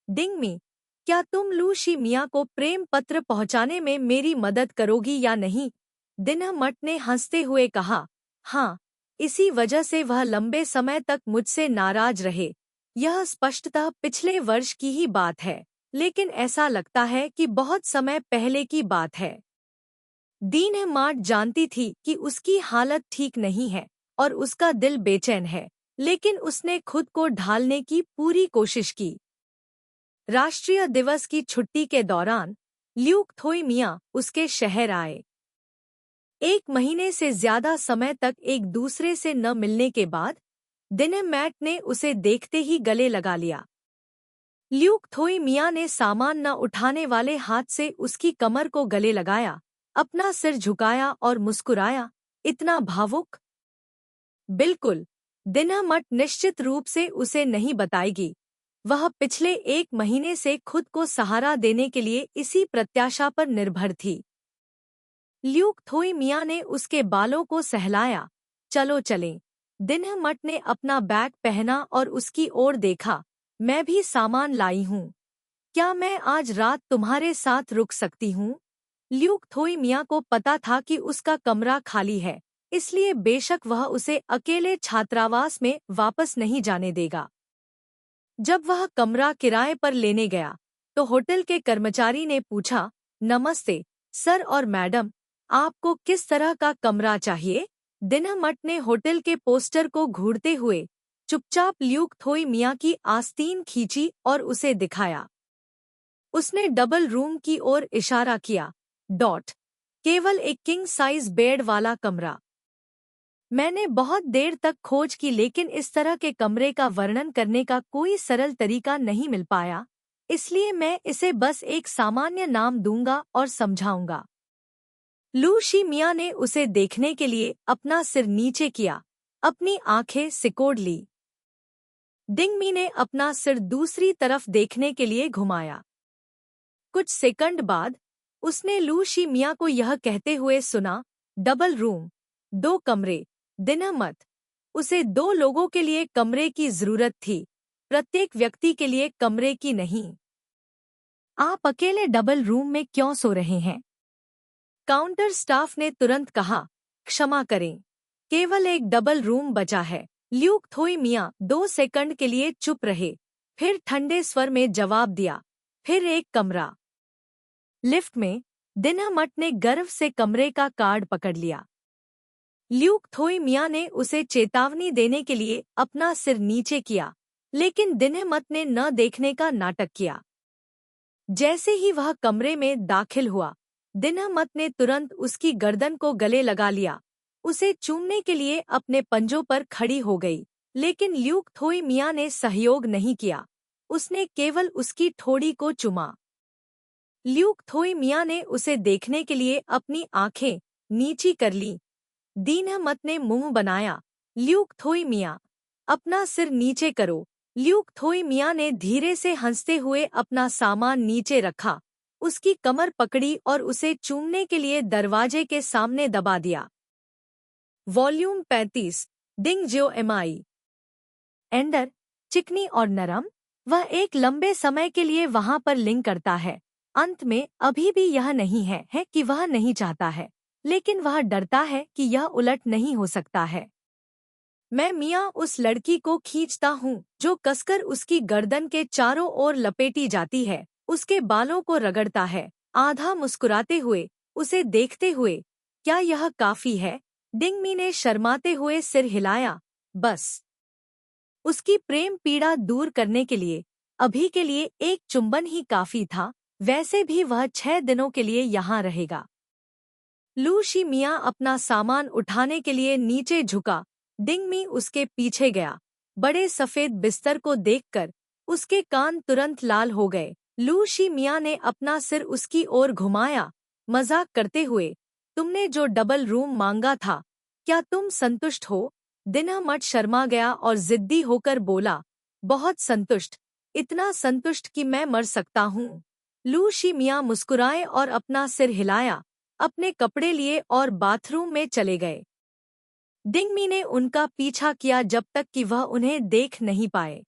डिंगमी, क्या तुम लू शिमिया को प्रेम पत्र पहुंचाने में मेरी मदद करोगी या नहीं? दिनमट ने हंसते हुए कहा, हाँ, इसी वजह से वह लंबे समय तक मुझसे नाराज रहे। यह स्पष्टतः पिछले वर्ष की ही बात है, लेकिन ऐसा लगता है कि बहुत समय पहले की बात है। दिनमट जानती थी कि उसकी हालत ठीक नहीं है और उसका दिल बेचैन है, लेकिन उसने खुद को ढालने की पूरी कोशिश की। राष्ट्रीय दिवस की छुट्टी के दौरान ल्यूक थोई मिया उसके शहर आए। 1 महीने से ज्यादा समय तक एक दूसरे से न मिलने के बाद दिनमैट ने उसे देखते ही गले लगा लिया। ल्यूक थोई मिया ने सामान न उठाने वाले हाथ से उसकी कमर को गले लगाया, अपना सिर झुकाया और मुस्कुराया, इतना भावुक। बिल्कुल, दिनमट निश्चित रूप से उसे नहीं बताएगी। वह पिछले 1 महीने से खुद को सहारा देने के लिए इसी प्रत्याशा पर निर्भर थी। ल्यूक थोई मिया ने उसके बालों को सहलाया। चलो चलें। दिनमट ने अपना बैग पहना और उसकी ओर देखा। मैं भी सामान लाई हूँ। क्या मैं आज रात तुम्हारे साथ रुक सकती हूँ? ल्यूक थोई मिया को पता था कि उसका कमरा खाली है, इसलिए बेशक वह उसे अकेले छात्रावास में वापस नहीं जाने देगा। जब वह कमरा किराए पर लेने गया, तो होटल के कर्मचारी ने पूछा, नमस्ते सर और मैडम, आपको किस तरह का कमरा चाहिए? दिनमट ने होटल के पोस्टर को घूरते हुए चुपचाप ल्यूक थोई मिया की आस्तीन खींची और उसे दिखाया। उसने डबल रूम की ओर इशारा किया। केवल एक किंग साइज बेड वाला कमरा। मैंने बहुत देर तक खोज की, लेकिन इस तरह के कमरे का वर्णन करने का कोई सरल तरीका नहीं मिल पाया, इसलिए मैं इसे बस एक सामान्य नाम दूंगा और समझाऊंगा। लू शिमिया ने उसे देखने के लिए अपना सिर नीचे किया, अपनी आंखें सिकोड़ ली। डिंगमी ने अपना सिर दूसरी तरफ देखने के लिए घुमाया। कुछ सेकंड बाद उसने लू शिमिया को यह कहते हुए सुना, डबल रूम, 2 कमरे। दिनमत, उसे 2 लोगों के लिए कमरे की जरूरत थी, प्रत्येक व्यक्ति के लिए कमरे की नहीं। आप अकेले डबल रूम में क्यों सो रहे हैं? काउंटर स्टाफ ने तुरंत कहा, क्षमा करें, केवल एक डबल रूम बचा है। ल्यूक थोई मिया 2 सेकंड के लिए चुप रहे, फिर ठंडे स्वर में जवाब दिया, फिर एक कमरा। लिफ्ट में दिनमट ने गर्व से कमरे का कार्ड पकड़ लिया। ल्यूक थोई मिया ने उसे चेतावनी देने के लिए अपना सिर नीचे किया, लेकिन दिनमत ने न देखने का नाटक किया। जैसे ही वह कमरे में दाखिल हुआ, दिनमत ने तुरंत उसकी गर्दन को गले लगा लिया, उसे चूमने के लिए अपने पंजों पर खड़ी हो गई, लेकिन ल्यूक थोई मिया ने सहयोग नहीं किया। उसने केवल उसकी ठोड़ी को चूमा। ल्यूक थोई मिया ने उसे देखने के लिए अपनी आंखें नीची कर लीं। दिनमत ने मुंह बनाया। ल्यूक थोई मिया, अपना सिर नीचे करो। ल्यूक थोई मिया ने धीरे से हंसते हुए अपना सामान नीचे रखा, उसकी कमर पकड़ी और उसे चूमने के लिए दरवाजे के सामने दबा दिया। वॉल्यूम 35, डिंग जो एमआई एंडर, चिकनी और नरम। वह एक लंबे समय के लिए वहां पर लिंक करता है। अंत में अभी भी यह नहीं है कि वह नहीं चाहता है, लेकिन वह डरता है कि यह उलट नहीं हो सकता है। मैं मिया उस लड़की को खींचता हूँ जो कसकर उसकी गर्दन के चारों ओर लपेटी जाती है, उसके बालों को रगड़ता है, आधा मुस्कुराते हुए, उसे देखते हुए। क्या यह काफी है? डिंगमी ने शर्माते हुए सिर हिलाया। बस उसकी प्रेम पीड़ा दूर करने के लिए अभी के लिए एक चुंबन ही काफी था, वैसे भी वह 6 दिनों के लिए यहाँ रहेगा। लू शी मियाँ अपना सामान उठाने के लिए नीचे झुका। डिंगमी उसके पीछे गया। बड़े सफेद बिस्तर को देखकर उसके कान तुरंत लाल हो गए। लू शी मियाँ ने अपना सिर उसकी ओर घुमाया, मजाक करते हुए, तुमने जो डबल रूम मांगा था, क्या तुम संतुष्ट हो? दिनमट शर्मा गया और जिद्दी होकर बोला, बहुत संतुष्ट, इतना संतुष्ट कि मैं मर सकता हूँ। लू शी मियाँ मुस्कुराए और अपना सिर हिलाया, अपने कपड़े लिए और बाथरूम में चले गए। डिंगमी ने उनका पीछा किया जब तक कि वह उन्हें देख नहीं पाए।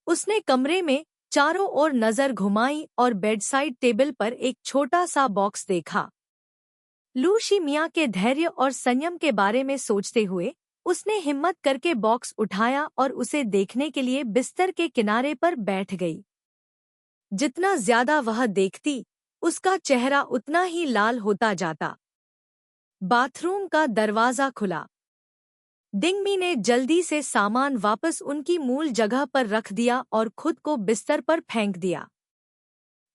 उसने कमरे में चारों ओर नजर घुमाई और बेडसाइड टेबल पर एक छोटा सा बॉक्स देखा। लू शी मियाँ के धैर्य और संयम के बारे में सोचते हुए उसने हिम्मत करके बॉक्स उठाया और उसे देखने के लिए बिस्तर के किनारे पर बैठ गई। जितना ज्यादा वह देखती, उसका चेहरा उतना ही लाल होता जाता। बाथरूम का दरवाजा खुला। डिंगमी ने जल्दी से सामान वापस उनकी मूल जगह पर रख दिया और खुद को बिस्तर पर फेंक दिया।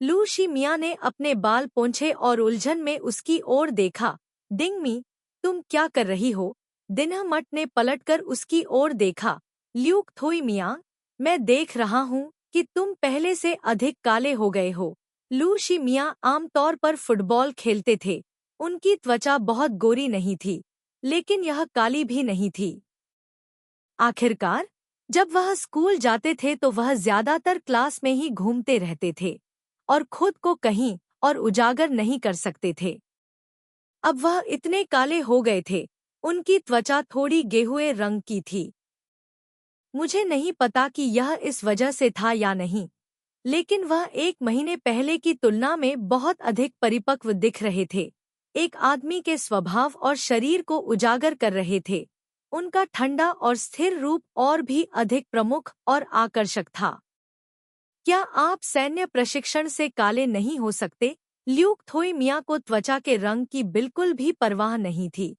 लू शी मियाँ ने अपने बाल पोंछे और उलझन में उसकी ओर देखा। डिंगमी, तुम क्या कर रही हो? दिनमट ने पलटकर उसकी ओर देखा। ल्यूक थोई मियाँ, मैं देख रहा हूँ कि तुम पहले से अधिक काले हो गए हो। लू शी मियाँ आमतौर पर फुटबॉल खेलते थे। उनकी त्वचा बहुत गोरी नहीं थी, लेकिन यह काली भी नहीं थी। आखिरकार, जब वह स्कूल जाते थे तो वह ज्यादातर क्लास में ही घूमते रहते थे और खुद को कहीं और उजागर नहीं कर सकते थे। अब वह इतने काले हो गए थे, उनकी त्वचा थोड़ी गेहुए रंग की थी। मुझे नहीं पता कि यह इस वजह से था या नहीं, लेकिन वह 1 महीने पहले की तुलना में बहुत अधिक परिपक्व दिख रहे थे। एक आदमी के स्वभाव और शरीर को उजागर कर रहे थे। उनका ठंडा और स्थिर रूप और भी अधिक प्रमुख और आकर्षक था। क्या आप सैन्य प्रशिक्षण से काले नहीं हो सकते? ल्यूक थोई मियाँ को त्वचा के रंग की बिल्कुल भी परवाह नहीं थी।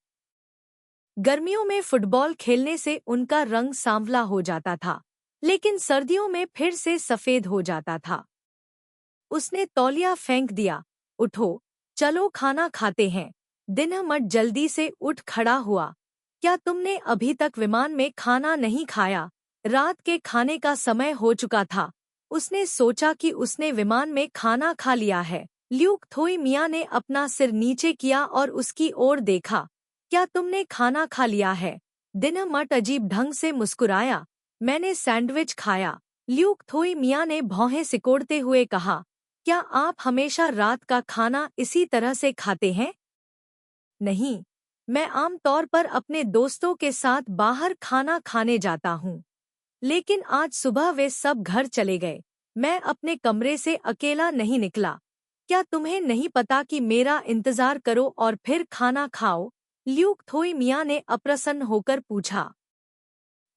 गर्मियों में फुटबॉल खेलने से उनका रंग सांवला हो जाता था, लेकिन सर्दियों में फिर से सफेद हो जाता था। उसने तौलिया फेंक दिया। उठो, चलो खाना खाते हैं। दिनमट जल्दी से उठ खड़ा हुआ। क्या तुमने अभी तक विमान में खाना नहीं खाया? रात के खाने का समय हो चुका था। उसने सोचा कि उसने विमान में खाना खा लिया है। ल्यूक थोई मियाँ ने अपना सिर नीचे किया और उसकी ओर देखा। क्या तुमने खाना खा लिया है? दिनमट अजीब ढंग से मुस्कुराया। मैंने सैंडविच खाया। ल्यूक थोई मियाँ ने भौहें सिकोड़ते हुए कहा। क्या आप हमेशा रात का खाना इसी तरह से खाते हैं? नहीं, मैं आमतौर पर अपने दोस्तों के साथ बाहर खाना खाने जाता हूँ, लेकिन आज सुबह वे सब घर चले गए। मैं अपने कमरे से अकेला नहीं निकला। क्या तुम्हें नहीं पता कि मेरा इंतजार करो और फिर खाना खाओ? ल्यूक थोई मियाँ ने अप्रसन्न होकर पूछा।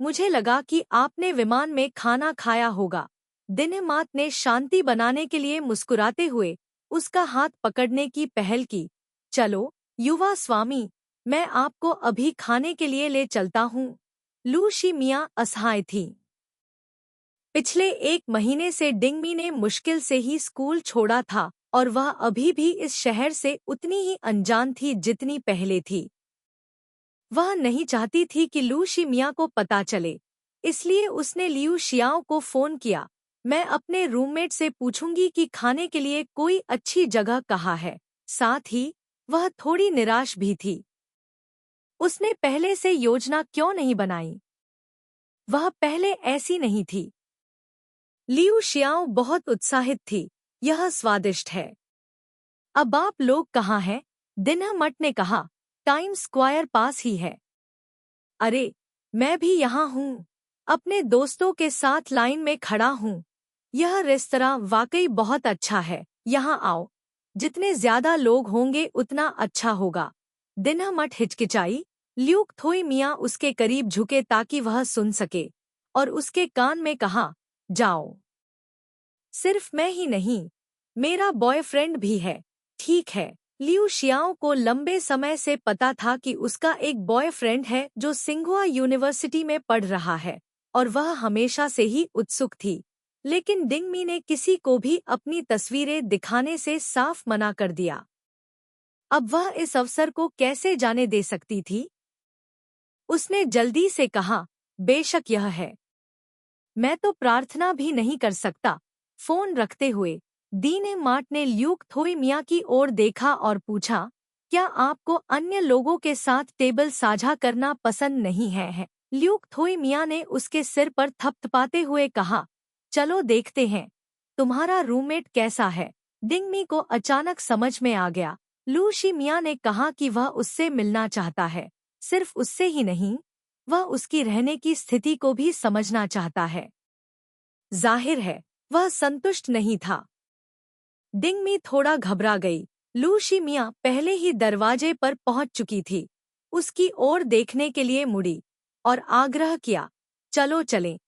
मुझे लगा कि आपने विमान में खाना खाया होगा। दिनमात ने शांति बनाने के लिए मुस्कुराते हुए उसका हाथ पकड़ने की पहल की। चलो, युवा स्वामी, मैं आपको अभी खाने के लिए ले चलता हूँ। लू शी मियाँ असहाय थी। पिछले 1 महीने से डिंगमी ने मुश्किल से ही स्कूल छोड़ा था और वह अभी भी इस शहर से उतनी ही अनजान थी जितनी पहले थी। वह नहीं चाहती थी कि लू शी मियाँ को पता चले, इसलिए उसने लियू शियाओ को फोन किया। मैं अपने रूममेट से पूछूंगी कि खाने के लिए कोई अच्छी जगह कहाँ है। साथ ही वह थोड़ी निराश भी थी। उसने पहले से योजना क्यों नहीं बनाई? वह पहले ऐसी नहीं थी। लियू शियाओ बहुत उत्साहित थी। यह स्वादिष्ट है। अब आप लोग कहाँ हैं? दिनमट ने कहा। टाइम स्क्वायर पास ही है। अरे, मैं भी यहाँ हूँ। अपने दोस्तों के साथ लाइन में खड़ा हूँ। यह रेस्तरां वाकई बहुत अच्छा है। यहाँ आओ। जितने ज्यादा लोग होंगे उतना अच्छा होगा। दिनमट हिचकिचाई। ल्यूक थोई मियाँ उसके करीब झुके ताकि वह सुन सके और उसके कान में कहा, जाओ। सिर्फ मैं ही नहीं, मेरा बॉयफ्रेंड भी है। ठीक है, लियू शियाओ को लंबे समय से पता था कि उसका एक बॉयफ्रेंड है जो सिंघुआ यूनिवर्सिटी में पढ़ रहा है और वह हमेशा से ही उत्सुक थी। लेकिन डिंगमी ने किसी को भी अपनी तस्वीरें दिखाने से साफ मना कर दिया। अब वह इस अवसर को कैसे जाने दे सकती थी? उसने जल्दी से कहा, बेशक यह है। मैं तो प्रार्थना भी नहीं कर सकता। फोन रखते हुए दीने मार्ट ने ल्यूक थोई मिया की ओर देखा और पूछा, क्या आपको अन्य लोगों के साथ टेबल साझा करना पसंद नहीं है? ल्यूक थोई मिया ने उसके सिर पर थपथपाते हुए कहा, चलो देखते हैं, तुम्हारा रूममेट कैसा है? डिंगमी को अचानक समझ में आ गया। लू शी मिया ने कहा कि वह उससे मिलना चाहता है। सिर्फ उससे ही नहीं, वह उसकी रहने की स्थिति को भी समझना चाहता है। जाहिर है, वह संतुष्ट नहीं था। डिंगमी थोड़ा घबरा गई। लू शी मिया पहले ही दरवाजे पर पहुंच चुकी थी। उसकी ओर देखने के लिए मुड़ी और आग्रह किया, चलो चलें।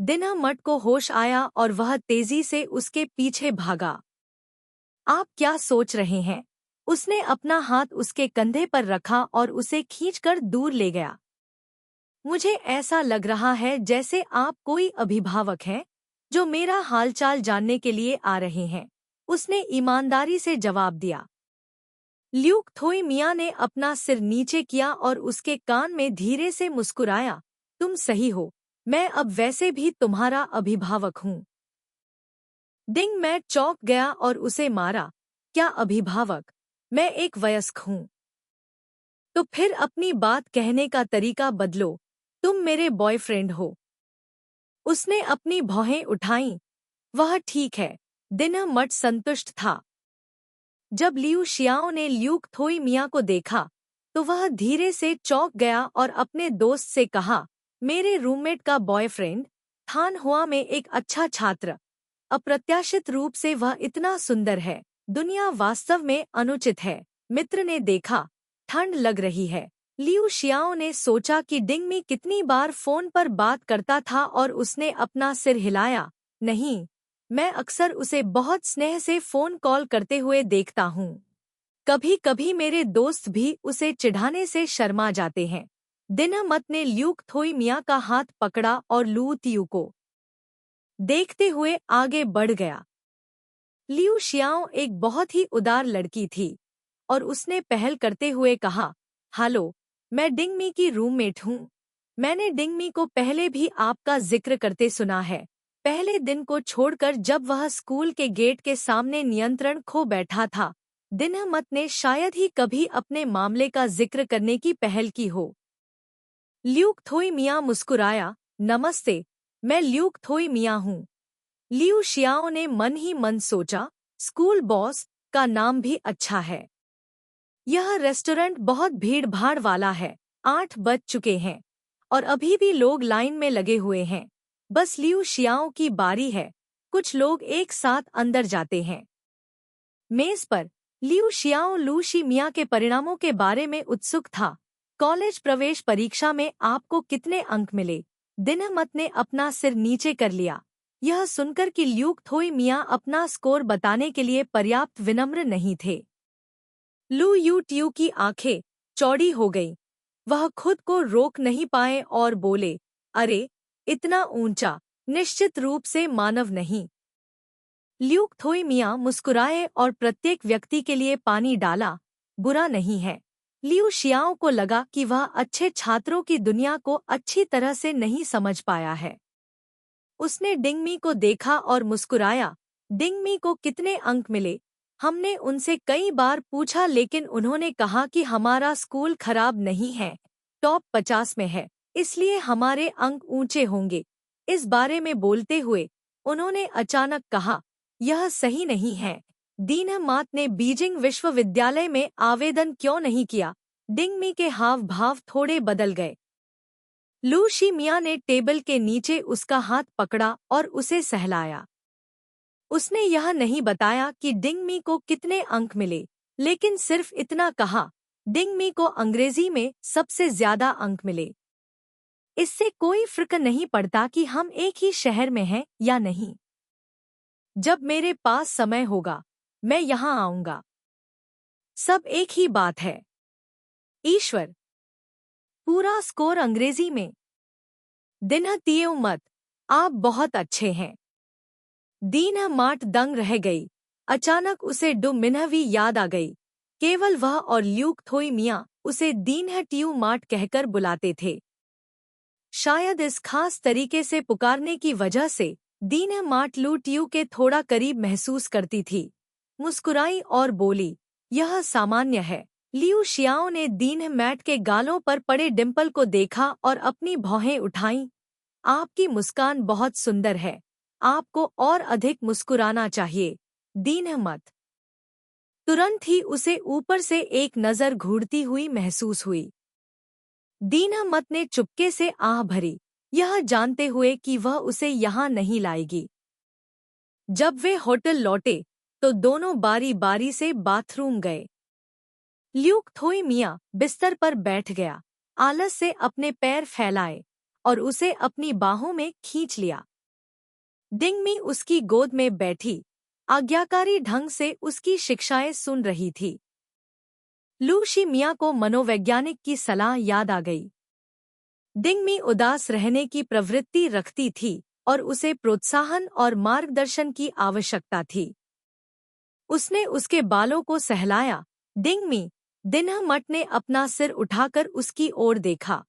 दिना मट को होश आया और वह तेजी से उसके पीछे भागा। आप क्या सोच रहे हैं? उसने अपना हाथ उसके कंधे पर रखा और उसे खींचकर दूर ले गया। मुझे ऐसा लग रहा है जैसे आप कोई अभिभावक हैं जो मेरा हालचाल जानने के लिए आ रहे हैं, उसने ईमानदारी से जवाब दिया। ल्यूक थोई मिया ने अपना सिर नीचे किया और उसके कान में धीरे से मुस्कुराया, तुम सही हो, मैं अब वैसे भी तुम्हारा अभिभावक हूँ। डिंग मैं चौंक गया और उसे मारा, क्या अभिभावक? मैं एक वयस्क हूँ। तो फिर अपनी बात कहने का तरीका बदलो, तुम मेरे बॉयफ्रेंड हो। उसने अपनी भौहें उठाईं। वह ठीक है। दिना मट संतुष्ट था। जब लियू शियाओ ने ल्यूक थोई मिया को देखा तो वह धीरे से चौंक गया और अपने दोस्त से कहा, मेरे रूममेट का बॉयफ्रेंड, थान हुआ में एक अच्छा छात्र। अप्रत्याशित रूप से वह इतना सुंदर है। दुनिया वास्तव में अनुचित है। मित्र ने देखा, ठंड लग रही है। लियू शियाओ ने सोचा कि डिंगमी कितनी बार फोन पर बात करता था और उसने अपना सिर हिलाया। नहीं, मैं अक्सर उसे बहुत स्नेह से फोन कॉल करते हुए देखता हूँ। कभी कभी मेरे दोस्त भी उसे चिढ़ाने से शर्मा जाते हैं। दिनमत ने ल्यूक थोई मिया का हाथ पकड़ा और लू तियू को देखते हुए आगे बढ़ गया। लियू शियाओ एक बहुत ही उदार लड़की थी और उसने पहल करते हुए कहा, हेलो, मैं डिंगमी की रूममेट हूँ। मैंने डिंगमी को पहले भी आपका जिक्र करते सुना है। पहले दिन को छोड़कर जब वह स्कूल के गेट के सामने नियंत्रण खो बैठा था, दिनमत ने शायद ही कभी अपने मामले का जिक्र करने की पहल की हो। ल्यूक थोई मिया मुस्कुराया, नमस्ते, मैं ल्यूक थोई मिया हूँ। लियू शियाओ ने मन ही मन सोचा, स्कूल बॉस का नाम भी अच्छा है। यह रेस्टोरेंट बहुत भीड़-भाड़ वाला है। 8 बज चुके हैं और अभी भी लोग लाइन में लगे हुए हैं। बस लियू शियाओ की बारी है। कुछ लोग एक साथ अंदर जाते हैं। मेज पर लियू शियाओ लू शी मिया के परिणामों के बारे में उत्सुक था। कॉलेज प्रवेश परीक्षा में आपको कितने अंक मिले? दिनमत ने अपना सिर नीचे कर लिया। यह सुनकर कि ल्यूक थोई मिया अपना स्कोर बताने के लिए पर्याप्त विनम्र नहीं थे। लू यू ट्यू की आंखें चौड़ी हो गईं। वह खुद को रोक नहीं पाए और बोले, अरे, इतना ऊंचा, निश्चित रूप से मानव नहीं। ल्यूक थोई मिया मुस्कुराए और प्रत्येक व्यक्ति के लिए पानी डाला, बुरा नहीं है। लियू शियाओ को लगा कि वह अच्छे छात्रों की दुनिया को अच्छी तरह से नहीं समझ पाया है। उसने डिंगमी को देखा और मुस्कुराया, डिंगमी को कितने अंक मिले? हमने उनसे कई बार पूछा लेकिन उन्होंने कहा कि हमारा स्कूल खराब नहीं है, टॉप 50 में है, इसलिए हमारे अंक ऊंचे होंगे। इस बारे में बोलते हुए उन्होंने अचानक कहा, यह सही नहीं है। दीनमात ने बीजिंग विश्वविद्यालय में आवेदन क्यों नहीं किया? डिंगमी के हाव भाव थोड़े बदल गए। लू शी मिया ने टेबल के नीचे उसका हाथ पकड़ा और उसे सहलाया। उसने यह नहीं बताया कि डिंगमी को कितने अंक मिले, लेकिन सिर्फ इतना कहा, डिंगमी को अंग्रेजी में सबसे ज्यादा अंक मिले। इससे कोई फर्क नहीं पड़ता कि हम एक ही शहर में हैं या नहीं। जब मेरे पास समय होगा, मैं यहाँ आऊँगा। सब एक ही बात है। ईश्वर। पूरा स्कोर अंग्रेजी में। दिन्ह तियो मत, आप बहुत अच्छे हैं। दीन्ह माट दंग रह गई। अचानक उसे डु मिन्हवी याद आ गई। केवल वह और ल्यूक थोई मियाँ उसे दीन्ह टियू माट कहकर बुलाते थे। शायद इस खास तरीके से पुकारने की वजह से दीन्ह माट लू टियू के थोड़ा करीब महसूस करती थी। मुस्कुराई और बोली, यह सामान्य है। लियू शियाओ ने दीन्ह मैट के गालों पर पड़े डिंपल को देखा और अपनी भौहें उठाईं। आपकी मुस्कान बहुत सुंदर है। आपको और अधिक मुस्कुराना चाहिए। दीन्ह मत। तुरंत ही उसे ऊपर से एक नज़र घूरती हुई महसूस हुई। दीन्ह मत ने चुपके से आह भरी, यह जानते हुए कि वह उसे यहाँ नहीं लाएगी। जब वे होटल लौटे तो दोनों बारी बारी से बाथरूम गए। ल्यूक थोई मियाँ बिस्तर पर बैठ गया, आलस से अपने पैर फैलाए और उसे अपनी बाहों में खींच लिया। डिंगमी उसकी गोद में बैठी, आज्ञाकारी ढंग से उसकी शिक्षाएं सुन रही थी। लू शी मियाँ को मनोवैज्ञानिक की सलाह याद आ गई। डिंगमी उदास रहने की प्रवृत्ति रखती थी और उसे प्रोत्साहन और मार्गदर्शन की आवश्यकता थी। उसने उसके बालों को सहलाया। डिंगमी। दिन्ह मट ने अपना सिर उठाकर उसकी ओर देखा।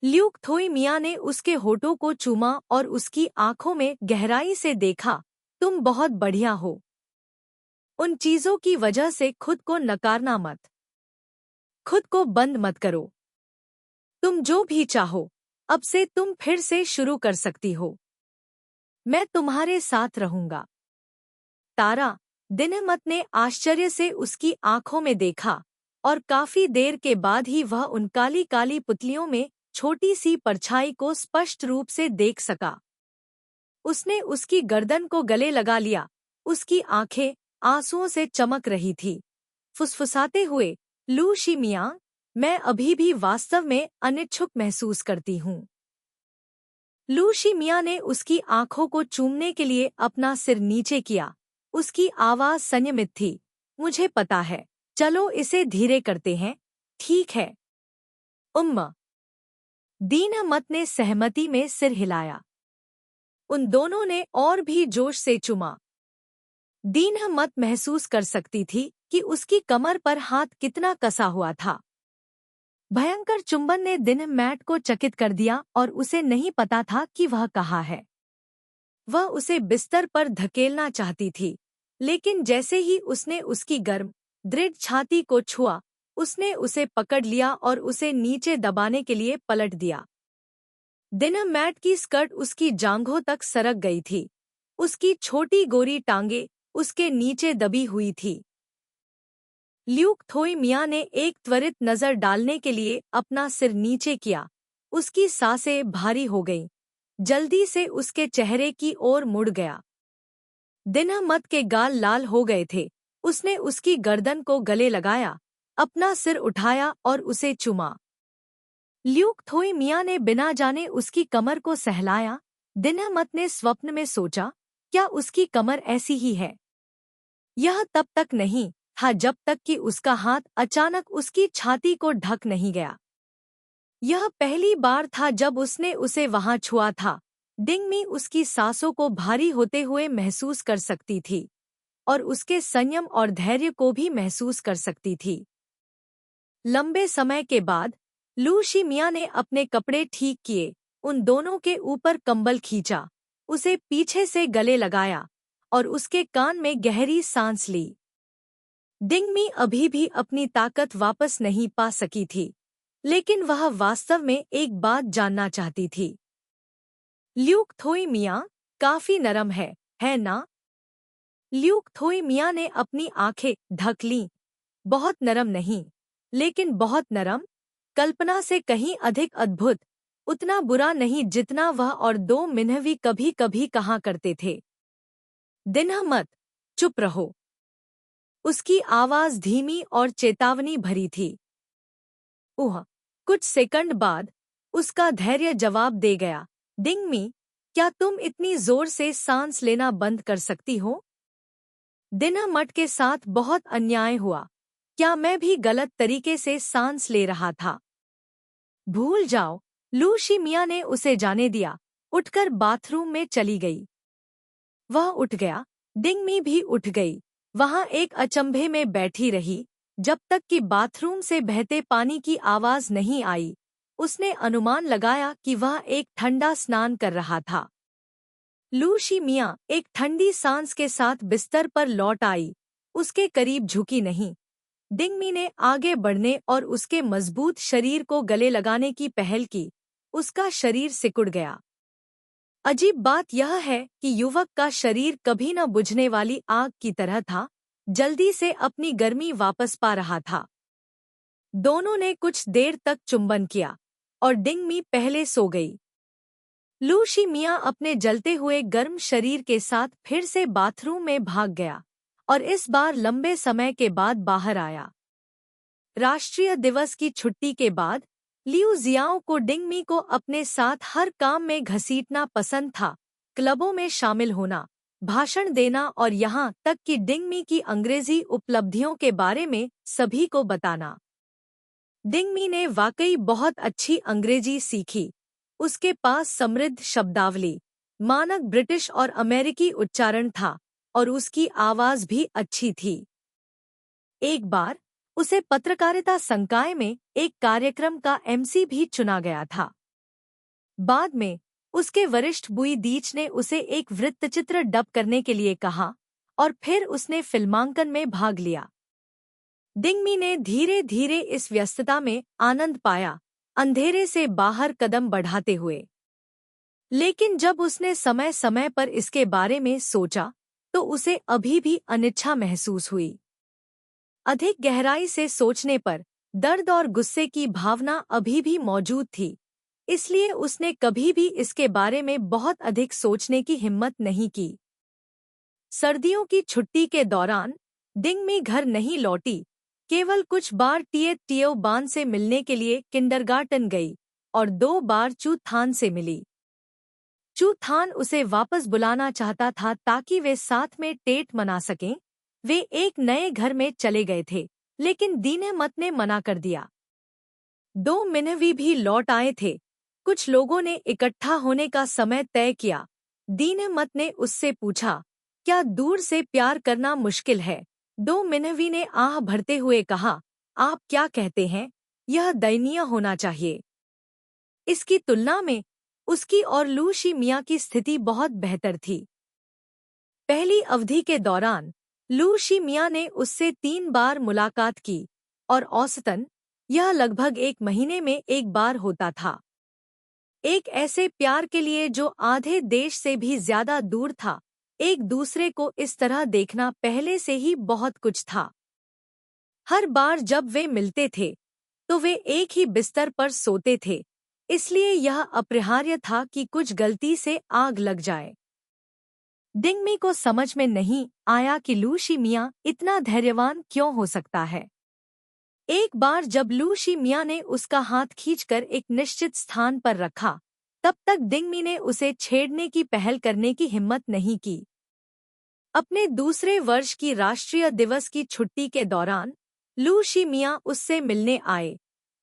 ल्यूक थोई मियाँ ने उसके होठों को चूमा और उसकी आंखों में गहराई से देखा। तुम बहुत बढ़िया हो। उन चीजों की वजह से खुद को नकारना मत। खुद को बंद मत करो। तुम जो भी चाहो, अब से तुम फिर से शुरू कर सकती हो। मैं तुम्हारे साथ रहूंगा। तारा। दिनमत ने आश्चर्य से उसकी आंखों में देखा और काफी देर के बाद ही वह उन काली काली पुतलियों में छोटी सी परछाई को स्पष्ट रूप से देख सका। उसने उसकी गर्दन को गले लगा लिया। उसकी आंखें आंसुओं से चमक रही थी। फुसफुसाते हुए, लू शी मियाँ, मैं अभी भी वास्तव में अनिच्छुक महसूस करती हूँ। लू शी मियाँ ने उसकी आंखों को चूमने के लिए अपना सिर नीचे किया। उसकी आवाज संयमित थी। मुझे पता है। चलो इसे धीरे करते हैं। ठीक है। उम्मा। दीन्ह मत ने सहमति में सिर हिलाया। उन दोनों ने और भी जोश से चुमा। दीन्ह मत महसूस कर सकती थी कि उसकी कमर पर हाथ कितना कसा हुआ था। भयंकर चुंबन ने दिन्ह मैट को चकित कर दिया और उसे नहीं पता था कि वह कहाँ है। वह उसे बिस्तर पर धकेलना चाहती थी, लेकिन जैसे ही उसने उसकी गर्म, दृढ़ छाती को छुआ, उसने उसे पकड़ लिया और उसे नीचे दबाने के लिए पलट दिया। दिन्ह मैट की स्कर्ट उसकी जांघों तक सरक गई थी। उसकी छोटी गोरी टांगे उसके नीचे दबी हुई थी। ल्यूक थोई मियाँ ने एक त्वरित नज़र डालने के लिए अपना सिर नीचे किया। उसकी सांसें भारी हो गईं। जल्दी से उसके चेहरे की ओर मुड़ गया। दिन्ह मत के गाल लाल हो गए थे। उसने उसकी गर्दन को गले लगाया, अपना सिर उठाया और उसे चूमा। ल्यूक थोई मियाँ ने बिना जाने उसकी कमर को सहलाया। दिन्ह मत ने स्वप्न में सोचा, क्या उसकी कमर ऐसी ही है? यह तब तक नहीं था जब तक कि उसका हाथ अचानक उसकी छाती को ढक नहीं गया। यह पहली बार था जब उसने उसे वहां छुआ था। डिंगमी उसकी सांसों को भारी होते हुए महसूस कर सकती थी और उसके संयम और धैर्य को भी महसूस कर सकती थी। लंबे समय के बाद लू शी मियाँ ने अपने कपड़े ठीक किए, उन दोनों के ऊपर कंबल खींचा, उसे पीछे से गले लगाया और उसके कान में गहरी सांस ली। डिंगमी अभी भी अपनी ताकत वापस नहीं पा सकी थी, लेकिन वह वास्तव में एक बात जानना चाहती थी। ल्यूक थोई मियाँ, काफी नरम है ना? ल्यूक थोई मियाँ ने अपनी आंखें ढक लीं। बहुत नरम नहीं, लेकिन बहुत नरम, कल्पना से कहीं अधिक अद्भुत, उतना बुरा नहीं जितना वह और दो मिन्हवी कभी कभी कहा करते थे। दिन्ह मत, चुप रहो। उसकी आवाज धीमी और चेतावनी भरी थी। कुछ सेकंड बाद उसका धैर्य जवाब दे गया। डिंगमी, क्या तुम इतनी जोर से सांस लेना बंद कर सकती हो? दिन्ह मट के साथ बहुत अन्याय हुआ। क्या मैं भी गलत तरीके से सांस ले रहा था? भूल जाओ। लू शिमिया ने उसे जाने दिया, उठकर बाथरूम में चली गई। वह उठ गया, डिंगमी भी उठ गई। वहां एक अचंभे में बैठी रही, जब तक कि बाथरूम से बहते पानी की आवाज नहीं आई। उसने अनुमान लगाया कि वह एक ठंडा स्नान कर रहा था। लू शिमिया एक ठंडी सांस के साथ बिस्तर पर लौट आई। उसके करीब झुकी नहीं। डिंगमी ने आगे बढ़ने और उसके मजबूत शरीर को गले लगाने की पहल की। उसका शरीर सिकुड़ गया। अजीब बात यह है कि युवक का शरीर कभी न बुझने वाली आग की तरह था, जल्दी से अपनी गर्मी वापस पा रहा था। दोनों ने कुछ देर तक चुंबन किया और डिंगमी पहले सो गई। लू शिमिया अपने जलते हुए गर्म शरीर के साथ फिर से बाथरूम में भाग गया और इस बार लंबे समय के बाद बाहर आया। राष्ट्रीय दिवस की छुट्टी के बाद लियू जियाओ को डिंगमी को अपने साथ हर काम में घसीटना पसंद था। क्लबों में शामिल होना, भाषण देना और यहाँ तक कि डिंगमी की अंग्रेजी उपलब्धियों के बारे में सभी को बताना। डिंगमी ने वाकई बहुत अच्छी अंग्रेजी सीखी। उसके पास समृद्ध शब्दावली, मानक ब्रिटिश और अमेरिकी उच्चारण था और उसकी आवाज भी अच्छी थी। एक बार उसे पत्रकारिता संकाय में एक कार्यक्रम का एमसी भी चुना गया था। बाद में उसके वरिष्ठ बुई दीच ने उसे एक वृत्तचित्र डब करने के लिए कहा और फिर उसने फिल्मांकन में भाग लिया। डिंगमी ने धीरे धीरे इस व्यस्तता में आनंद पाया, अंधेरे से बाहर कदम बढ़ाते हुए। लेकिन जब उसने समय समय पर इसके बारे में सोचा तो उसे अभी भी अनिच्छा महसूस हुई। अधिक गहराई से सोचने पर दर्द और गुस्से की भावना अभी भी मौजूद थी, इसलिए उसने कभी भी इसके बारे में बहुत अधिक सोचने की हिम्मत नहीं की। सर्दियों की छुट्टी के दौरान डिंगमी घर नहीं लौटी, केवल कुछ बार टियो बान से मिलने के लिए किंडरगार्टन गई और 2 बार चू थान से मिली। चू थान उसे वापस बुलाना चाहता था ताकि वे साथ में टेट मना सकें। वे एक नए घर में चले गए थे, लेकिन दीनेमत ने मना कर दिया। 2 मिनवी भी लौट आए थे। कुछ लोगों ने इकट्ठा होने का समय तय किया। दीनेमत ने उससे पूछा, क्या दूर से प्यार करना मुश्किल है? 2 मिनवी ने आह भरते हुए कहा, आप क्या कहते हैं? यह दयनीय होना चाहिए। इसकी तुलना में उसकी और लू शिमिया की स्थिति बहुत बेहतर थी। पहली अवधि के दौरान लू शिमिया ने उससे 3 बार मुलाकात की और औसतन यह लगभग 1 महीने में एक बार होता था। एक ऐसे प्यार के लिए जो आधे देश से भी ज्यादा दूर था, एक दूसरे को इस तरह देखना पहले से ही बहुत कुछ था। हर बार जब वे मिलते थे तो वे एक ही बिस्तर पर सोते थे, इसलिए यह अपरिहार्य था कि कुछ गलती से आग लग जाए। डिंगमी को समझ में नहीं आया कि लू शिमिया इतना धैर्यवान क्यों हो सकता है। एक बार जब लू शिमिया ने उसका हाथ खींचकर एक निश्चित स्थान पर रखा, तब तक डिंगमी ने उसे छेड़ने की पहल करने की हिम्मत नहीं की। अपने दूसरे वर्ष की राष्ट्रीय दिवस की छुट्टी के दौरान लू शिमिया उससे मिलने आए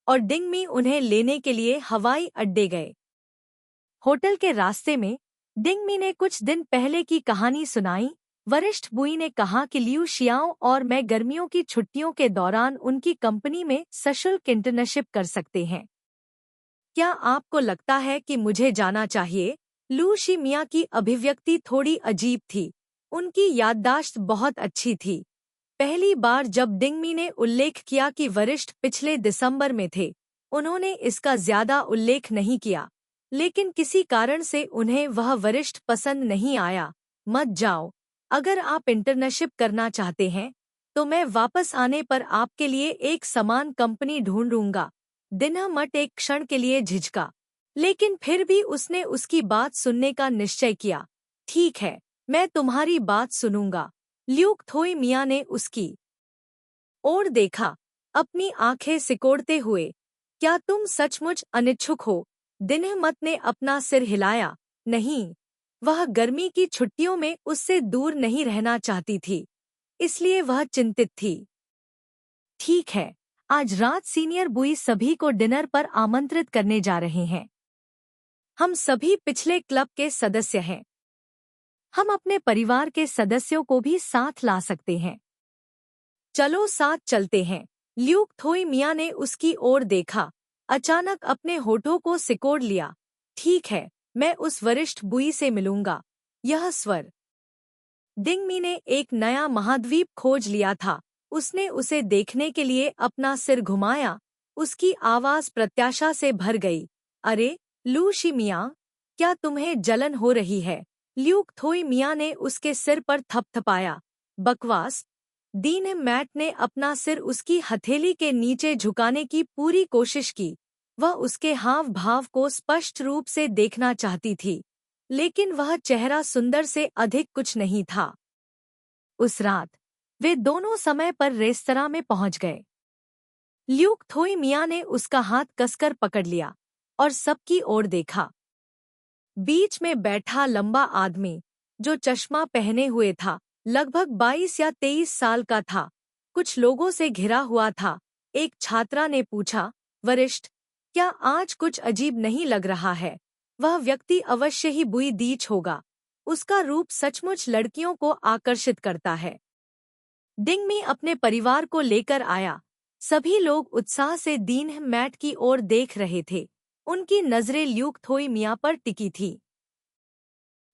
और डिंगमी उन्हें लेने के लिए हवाई अड्डे गए। होटल के रास्ते में डिंगमी ने कुछ दिन पहले की कहानी सुनाई। वरिष्ठ बुई ने कहा कि लियू शियाओ और मैं गर्मियों की छुट्टियों के दौरान उनकी कंपनी में सशुल्क इंटर्नशिप कर सकते हैं। क्या आपको लगता है कि मुझे जाना चाहिए? लू शिमिया की अभिव्यक्ति थोड़ी अजीब थी। उनकी याददाश्त बहुत अच्छी थी। पहली बार जब डिंगमी ने उल्लेख किया कि वरिष्ठ पिछले दिसंबर में थे, उन्होंने इसका ज्यादा उल्लेख नहीं किया, लेकिन किसी कारण से उन्हें वह वरिष्ठ पसंद नहीं आया। मत जाओ। अगर आप इंटर्नशिप करना चाहते हैं तो मैं वापस आने पर आपके लिए एक समान कंपनी ढूंढूंगा। दिनमट एक क्षण के लिए झिझका, लेकिन फिर भी उसने उसकी बात सुनने का निश्चय किया। ठीक है, मैं तुम्हारी बात सुनूंगा। ल्यूक थोई मिया ने उसकी ओर देखा, अपनी आंखें सिकोड़ते हुए। क्या तुम सचमुच अनिच्छुक हो? दिनमत ने अपना सिर हिलाया। नहीं, वह गर्मी की छुट्टियों में उससे दूर नहीं रहना चाहती थी, इसलिए वह चिंतित थी। ठीक है, आज रात सीनियर बुई सभी को डिनर पर आमंत्रित करने जा रहे हैं। हम सभी पिछले क्लब के सदस्य हैं। हम अपने परिवार के सदस्यों को भी साथ ला सकते हैं। चलो साथ चलते हैं। ल्यूक थोई मिया ने उसकी ओर देखा, अचानक अपने होठों को सिकोड़ लिया। ठीक है, मैं उस वरिष्ठ बुई से मिलूंगा। यह स्वर। डिंगमी ने एक नया महाद्वीप खोज लिया था। उसने उसे देखने के लिए अपना सिर घुमाया। उसकी आवाज प्रत्याशा से भर गई। अरे लू शी मिया, क्या तुम्हें जलन हो रही है? ल्यूक थोई मिया ने उसके सिर पर थपथपाया। बकवास। दीन मैट ने अपना सिर उसकी हथेली के नीचे झुकाने की पूरी कोशिश की। वह उसके हाव भाव को स्पष्ट रूप से देखना चाहती थी, लेकिन वह चेहरा सुंदर से अधिक कुछ नहीं था। उस रात वे दोनों समय पर रेस्तरां में पहुंच गए। ल्यूक थोई मिया ने उसका हाथ कसकर पकड़ लिया और सबकी ओर देखा। बीच में बैठा लंबा आदमी, जो चश्मा पहने हुए था, लगभग 22 या 23 साल का था, कुछ लोगों से घिरा हुआ था। एक छात्रा ने पूछा, वरिष्ठ, क्या आज कुछ अजीब नहीं लग रहा है? वह व्यक्ति अवश्य ही बुई दीच होगा। उसका रूप सचमुच लड़कियों को आकर्षित करता है। डिंगमी अपने परिवार को लेकर आया। सभी लोग उत्साह से दीन मैट की ओर देख रहे थे। उनकी नजरें ल्यूक थोई मिया पर टिकी थी।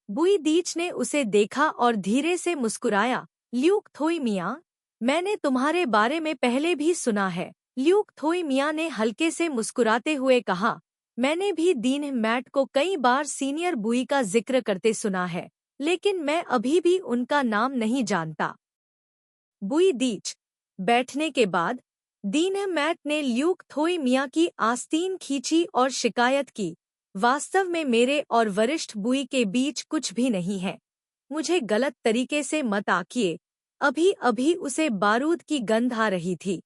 बुई दीच ने उसे देखा और धीरे से मुस्कुराया। ल्यूक थोई मिया, मैंने तुम्हारे बारे में पहले भी सुना है। ल्यूक थोई मिया ने हल्के से मुस्कुराते हुए कहा, मैंने भी दीन मैट को कई बार सीनियर बुई का जिक्र करते सुना है, लेकिन मैं अभी भी उनका नाम नहीं जानता। बुई दीच। बैठने के बाद दीन मैट ने ल्यूक थोई मिया की आस्तीन खींची और शिकायत की, वास्तव में मेरे और वरिष्ठ बुई के बीच कुछ भी नहीं है। मुझे गलत तरीके से मत आकिए। अभी अभी उसे बारूद की गंध आ रही थी।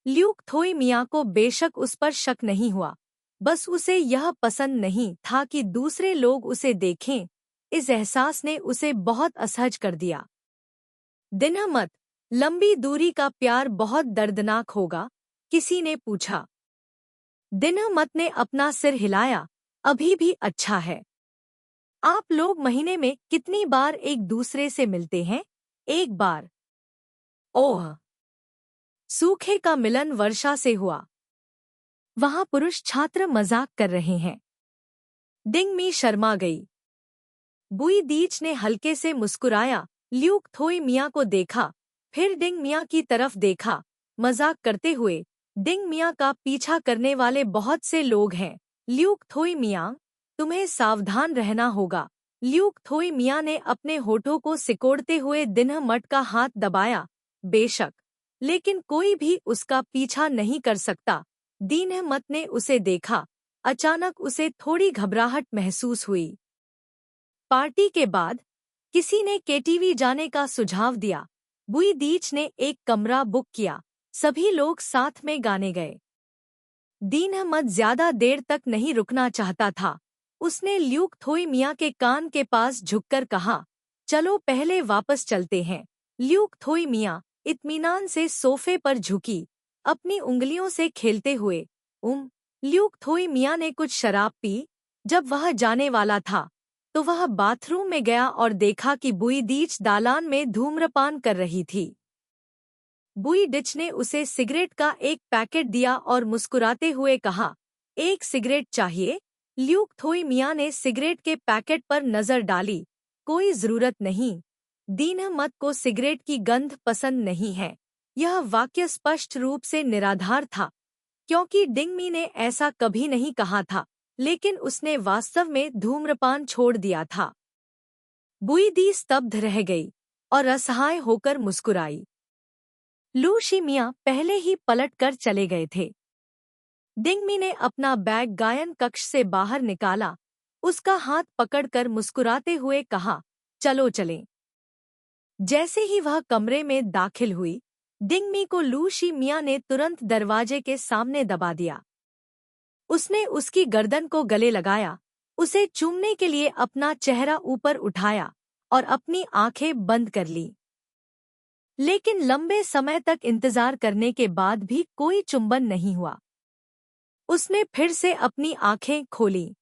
ल्यूक थोई मिया को बेशक उस पर शक नहीं हुआ, बस उसे यह पसंद नहीं था कि दूसरे लोग उसे देखें। इस एहसास ने उसे बहुत असहज कर दिया। दिनह मत, लंबी दूरी का प्यार बहुत दर्दनाक होगा, किसी ने पूछा। दिनह मत ने अपना सिर हिलाया, अभी भी अच्छा है। आप लोग महीने में कितनी बार एक दूसरे से मिलते हैं? एक बार। ओह। सूखे का मिलन वर्षा से हुआ। वहां पुरुष छात्र मजाक कर रहे हैं। डिंगमी शर्मा गई। बुई दीच ने हल्के से मुस्कुराया। ल्यूक थोई मिया को देखा, फिर डिंग मिया की तरफ देखा। मजाक करते हुए, डिंग मिया का पीछा करने वाले बहुत से लोग हैं। ल्यूक थोई मिया, तुम्हें सावधान रहना होगा। ल्यूक थोई मिया ने अपने होठों को सिकोड़ते हुए दिनह मट का हाथ दबाया। बेशक, लेकिन कोई भी उसका पीछा नहीं कर सकता। दीनह मत ने उसे देखा। अचानक उसे थोड़ी घबराहट महसूस हुई। पार्टी के बाद किसी ने केटीवी जाने का सुझाव दिया। बुई दीच ने एक कमरा बुक किया। सभी लोग साथ में गाने गए। दीनह मत ज्यादा देर तक नहीं रुकना चाहता था। उसने ल्यूक थोई मिया के कान के पास झुककर कहा, चलो पहले वापस चलते हैं। ल्यूक थोई मिया इत्मीनान से सोफे पर झुकी, अपनी उंगलियों से खेलते हुए। ल्यूक थोई मिया ने कुछ शराब पी। जब वह जाने वाला था तो वह बाथरूम में गया और देखा कि बुई दीच दालान में धूम्रपान कर रही थी। बुई डिच ने उसे सिगरेट का एक पैकेट दिया और मुस्कुराते हुए कहा, एक सिगरेट चाहिए? ल्यूक थोई मिया ने सिगरेट के पैकेट पर नजर डाली। कोई जरूरत नहीं। दीनह मत को सिगरेट की गंध पसंद नहीं है। यह वाक्य स्पष्ट रूप से निराधार था, क्योंकि डिंगमी ने ऐसा कभी नहीं कहा था, लेकिन उसने वास्तव में धूम्रपान छोड़ दिया था। बुई दी स्तब्ध रह गई और असहाय होकर मुस्कुराई। लू शी मिया पहले ही पलट कर चले गए थे। डिंगमी ने अपना बैग गायन कक्ष से बाहर निकाला। उसका हाथ पकड़कर मुस्कुराते हुए कहा, चलो चलें। जैसे ही वह कमरे में दाखिल हुई, डिंगमी को लू शी मिया ने तुरंत दरवाजे के सामने दबा दिया। उसने उसकी गर्दन को गले लगाया, उसे चूमने के लिए अपना चेहरा ऊपर उठाया और अपनी आंखें बंद कर ली। लेकिन लंबे समय तक इंतजार करने के बाद भी कोई चुंबन नहीं हुआ। उसने फिर से अपनी आंखें खोली।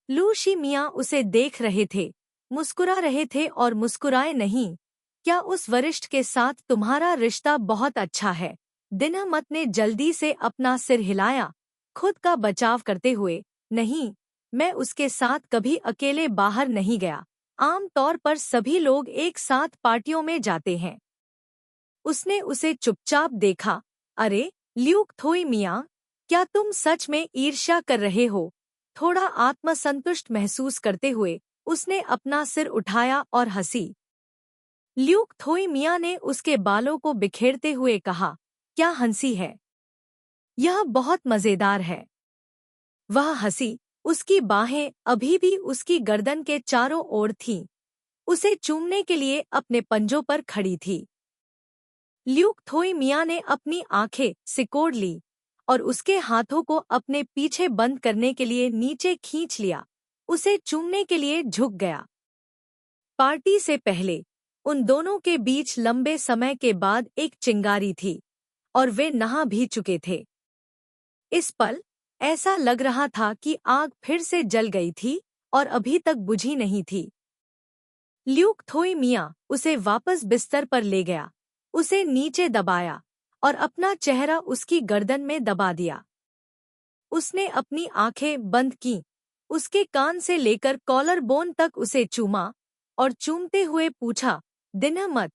लू शी मियाँ उसे देख रहे थे, मुस्कुरा रहे थे और मुस्कुराए नहीं। क्या उस वरिष्ठ के साथ तुम्हारा रिश्ता बहुत अच्छा है? दिनमत ने जल्दी से अपना सिर हिलाया, खुद का बचाव करते हुए। नहीं, मैं उसके साथ कभी अकेले बाहर नहीं गया। आम तौर पर सभी लोग एक साथ पार्टियों में जाते हैं। उसने उसे चुपचाप देखा। अरे ल्यूक थोई मियाँ, क्या तुम सच में ईर्ष्या कर रहे हो? थोड़ा आत्मसंतुष्ट महसूस करते हुए उसने अपना सिर उठाया और हंसी। ल्यूक थोई मियाँ ने उसके बालों को बिखेरते हुए कहा, क्या हंसी है? यह बहुत मजेदार है। वह हंसी, उसकी बाहें अभी भी उसकी गर्दन के चारों ओर थीं, उसे चूमने के लिए अपने पंजों पर खड़ी थी। ल्यूक थोई मियाँ ने अपनी आंखें सिकोड़ ली और उसके हाथों को अपने पीछे बंद करने के लिए नीचे खींच लिया, उसे चूमने के लिए झुक गया। पार्टी से पहले उन दोनों के बीच लंबे समय के बाद एक चिंगारी थी और वे नहा भी चुके थे। इस पल ऐसा लग रहा था कि आग फिर से जल गई थी और अभी तक बुझी नहीं थी। ल्यूक थोई मियाँ उसे वापस बिस्तर पर ले गया, उसे नीचे दबाया और अपना चेहरा उसकी गर्दन में दबा दिया। उसने अपनी आंखें बंद की, उसके कान से लेकर कॉलर बोन तक उसे चूमा और चूमते हुए पूछा, दिनमत,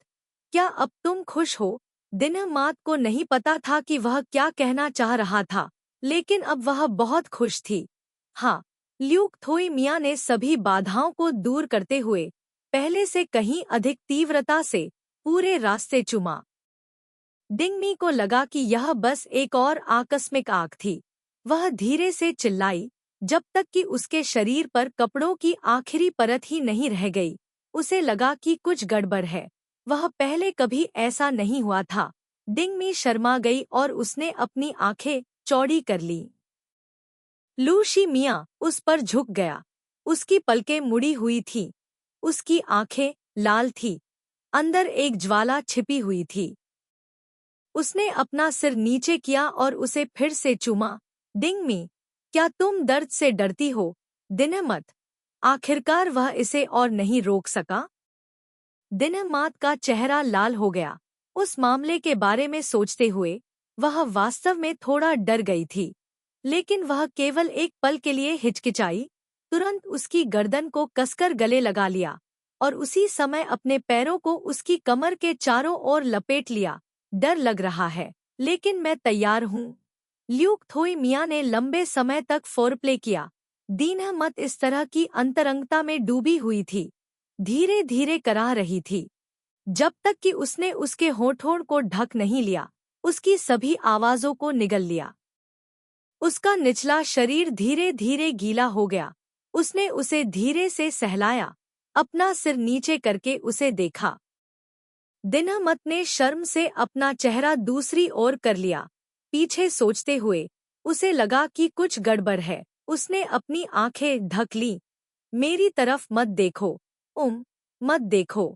क्या अब तुम खुश हो? दिनमात को नहीं पता था कि वह क्या कहना चाह रहा था, लेकिन अब वह बहुत खुश थी। हाँ, ल्यूक थोई मियाँ ने सभी बाधाओं को दूर करते हुए पहले से कहीं अधिक तीव्रता से पूरे रास्ते चूमा। डिंगमी को लगा कि यह बस एक और आकस्मिक आग थी। वह धीरे से चिल्लाई, जब तक कि उसके शरीर पर कपड़ों की आखिरी परत ही नहीं रह गई। उसे लगा कि कुछ गड़बड़ है, वह पहले कभी ऐसा नहीं हुआ था। डिंगमी शर्मा गई और उसने अपनी आंखें चौड़ी कर ली। लू शी मियाँ उस पर झुक गया, उसकी पलकें मुड़ी हुई थीं, उसकी आंखें लाल थीं, अंदर एक ज्वाला छिपी हुई थी। उसने अपना सिर नीचे किया और उसे फिर से चूमा। डिंगमी, क्या तुम दर्द से डरती हो? दिनमत, आखिरकार वह इसे और नहीं रोक सका। दिनमात का चेहरा लाल हो गया। उस मामले के बारे में सोचते हुए वह वास्तव में थोड़ा डर गई थी, लेकिन वह केवल एक पल के लिए हिचकिचाई, तुरंत उसकी गर्दन को कसकर गले लगा लिया और उसी समय अपने पैरों को उसकी कमर के चारों ओर लपेट लिया। डर लग रहा है, लेकिन मैं तैयार हूँ। ल्यूक थोई मियाँ ने लंबे समय तक फोरप्ले किया। दीनमत इस तरह की अंतरंगता में डूबी हुई थी, धीरे धीरे कराह रही थी। जब तक कि उसने उसके होठों को ढक नहीं लिया, उसकी सभी आवाजों को निगल लिया। उसका निचला शरीर धीरे धीरे गीला हो गया। उसने उसे धीरे से सहलाया, अपना सिर नीचे करके उसे देखा। दिनमत ने शर्म से अपना चेहरा दूसरी ओर कर लिया, पीछे सोचते हुए। उसे लगा कि कुछ गड़बड़ है। उसने अपनी आंखें ढक ली। मेरी तरफ मत देखो, मत देखो।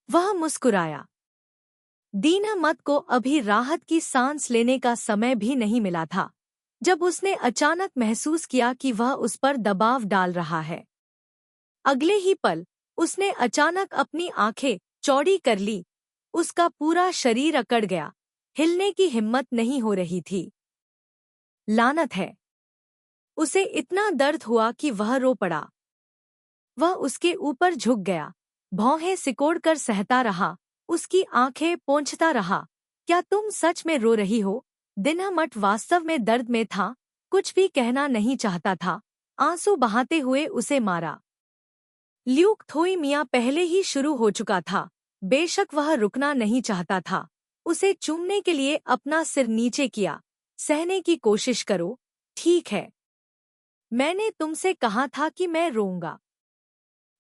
वह मुस्कुराया। दीनमत को अभी राहत की सांस लेने का समय भी नहीं मिला था, जब उसने अचानक महसूस किया कि वह उस पर दबाव डाल रहा है। अगले ही पल उसने अचानक अपनी आंखें चौड़ी कर ली। उसका पूरा शरीर अकड़ गया, हिलने की हिम्मत नहीं हो रही थी। लानत है! उसे इतना दर्द हुआ कि वह रो पड़ा। वह उसके ऊपर झुक गया, भौहें सिकोड़कर सहता रहा, उसकी आंखें पोंछता रहा। क्या तुम सच में रो रही हो? दिनमत वास्तव में दर्द में था, कुछ भी कहना नहीं चाहता था, आंसू बहाते हुए उसे मारा। ल्यूक थोई मियाँ पहले ही शुरू हो चुका था, बेशक वह रुकना नहीं चाहता था। उसे चूमने के लिए अपना सिर नीचे किया। सहने की कोशिश करो, ठीक है? मैंने तुमसे कहा था कि मैं रोऊंगा।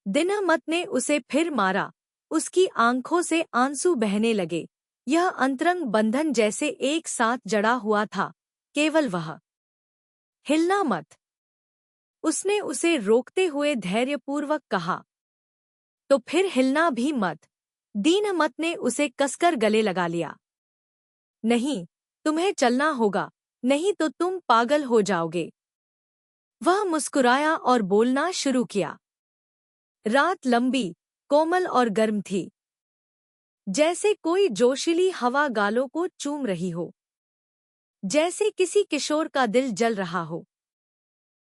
दिनमत ने उसे फिर मारा, उसकी आंखों से आंसू बहने लगे। यह अंतरंग बंधन जैसे एक साथ जड़ा हुआ था, केवल वह। हिलना मत, उसने उसे रोकते हुए धैर्यपूर्वक कहा। तो फिर हिलना भी मत। दीनमत ने उसे कसकर गले लगा लिया। नहीं, तुम्हें चलना होगा, नहीं तो तुम पागल हो जाओगे। वह मुस्कुराया और बोलना शुरू किया। रात लंबी, कोमल और गर्म थी, जैसे कोई जोशीली हवा गालों को चूम रही हो, जैसे किसी किशोर का दिल जल रहा हो।